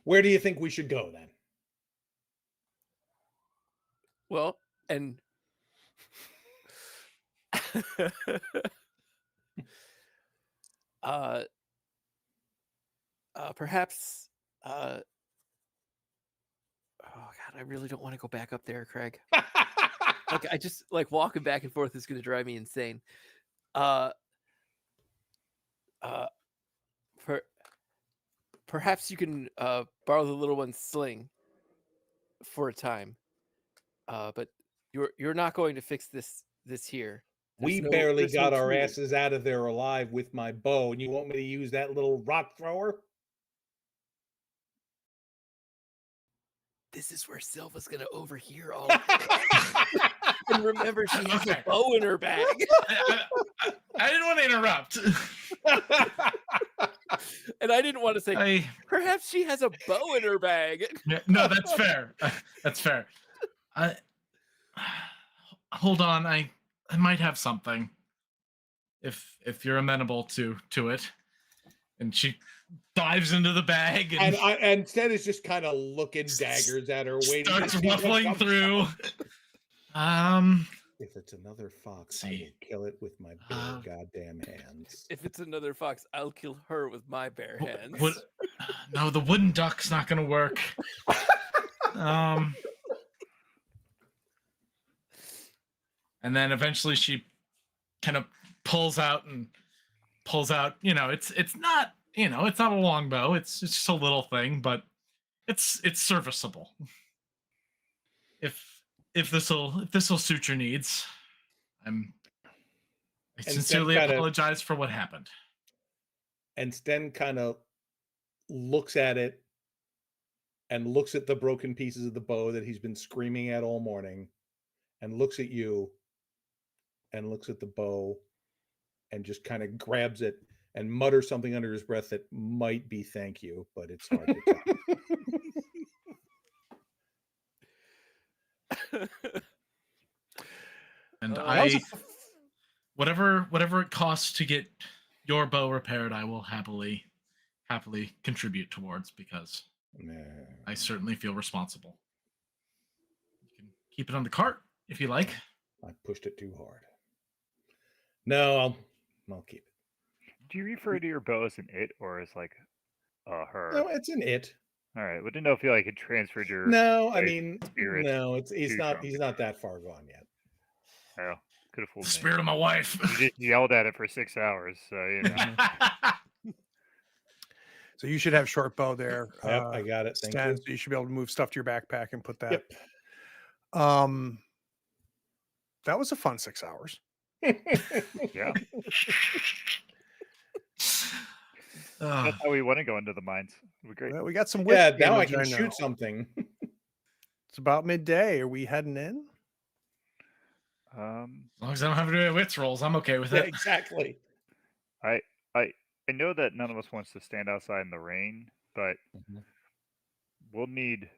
Where do you think we should go then? Well, and perhaps oh god, I really don't want to go back up there, Craig. Like I just like walking back and forth is going to drive me insane. Perhaps you can borrow the little one's sling for a time. But you're not going to fix this here. We There's barely there's no got our tools. asses out of there alive with my bow, and you want me to use that little rock thrower? this is where Silva's gonna overhear all of this. And remember, she has Okay. a bow in her bag. I didn't want to interrupt. And I didn't want to say, perhaps she has a bow in her bag. No, that's fair. That's fair. Hold on, I might have something. If you're amenable to it. And she dives into the bag and Sten is just kind of looking daggers at her, waiting. starts to see what ruffling comes through. If it's another fox, I see. will kill it with my bare goddamn hands. If it's another fox, I'll kill her with my bare hands. No, the wooden duck's not gonna work. And then eventually she kind of pulls out, it's not, it's not a longbow, it's just a little thing, but it's serviceable. If this'll suit your needs, I sincerely apologize for what happened. And Sten kind of looks at it and looks at the broken pieces of the bow that he's been screaming at all morning, and looks at you and looks at the bow and just kind of grabs it and mutters something under his breath that might be thank you, but it's hard to tell. And whatever it costs to get your bow repaired, I will happily contribute towards, because I certainly feel responsible. You can keep it on the cart if you like. I pushed it too hard. No, I'll keep it. Do you refer to your bow as an it or as like her? No, it's an it. All right. Well, didn't know if you like had transferred your. No, I mean, spirit. no, he's not drunk. that far gone yet. Oh, could have fooled The me. spirit of my wife. You just yelled at it for 6 hours, so you know. So you should have short bow there. Yep, I got it. Thank Sten, you. so you should be able to move stuff to your backpack and put that. Yep. That was a fun 6 hours. Yeah. That's how we want to go into the mines. It'd be great. Well, we got some Yeah, witch now I damage, can know. shoot something. It's about midday. Are we heading in? As long as I don't have to do wits rolls, I'm okay with it. Yeah, exactly. I know that none of us wants to stand outside in the rain, but we'll need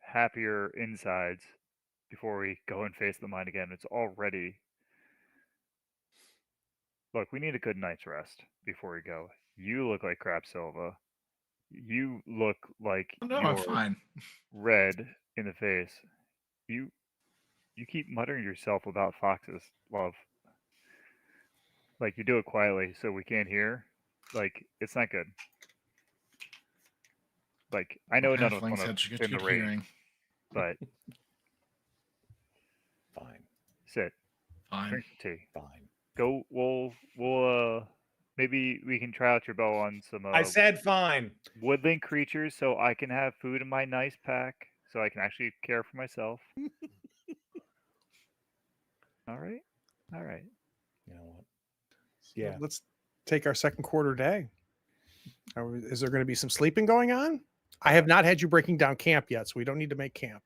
happier insides before we go and face the mine again. It's already... Look, we need a good night's rest before we go. You look like crap, Silva. You look like No, I'm you're fine. red in the face. You keep muttering to yourself about foxes, love. Like, you do it quietly so we can't hear. Like, it's not good. Like, I know none of us want to in the rain, hearing. but Fine. sit, Fine. drink some tea. Fine. Go. We'll maybe we can try out your bow on some. I said fine. Woodland creatures, so I can have food in my nice pack, so I can actually care for myself. All right. You know what? Yeah. Let's take our second quarter day. Is there going to be some sleeping going on? I have not had you breaking down camp yet, so we don't need to make camp.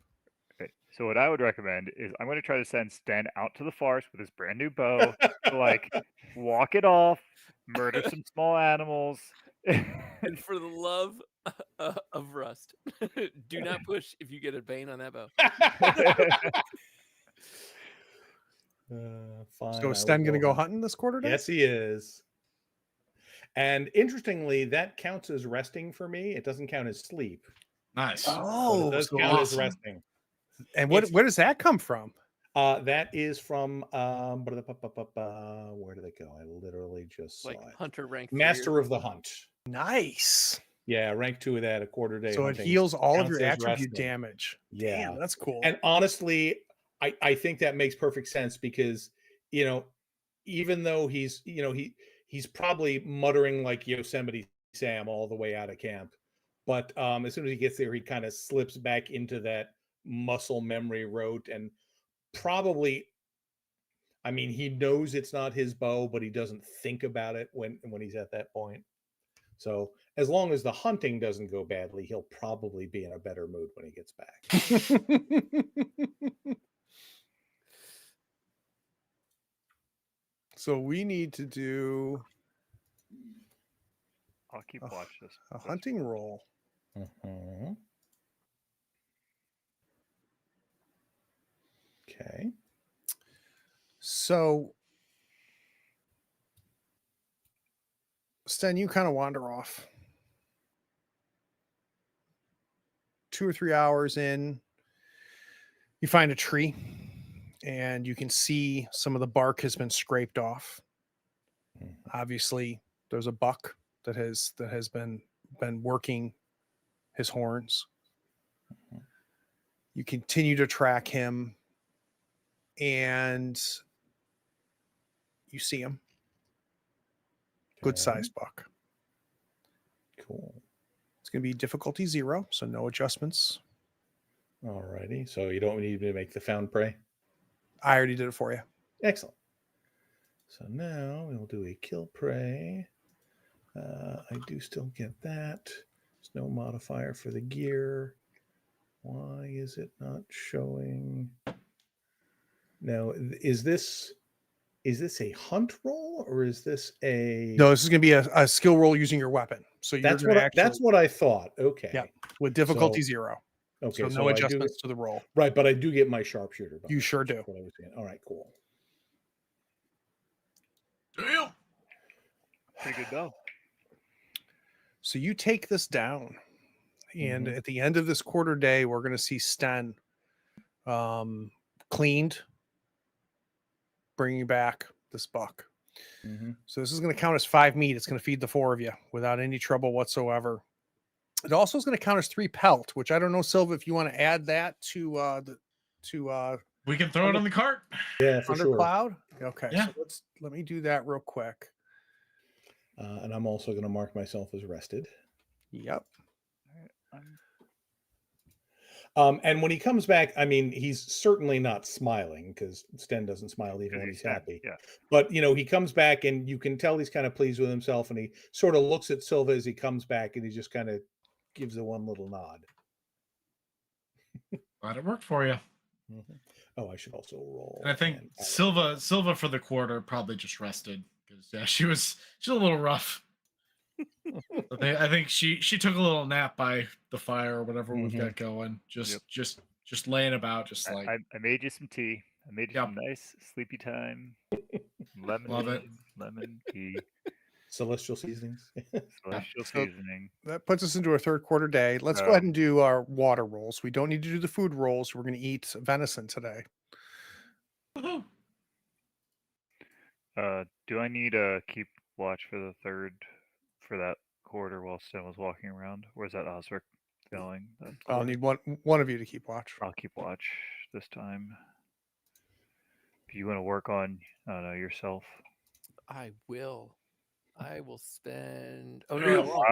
Okay. So what I would recommend is I'm going to try to send Sten out to the forest with his brand new bow to like walk it off, murder some small animals. And for the love of Rust, do not push if you get a bane on that bow. Fine. So is Sten going to go hunting this quarter day? Yes, he is. And interestingly, that counts as resting for me. It doesn't count as sleep. Nice. Oh, it does so count as awesome. resting. And where does that come from? That is from where did they go? I literally just saw Like it. hunter rank. Master of the Hunt. Nice. Yeah, rank 2 of that, a quarter day. So it hunting heals all of counts your as attribute resting. damage. Yeah. Damn, that's cool. And honestly, I think that makes perfect sense because, even though he's probably muttering like Yosemite Sam all the way out of camp, but as soon as he gets there, he kind of slips back into that muscle memory rote, and probably, I mean, he knows it's not his bow, but he doesn't think about it when he's at that point. So, as long as the hunting doesn't go badly, he'll probably be in a better mood when he gets back. So we need to do I'll keep a, watch this. a hunting roll. Mhm. Okay. So, Sten, you kind of wander off. 2 or 3 hours in, you find a tree, and you can see some of the bark has been scraped off. Mhm. Obviously, there's a buck that has been working his horns. You continue to track him, and you see him. Good Okay. sized buck. Cool. It's going to be difficulty 0, so no adjustments. Alrighty. So you don't need me to make the found prey? I already did it for you. Excellent. So now we'll do a kill prey. I do still get that. There's no modifier for the gear. Why is it not showing? Now, is this a hunt roll or is this a? No, this is going to be a skill roll using your weapon. So you're that's going what to actually, that's what I thought. Okay. Yeah. With difficulty So- 0. Okay. So no adjustments to the roll. Right, but I do get my sharpshooter. You bonus, sure which is do. What I was saying. All right. Cool. Damn. Pretty good though. So you take this down, and Mhm. at the end of this quarter day, we're going to see Sten cleaned, bringing back this buck. Mhm. So this is going to count as 5 meat. It's going to feed the 4 of you without any trouble whatsoever. It also is going to count as 3 pelt, which I don't know, Silva, if you want to add that to We can throw it on the cart. Yeah, for sure. Undercloud. Okay, Yeah. so let me do that real quick. And I'm also going to mark myself as rested. Yep. And when he comes back, I mean, he's certainly not smiling because Sten doesn't smile even when he's happy. Yeah. But he comes back and you can tell he's kind of pleased with himself, and he sort of looks at Silva as he comes back, and he just kind of gives the one little nod. Glad it worked for you. Mhm. Oh, I should also roll. And I think and- Silva for the quarter probably just rested because she's a little rough. I think she took a little nap by the fire or whatever we've Mhm. got going. Just laying about, just like I made you some tea. I made you Yep. some nice sleepy time. Lemon, Love it. lemon tea, Celestial seasonings. celestial So- seasoning. That puts us into our 3rd quarter day. Let's go ahead and do our water rolls. We don't need to do the food rolls. We're going to eat venison today. woohoo. Do I need to keep watch for the 3rd for that quarter while Sten was walking around, or is that Osric filling? That I'll quarter? need one of you to keep watch. I'll keep watch this time. If you want to work on, I don't know, yourself. I will spend. Oh no, I won't.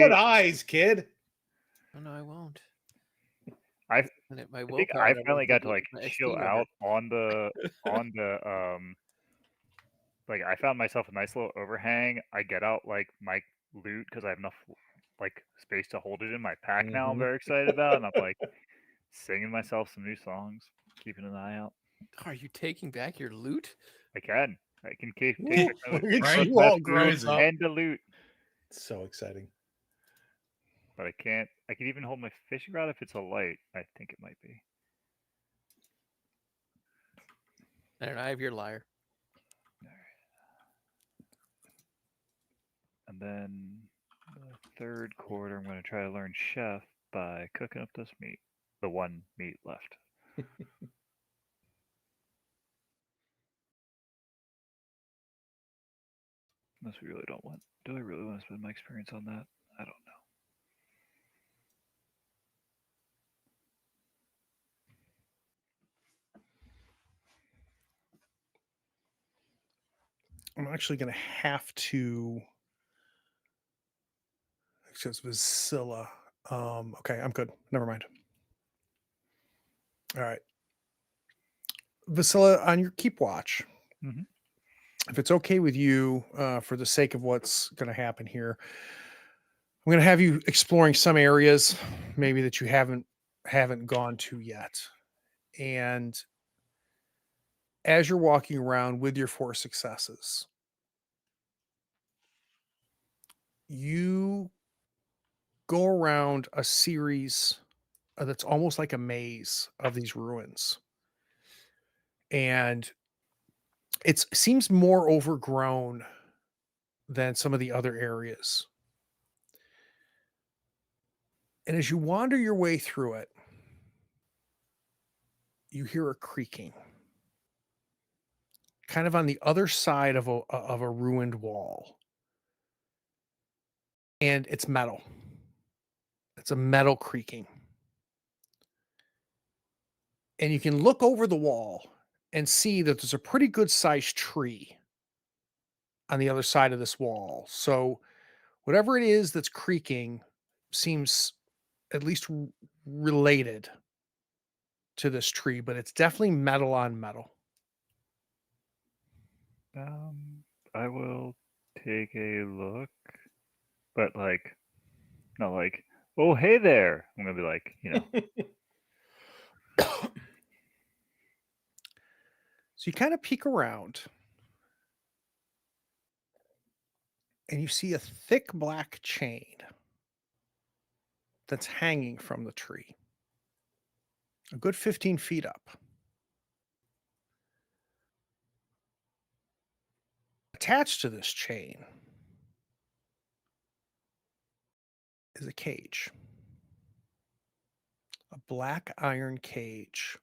Good eyes, kid. Oh no, I won't. I And at my I will think card, I won't finally got to use like my chill XP limit. out on the like I found myself a nice little overhang. I get out like my loot because I have enough like space to hold it in my pack now. I'm Mhm. very excited about, and I'm like singing myself some new songs, keeping an eye out. Are you taking back your loot? I can. I can keep Ooh, take my look loot. at Right? you all Loot grown Crazy. up. and the loot, So exciting. but I can't. I can even hold my fishing rod if it's a light. I think it might be. I don't know. I have your lyre. And then the 3rd quarter, I'm going to try to learn chef by cooking up this meat. The one meat left. Unless we really don't want. Do I really want to spend my experience on that? I don't know. I'm actually going to have to. It says Vasilla. Okay, I'm good. Never mind. All right. Vasilla, on your keep watch. Mhm. If it's okay with you, for the sake of what's going to happen here, I'm going to have you exploring some areas maybe that you haven't gone to yet. And as you're walking around with your 4 successes, you go around a series that's almost like a maze of these ruins. And it seems more overgrown than some of the other areas. And as you wander your way through it, you hear a creaking, kind of on the other side of a ruined wall. And it's metal. It's a metal creaking. And you can look over the wall and see that there's a pretty good sized tree on the other side of this wall. So whatever it is that's creaking seems at least related to this tree, but it's definitely metal on metal. I will take a look, but like, not like, oh hey there. I'm gonna be like, So you kind of peek around and you see a thick black chain that's hanging from the tree, a good 15 feet up. Attached to this chain is a cage, a black iron cage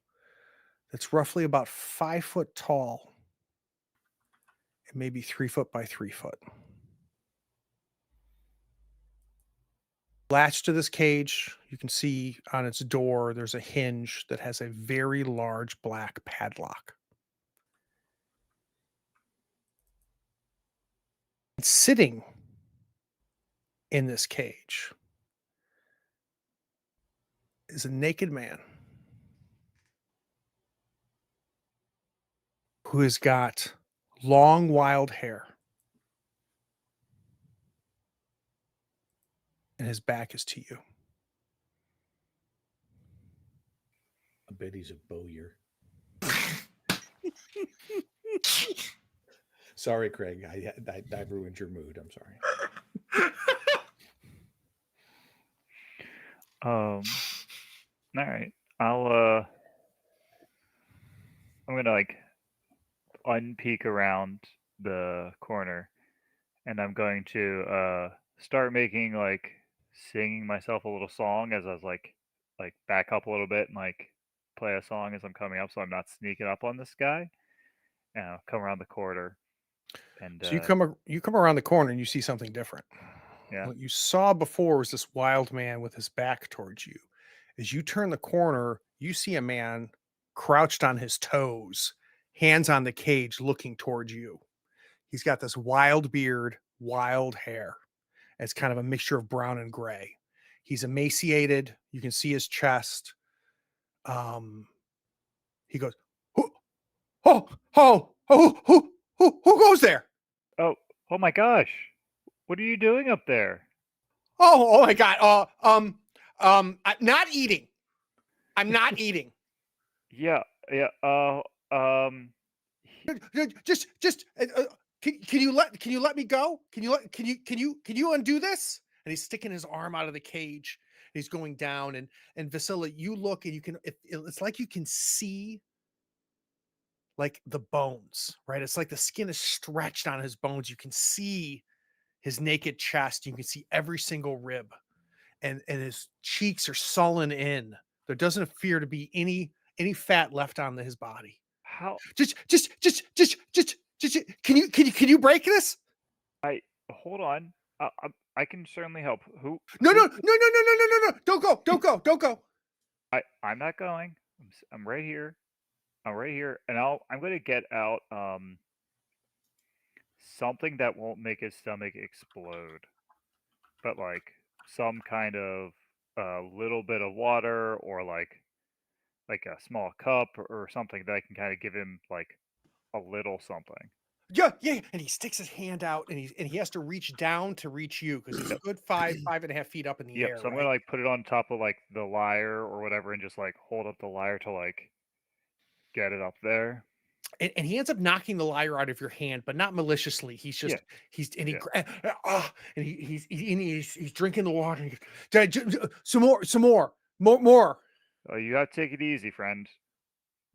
that's roughly about 5 foot tall and maybe 3 foot by 3 foot. Latched to this cage, you can see on its door there's a hinge that has a very large black padlock. Sitting in this cage is a naked man who has got long, wild hair, and his back is to you. I bet he's a bowyer. Sorry, Craig. I ruined your mood. I'm sorry. all right. I'm gonna like unpeek around the corner, and I'm going to start making like singing myself a little song as I was like back up a little bit and like play a song as I'm coming up, so I'm not sneaking up on this guy. And I'll come around the corner, and So you come around the corner and you see something different. yeah. What you saw before was this wild man with his back towards you. As you turn the corner, you see a man crouched on his toes, hands on the cage, looking towards you. He's got this wild beard, wild hair. It's kind of a mixture of brown and gray. He's emaciated. You can see his chest. He goes, "Who, who goes there? Oh my gosh, what are you doing up there? Oh my God. I'm not eating. I'm not eating. Yeah. Just, can you let me go? Can you undo this?" And he's sticking his arm out of the cage. And he's going down, and Vasila, you look and you can, it's like you can see like the bones, right? It's like the skin is stretched on his bones. You can see his naked chest. You can see every single rib, and his cheeks are sullen in. There doesn't appear to be any fat left on his body. How? Just, can you break this? Hold on. I can certainly help. No. Who- Don't go. I'm not going. I'm right here. And I'm going to get out something that won't make his stomach explode, but like some kind of little bit of water, or like a small cup or something that I can kind of give him like a little something. Yeah, yeah. And he sticks his hand out, and he has to reach down to reach you because he's a good 5.5 feet up in the Yep. air. So I'm Right? gonna like put it on top of like the lyre or whatever, and just like hold up the lyre to like get it up there. And he ends up knocking the lyre out of your hand, but not maliciously. He's just and he's drinking the water. And he goes, some more. Oh, you have to take it easy, friend.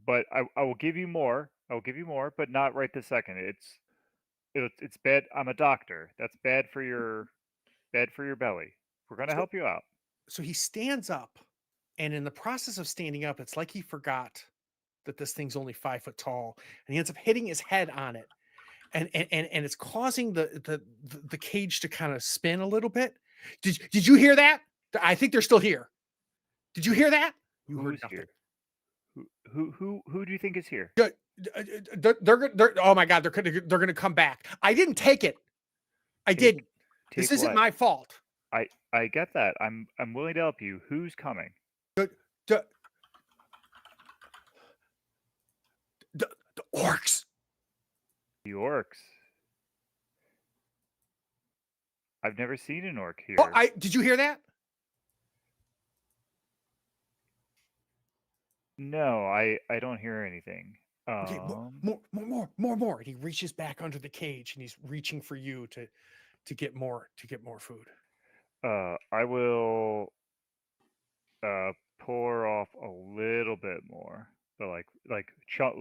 But I will give you more. I will give you more, but not right this second. It's bad. I'm a doctor. That's bad for your belly. We're gonna help you out. So he stands up, and in the process of standing up, it's like he forgot that this thing's only 5 foot tall, and he ends up hitting his head on it, and it's causing the cage to kind of spin a little bit. Did you hear that? I think they're still here. Did you hear that? You heard Who's nothing. here? Who do you think is here? They're oh my god, they're gonna come back. I didn't take it. I didn't. This Take isn't what? my fault. I get that. I'm willing to help you. Who's coming? The orcs. The orcs. I've never seen an orc here. Oh, did you hear that? No, I don't hear anything. Okay, more. And he reaches back under the cage and he's reaching for you to get more food. I will pour off a little bit more, but like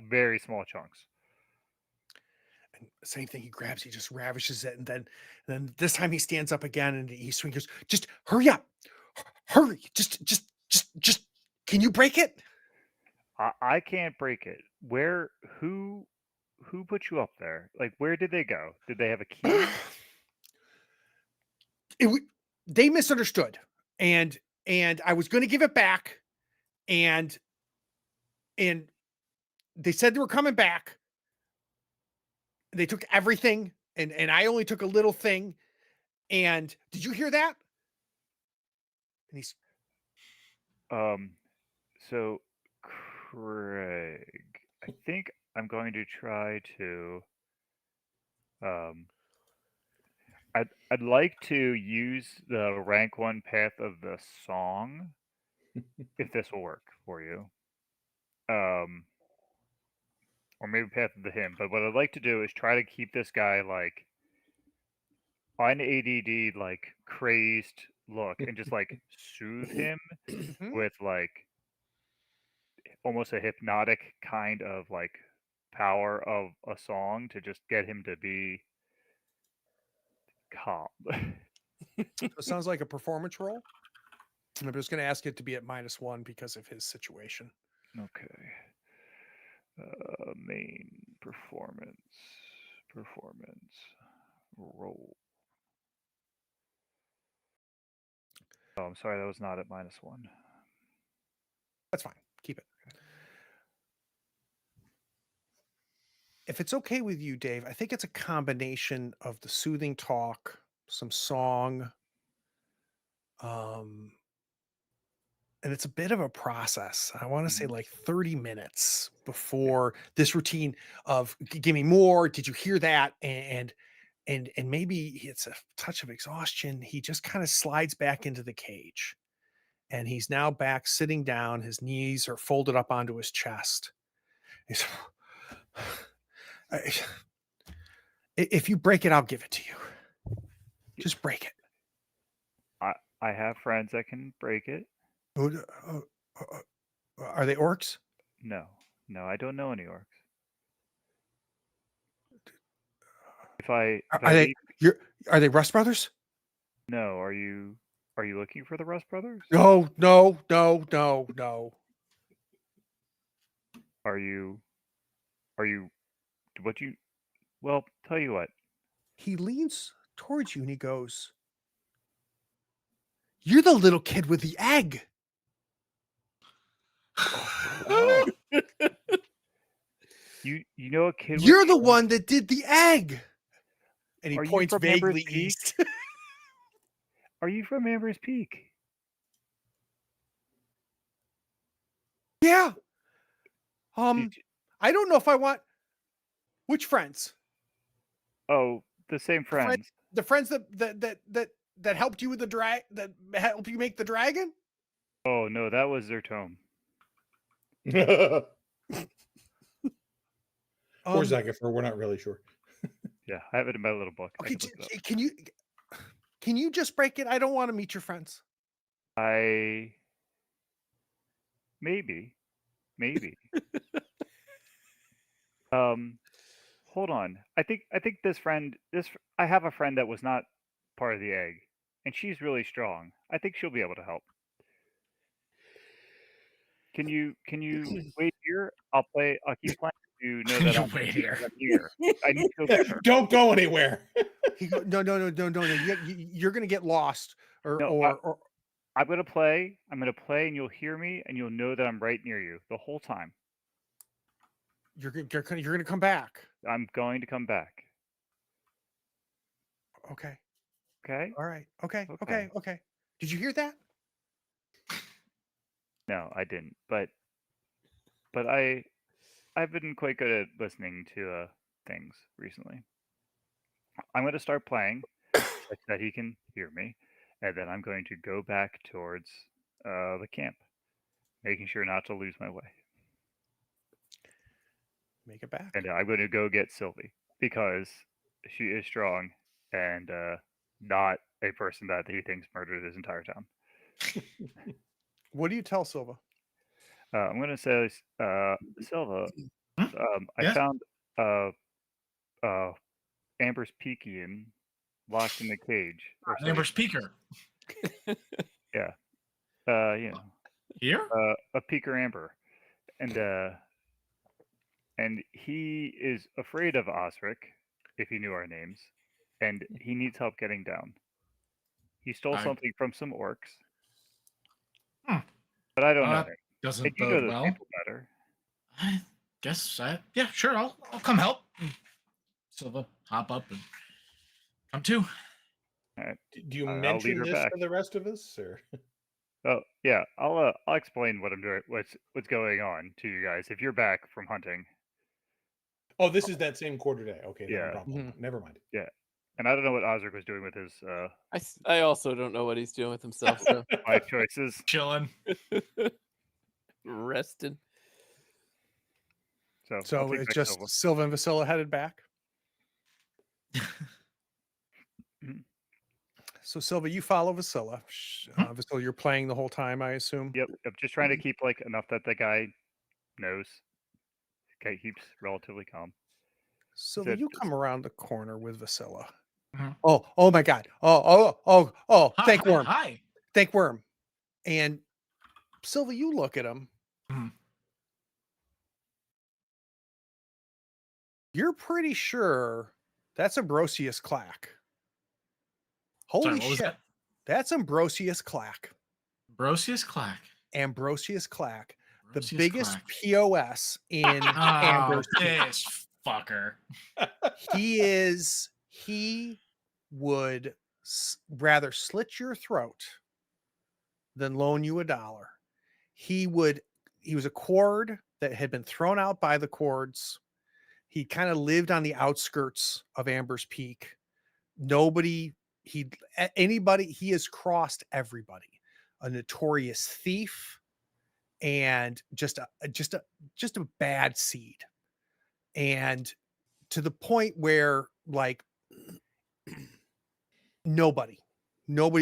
very small chunks. And same thing, he just ravishes it, and then this time he stands up again and he swings. Just hurry up, hurry! Just can you break it? I can't break it. Who put you up there? Like, where did they go? Did they have a key? They misunderstood, and I was going to give it back, and they said they were coming back. They took everything, and I only took a little thing. And did you hear that? And he's So Craig, I think I'm going to try to I'd like to use the rank 1 path of the song, if this will work for you. Or maybe path of the hymn. But what I'd like to do is try to keep this guy like on ADD, like crazed look, and just like soothe him with like almost a hypnotic kind of like power of a song to just get him to be calm. it sounds like a performance roll. I'm just going to ask it to be at -1 because of his situation. Okay. Main performance roll. Oh, I'm sorry, that was not at -1. That's fine. Keep it. If it's okay with you, Dave, I think it's a combination of the soothing talk, some song, and it's a bit of a process. I want to say like 30 minutes before this routine of give me more. Did you hear that? And maybe it's a touch of exhaustion. He just kind of slides back into the cage, and he's now back sitting down. His knees are folded up onto his chest. He's, if you break it, I'll give it to you. Just break it. I have friends that can break it. Are they orcs? No, I don't know any orcs. Are they Rust Brothers? No, are you looking for the Rust Brothers? No. Are you well, tell you what. He leans towards you and he goes, "You're the little kid with the egg." Oh. You know a kid. You're the one that did the egg. And he points vaguely east. Are you from Amber's Peak? Yeah. I don't know if I want. Which friends? Oh, the same friend- friends. The friends that helped you with the that helped you make the dragon? Oh no, that was their tome. Or Zagafer, we're not really sure. Yeah, I have it in my little book. I Okay, can look it up. can you just break it? I don't want to meet your friends. Maybe. Hold on. I think I have a friend that was not part of the egg, and she's really strong. I think she'll be able to help. Can you wait here? I'll keep playing to know that You I'm wait here. here. I need to go get her. Don't go anywhere. No. You're gonna get lost, or I'm gonna play, and you'll hear me, and you'll know that I'm right near you the whole time. you're gonna come back. I'm going to come back. Okay. Okay? All right. Okay. Okay. Did you hear that? No, I didn't. But I've been quite good at listening to things recently. I'm going to start playing such that he can hear me, and then I'm going to go back towards the camp, making sure not to lose my way. Make it back. And I'm going to go get Sylvie because she is strong and not a person that he thinks murdered his entire town. What do you tell Silva? I'm going to say, Silva, I Yes? found Amber's Peakian locked in the cage. Or sorry, Amber Speaker. Yeah. You know, Here? a Peaker Amber. And he is afraid of Osric, if he knew our names, and he needs help getting down. He stole something from some orcs. But I don't know him. Doesn't And you know bode those well. people better. I guess yeah, sure. I'll come help. Silva, hop up and come too. Do you I'll lead mention her this back. to the rest of us, or? Oh yeah, I'll explain what I'm doing, what's going on to you guys if you're back from hunting. Oh, this is that same quarter day. Okay, then Yeah. no problem. Never mind. And I don't know what Osric was doing with his I also don't know what he's doing with himself. So life choices. Chilling. resting. I'll So take it's back just Silva. Silva and Vasilla headed back. So Silva, you follow Vasilla. Vasilla, you're playing the whole time, I assume. Yep. I'm just trying to keep like enough that the guy knows. Okay, keeps relatively calm. Silva, you come around the corner with Vasilla. Mhm. Oh my God. Oh. Thank Worm. Hi. Thank Worm. And Silva, you look at him. Mhm. You're pretty sure that's Ambrosius Clack. Holy Sorry, what was shit. that? That's Ambrosius Clack. Brosius Clack. Ambrosius Clack. The Brosius biggest Clack. POS in Oh, Amber's. this fucker. He would rather slit your throat than loan you $1. He was a quard that had been thrown out by the Cords. He kind of lived on the outskirts of Amber's Peak. He has crossed everybody. A notorious thief and just a bad seed. And to the point where like nobody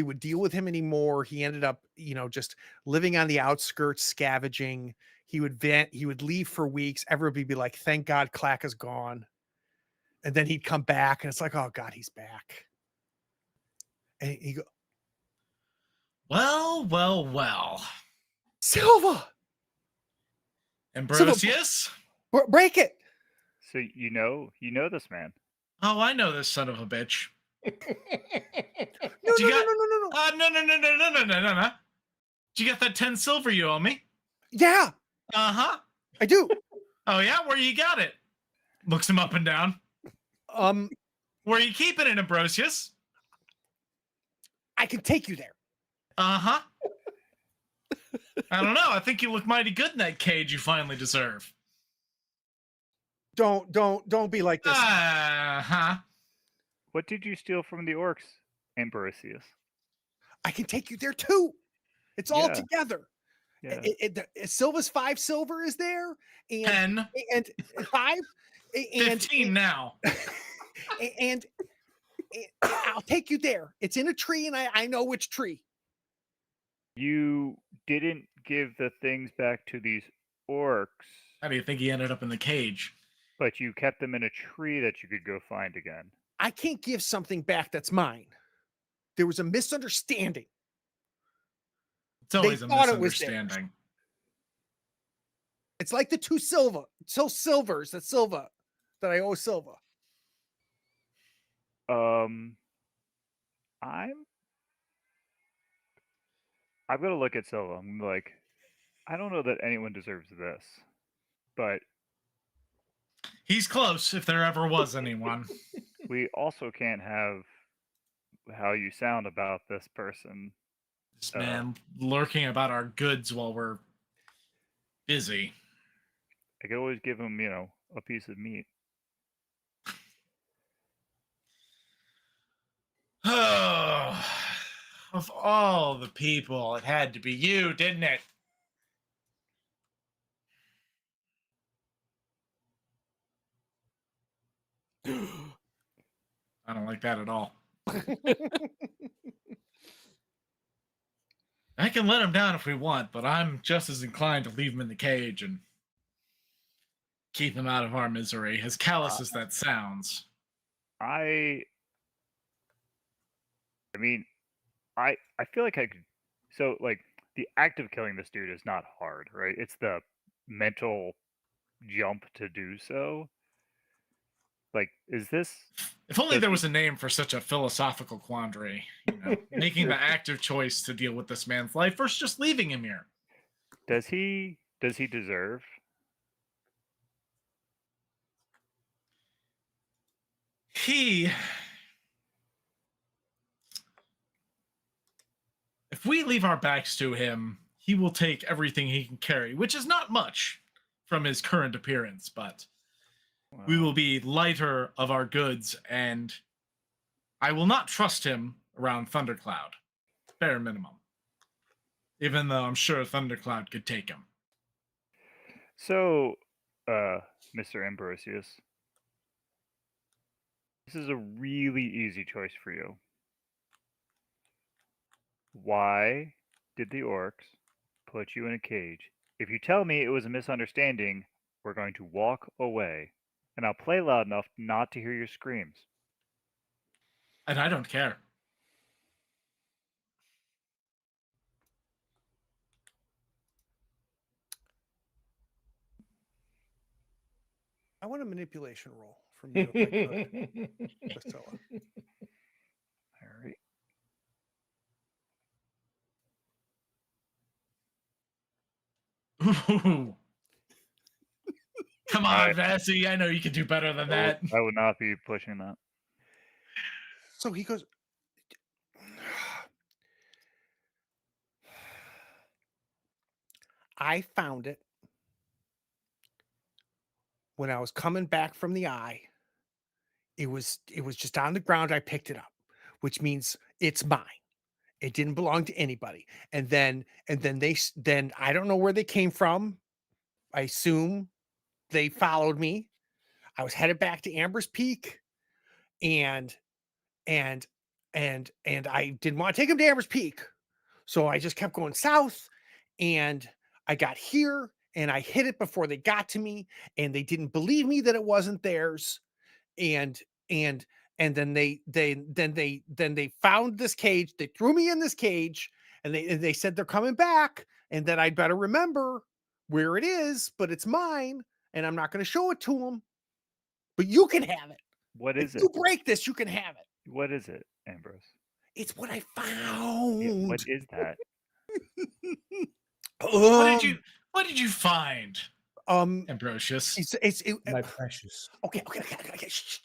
would deal with him anymore. He ended up, just living on the outskirts, scavenging. He would leave for weeks. Everybody would be like, thank God Clack is gone. And then he'd come back and it's like, oh God, he's back. And he go, Well. Silva, Ambrosius? break it. So you know this man. Oh, I know this son of a bitch. No. No. No. Did you get that 10 silver you owe me? Yeah, Uh-huh. I do. Oh, yeah? Where you got it? Looks him up and down. Where you keeping it, Ambrosius? I can take you there. Uh-huh. I don't know. I think you look mighty good in that cage you finally deserve. Don't be like this. Uh-huh. What did you steal from the orcs, Ambrosius? I can take you there too. It's all Yeah. together. Yeah. Silva's 5 silver is there, and 10, and 5, and 15 now. and I'll take you there. It's in a tree, and I know which tree. You didn't give the things back to these orcs, How do you think he ended up in the cage? but you kept them in a tree that you could go find again. I can't give something back that's mine. There was a misunderstanding. It's always a thought it was theirs. misunderstanding. It's like the 2 silvers that Silva that I owe Silva. I'm gonna look at Silva. I'm like, I don't know that anyone deserves this, but He's close if there ever was anyone. we also can't have how you sound about this person. This man lurking about our goods while we're busy. I could always give him, a piece of meat. Oh, of all the people, it had to be you, didn't it? I don't like that at all. I can let him down if we want, but I'm just as inclined to leave him in the cage and keep him out of our misery, as callous as that sounds. I mean, I feel like I could. So, like, the act of killing this dude is not hard, right? It's the mental jump to do so. Like, is this? If only does there he- was a name for such a philosophical quandary, making the active choice to deal with this man's life versus just leaving him here. Does he deserve? If we leave our backs to him, he will take everything he can carry, which is not much from his current appearance, but we will be lighter of our goods, and I will not trust him around Thundercloud, bare minimum. Even though I'm sure Thundercloud could take him. So, Mr. Ambrosius, this is a really easy choice for you. Why did the orcs put you in a cage? If you tell me it was a misunderstanding, we're going to walk away, and I'll play loud enough not to hear your screams. And I don't care. I want a manipulation roll from you. If I could, Priscilla. All right. Ooh. Come on, Alright. Vassy. I know you can do better than that. I would not be pushing that. So he goes, I found it when I was coming back from the eye. It was just on the ground. I picked it up, which means it's mine. It didn't belong to anybody. And then I don't know where they came from. I assume they followed me. I was headed back to Amber's Peak, and I didn't want to take him to Amber's Peak. So I just kept going south, and I got here and I hit it before they got to me, and they didn't believe me that it wasn't theirs. And then they found this cage. They threw me in this cage, and they said they're coming back, and that I'd better remember where it is, but it's mine, and I'm not going to show it to them. But you can have it. What is If it? you break this, you can have it. What is it, Ambrose? It's what I found. Yeah, what is that? What did you find, Ambrosius? My precious. Okay. Shh.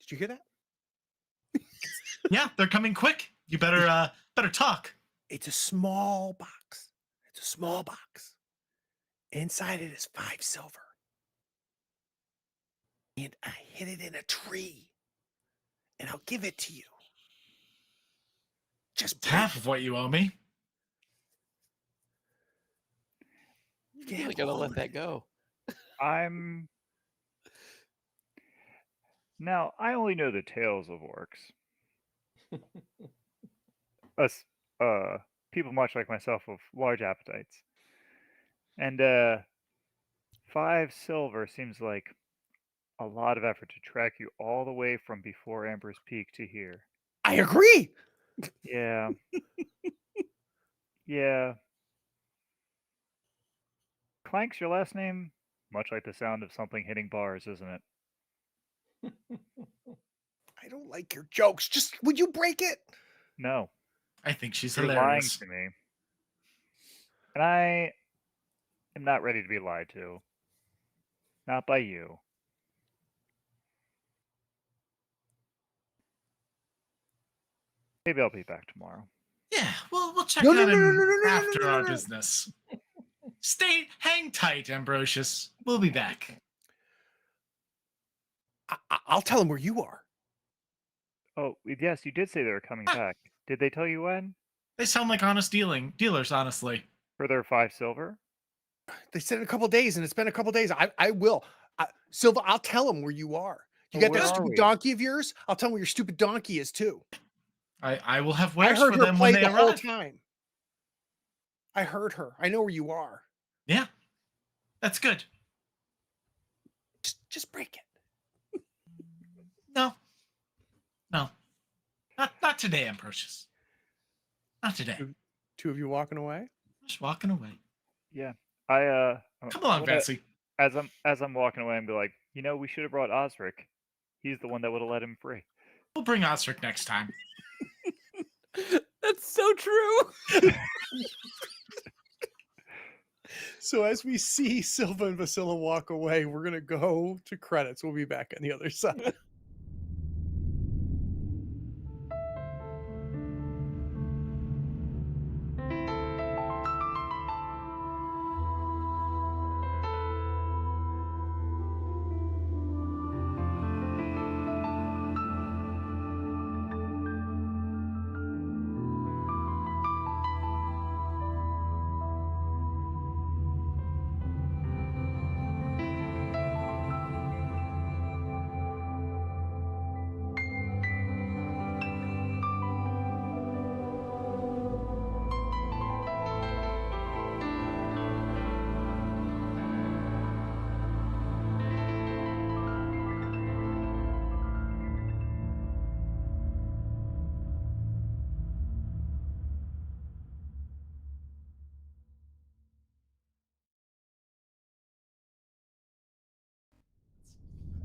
Did you hear that? Yeah, they're coming quick. You better talk. It's a small box. Inside it is 5 silver. And I hid it in a tree. and I'll give it to you. Just It's half of what you owe me. I'm really gonna let that go. Now, I only know the tales of orcs. Us, people much like myself with large appetites. And 5 silver seems like a lot of effort to track you all the way from before Amber's Peak to here. I agree. Yeah. Yeah. Clank's your last name? Much like the sound of something hitting bars, isn't it? I don't like your jokes. Just would you break it? No. I think she's You're lying hilarious. to me. And I am not ready to be lied to. Not by you. Maybe I'll be back tomorrow. Yeah, we'll check No, on no, no, him no, no, no, no, after no, no, our no. business. Hang tight, Ambrosius. We'll be back. I'll tell him where you are. Oh, yes, you did say they were coming back. Did they tell you when? They sound like honest dealers, honestly. For their 5 silver? They said in a couple days, and it's been a couple days. I will. Silva, I'll tell him where you are. You Well, got that where are stupid we? donkey of yours? I'll tell him where your stupid donkey is too. I will have I wares heard for her them play when they the whole arrive. time. I heard her. I know where you are. Yeah, that's good. Just break it. No, not today, Ambrosius. Not today. Two of you walking away. Just walking away. Yeah. Come along, gonna- Vassy. As I'm walking away, and be like, we should have brought Osric. He's the one that would have let him free. We'll bring Osric next time. That's so true. So as we see Silva and Vasila walk away, we're gonna go to credits. We'll be back on the other side.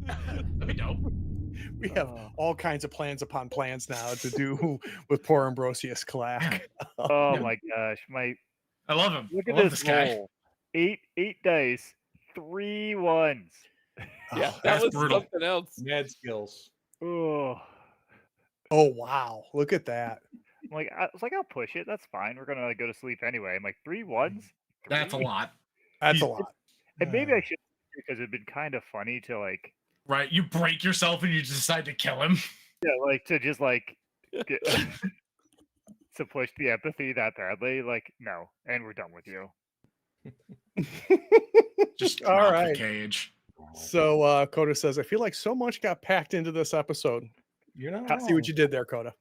Let me know. We have all kinds of plans upon plans now to do with poor Ambrosius Clack. Oh Yeah. my gosh, I love him. look I at love this guy. roll. 8 dice, 3 1s. Yeah, that That's was brutal. something else. Mad skills. Oh, Oh wow! Look at that. I was like, I'll push it. That's fine. We're gonna go to sleep anyway. I'm like 3 1s. That's a lot. That's a He's- lot. And maybe I should, because it'd been kind of funny to Right? You break yourself and you decide to kill him. to just get, to push the empathy that badly. No, and we're done with you. Just All drop right. the cage. So Coda says, I feel like so much got packed into this episode. You're not See what you did there, Coda.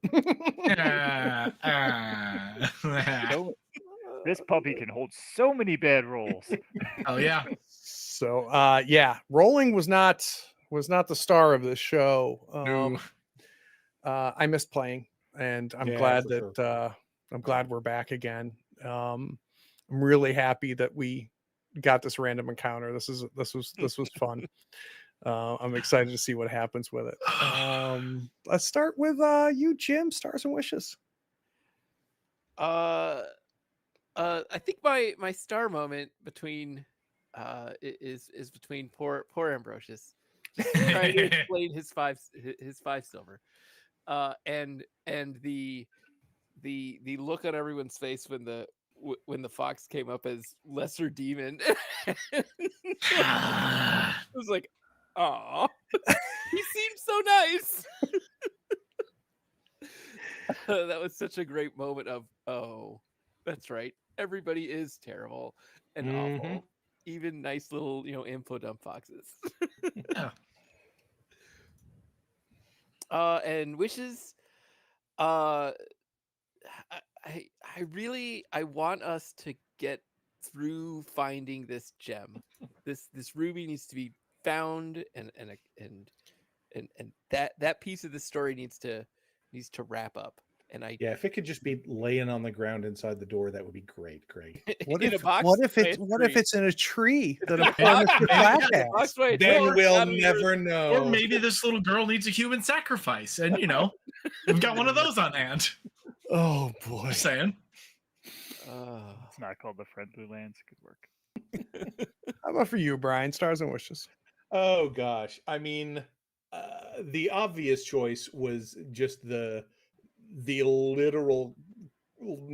So, this puppy can hold so many bad rolls. Oh yeah. So yeah, rolling was not the star of this show. No. I missed playing, and I'm Yeah, glad for that I'm glad we're back again. I'm really happy that we got this random encounter. This was fun. I'm excited to see what happens with it. Let's start with you, Jim. Stars and wishes. I think my star moment between is between poor Ambrosius trying to explain his five silver, and the look on everyone's face when the fox came up as lesser demon. I was like, "Aw, he seems so nice." That was such a great moment of, oh, that's right. Everybody is terrible and awful. Even nice little, info dump foxes. Yeah. And wishes. I want us to get through finding this gem. This ruby needs to be found, and that piece of the story needs to wrap up. And Yeah, if it could just be laying on the ground inside the door, that would be great, Greg. What in a if box what if by it's a what if tree. it's in a tree that a poor Yeah, Mr. maybe- Flack In a box has? by a Then tree. we'll Out of your- never know. Or maybe this little girl needs a human sacrifice, and we've got one of those on hand. Oh boy. Just saying. It's not called the Friendly Lands. Good work. How about for you, Brian? Stars and wishes. Oh gosh, I mean, the obvious choice was just the literal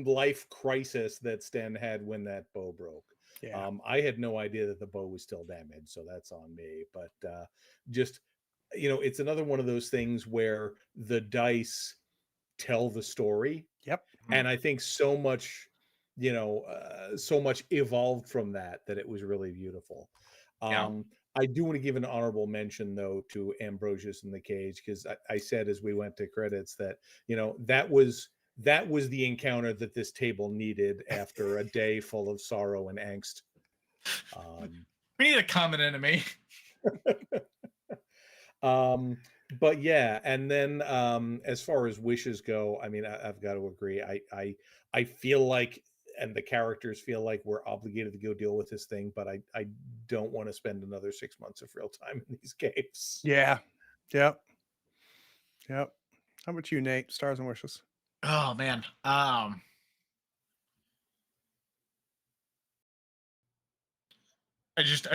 life crisis that Sten had when that bow broke. Yeah. I had no idea that the bow was still damaged, so that's on me. But just it's another one of those things where the dice tell the story. Yep. And I think so much evolved from that it was really beautiful. Yeah. I do want to give an honorable mention though to Ambrosius in the Cage, because I said as we went to credits that that was the encounter that this table needed after a day full of sorrow and angst. We need a common enemy. But yeah, and then as far as wishes go, I mean, I've got to agree. I feel like, and the characters feel like, we're obligated to go deal with this thing, but I don't want to spend another 6 months of real time in these caves. Yeah. Yep. How about you, Nate? Stars and wishes. Oh man. I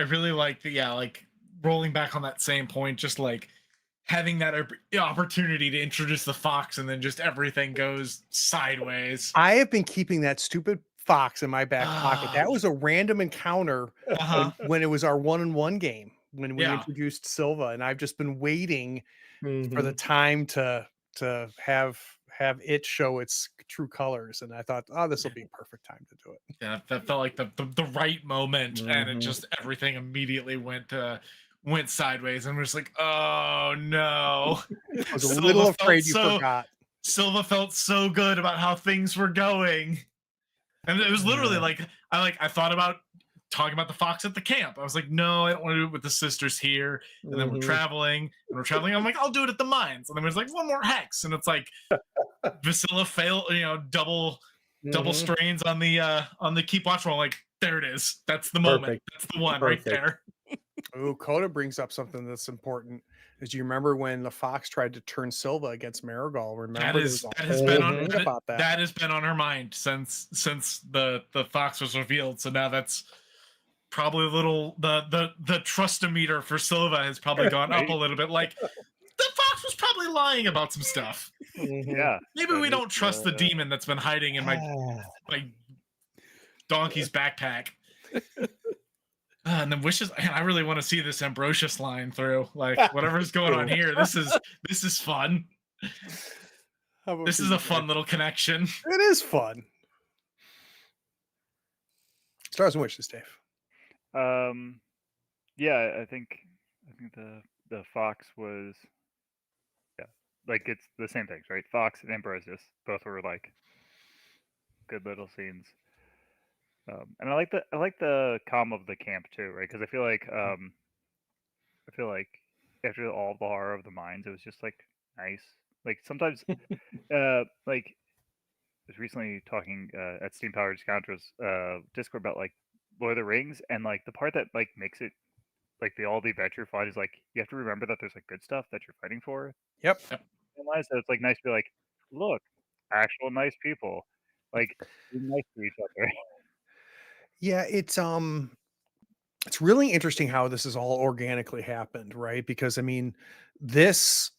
really like like rolling back on that same point, just like having that opportunity to introduce the fox, and then just everything goes sideways. I have been keeping that stupid fox in my back pocket. That was a random encounter when it was our 1-on-1 game, when we introduced Silva, and I've just been waiting for the time to have it show its true colors, and I thought, oh, this will be a perfect time to do it. Yeah, that felt like the right moment, and it just everything immediately went sideways, and we're just like, oh no. I was a little afraid you forgot. Silva felt so good about how things were going, and it was literally like I thought about talking about the fox at the camp. I was like, no, I don't want to do it with the sisters here. And then we're traveling. I'm like, I'll do it at the mines. And then there's like one more hex, and it's like Vasilla failed, double strains on the keep watch roll. Like, there it is. That's the moment. That's the one right there. Oh, Coda brings up something that's important. Is you remember when the fox tried to turn Silva against Marigold? Remember that has been on her mind since the fox was revealed. So now that's probably a little the trust-o-meter for Silva has probably gone up a little bit. Like, the fox was probably lying about some stuff. Yeah. Maybe we don't trust the demon that's been hiding in my donkey's backpack. And then wishes. I really want to see this Ambrosius line through. Like, whatever's going on here, this is fun. This is a fun little connection. It is fun. Stars and wishes, Dave. Yeah, I think the fox was, like, it's the same things, right? Fox and Ambrosius both were like good little scenes. And I like the calm of the camp too, right? Because I feel like after all the horror of the mines, it was just like nice. Like sometimes, like I was recently talking at Steam Powered Scoundrels Discord about like Lord of the Rings, and like the part that like makes it like the adventure fun is like you have to remember that there's like good stuff that you're fighting for. Yep. So it's like nice to be like, look, actual nice people, like be nice to each other. Yeah, it's really interesting how this has all organically happened, right? Because I mean, this,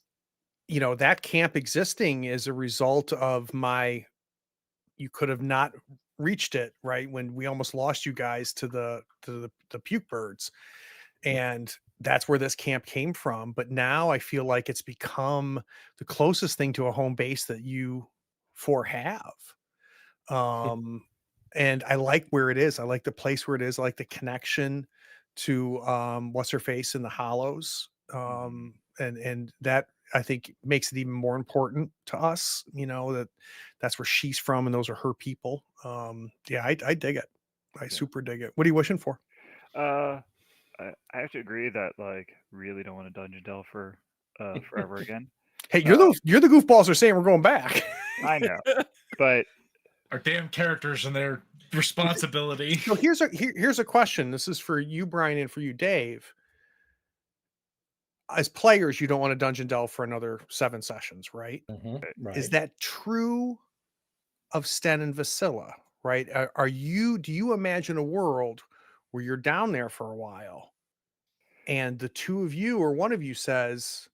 that camp existing is a result of you could have not reached it, right? When we almost lost you guys to the puke birds. And that's where this camp came from. But now I feel like it's become the closest thing to a home base that you for have. And I like where it is. I like the place where it is. I like the connection to what's her face in the Hollows. And that I think makes it even more important to us, that that's where she's from and those are her people. Yeah, I dig it. I super dig it. What are you wishing for? I have to agree that like really don't want to dungeon delve for forever again. Hey, you're the goofballs are saying we're going back. I know, but Our damn characters and their responsibility. So here's a question. This is for you, Brian, and for you, Dave. As players, you don't want to dungeon delve for another 7 sessions, right? Right. Is that true of Sten and Vasilla? Right? Do you imagine a world where you're down there for a while, and the two of you or one of you says,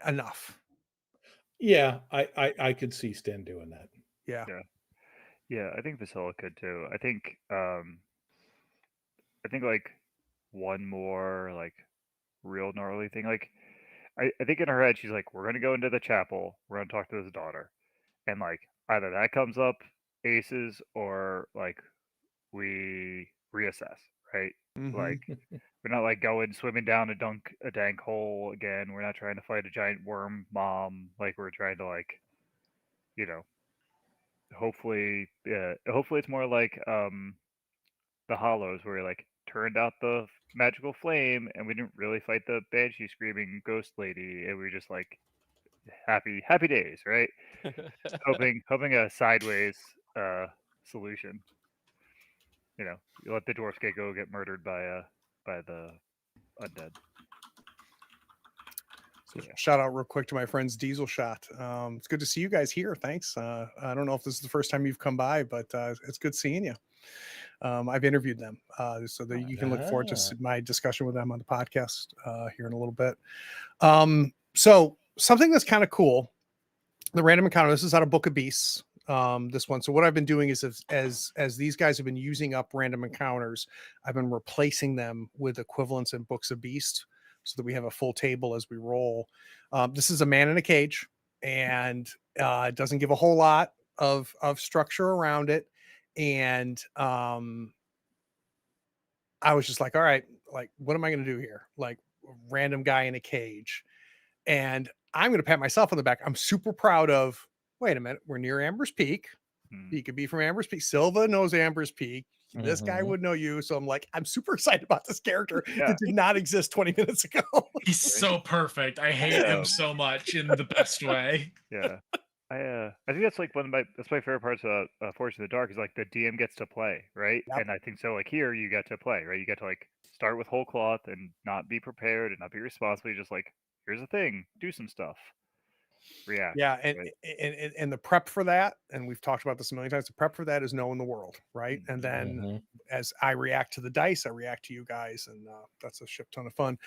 "Enough"? Yeah, I could see Sten doing that. Yeah. yeah, I think Vasilla could too. I think like one more like real gnarly thing. Like I think in her head she's like, we're gonna go into the chapel, we're gonna talk to his daughter, and like either that comes up aces or like we reassess, right? Like we're not like going swimming down a dank hole again. We're not trying to fight a giant worm mom. Like we're trying to like, you know, hopefully it's more like the Hollows where we like turned out the magical flame and we didn't really fight the banshee screaming ghost lady and we were just like happy days, right? hoping a sideways solution. You know, you let the dwarfs get murdered by the undead. So shout out real quick to my friends Diesel Shot. It's good to see you guys here. Thanks. I don't know if this is the first time you've come by, but it's good seeing you. I've interviewed them, so that you can look forward to my discussion with them on the podcast here in a little bit. So something that's kind of cool, the random encounter. This is out of Book of Beasts. This one. So what I've been doing is as these guys have been using up random encounters, I've been replacing them with equivalents in Books of Beasts, so that we have a full table as we roll. This is a man in a cage, and it doesn't give a whole lot of structure around it. And I was just like, all right, like, what am I going to do here? Like, random guy in a cage. And I'm going to pat myself on the back. I'm super proud of, wait a minute, we're near Amber's Peak. He could be from Amber's Peak. Silva knows Amber's Peak. This guy would know you. So I'm like, I'm super excited about this character that did not exist 20 minutes ago. He's so perfect. I hate him so much in the best way. Yeah. I think that's like that's my favorite parts of Forge in the Dark is like the DM gets to play, right? Yep. And I think so like here you get to play, right? You get to like start with whole cloth and not be prepared and not be responsible. You just like, here's a thing, do some stuff. React. Yeah, right? and the prep for that, and we've talked about this a million times, the prep for that is knowing the world, right? And then as I react to the dice, I react to you guys, and that's a shit ton of fun.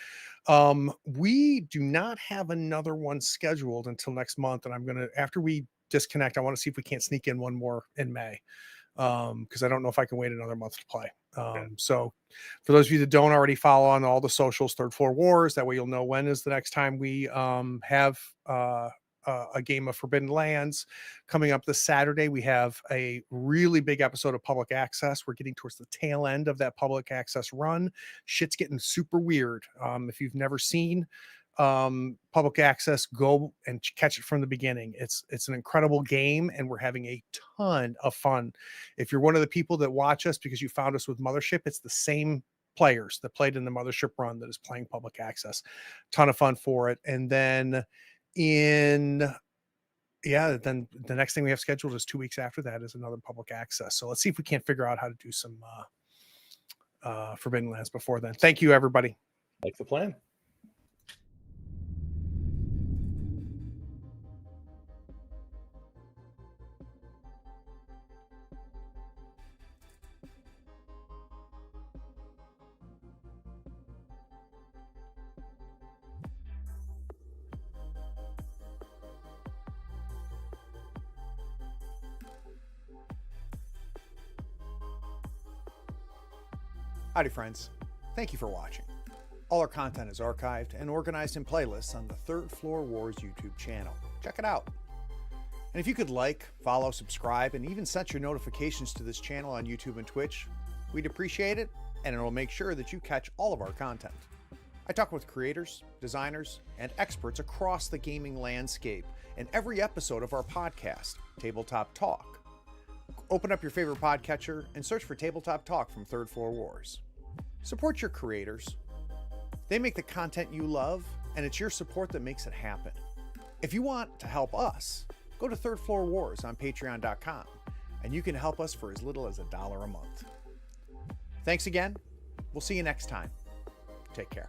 We do not have another one scheduled until next month, and I'm gonna, after we disconnect, I want to see if we can't sneak in one more in May, because I don't know if I can wait another month to play. So for those of you that don't already follow on all the socials, Third Floor Wars, that way you'll know when is the next time we have a game of Forbidden Lands coming up this Saturday. We have a really big episode of Public Access. We're getting towards the tail end of that Public Access run. Shit's getting super weird. If you've never seen Public Access, go and catch it from the beginning. It's an incredible game, and we're having a ton of fun. If you're one of the people that watch us because you found us with Mothership, it's the same players that played in the Mothership run that is playing Public Access. Ton of fun for it. And then then the next thing we have scheduled is 2 weeks after that is another Public Access. So let's see if we can't figure out how to do some Forbidden Lands before then. Thank you, everybody. Like the plan. Howdy, friends. Thank you for watching. All our content is archived and organized in playlists on the Third Floor Wars YouTube channel. Check it out. And if you could like, follow, subscribe, and even set your notifications to this channel on YouTube and Twitch, we'd appreciate it, and it'll make sure that you catch all of our content. I talk with creators, designers, and experts across the gaming landscape in every episode of our podcast, Tabletop Talk. Open up your favorite podcatcher and search for Tabletop Talk from Third Floor Wars. Support your creators. They make the content you love, and it's your support that makes it happen. If you want to help us, go to Third Floor Wars on patreon.com, and you can help us for as little as $1 a month. Thanks again. We'll see you next time. Take care.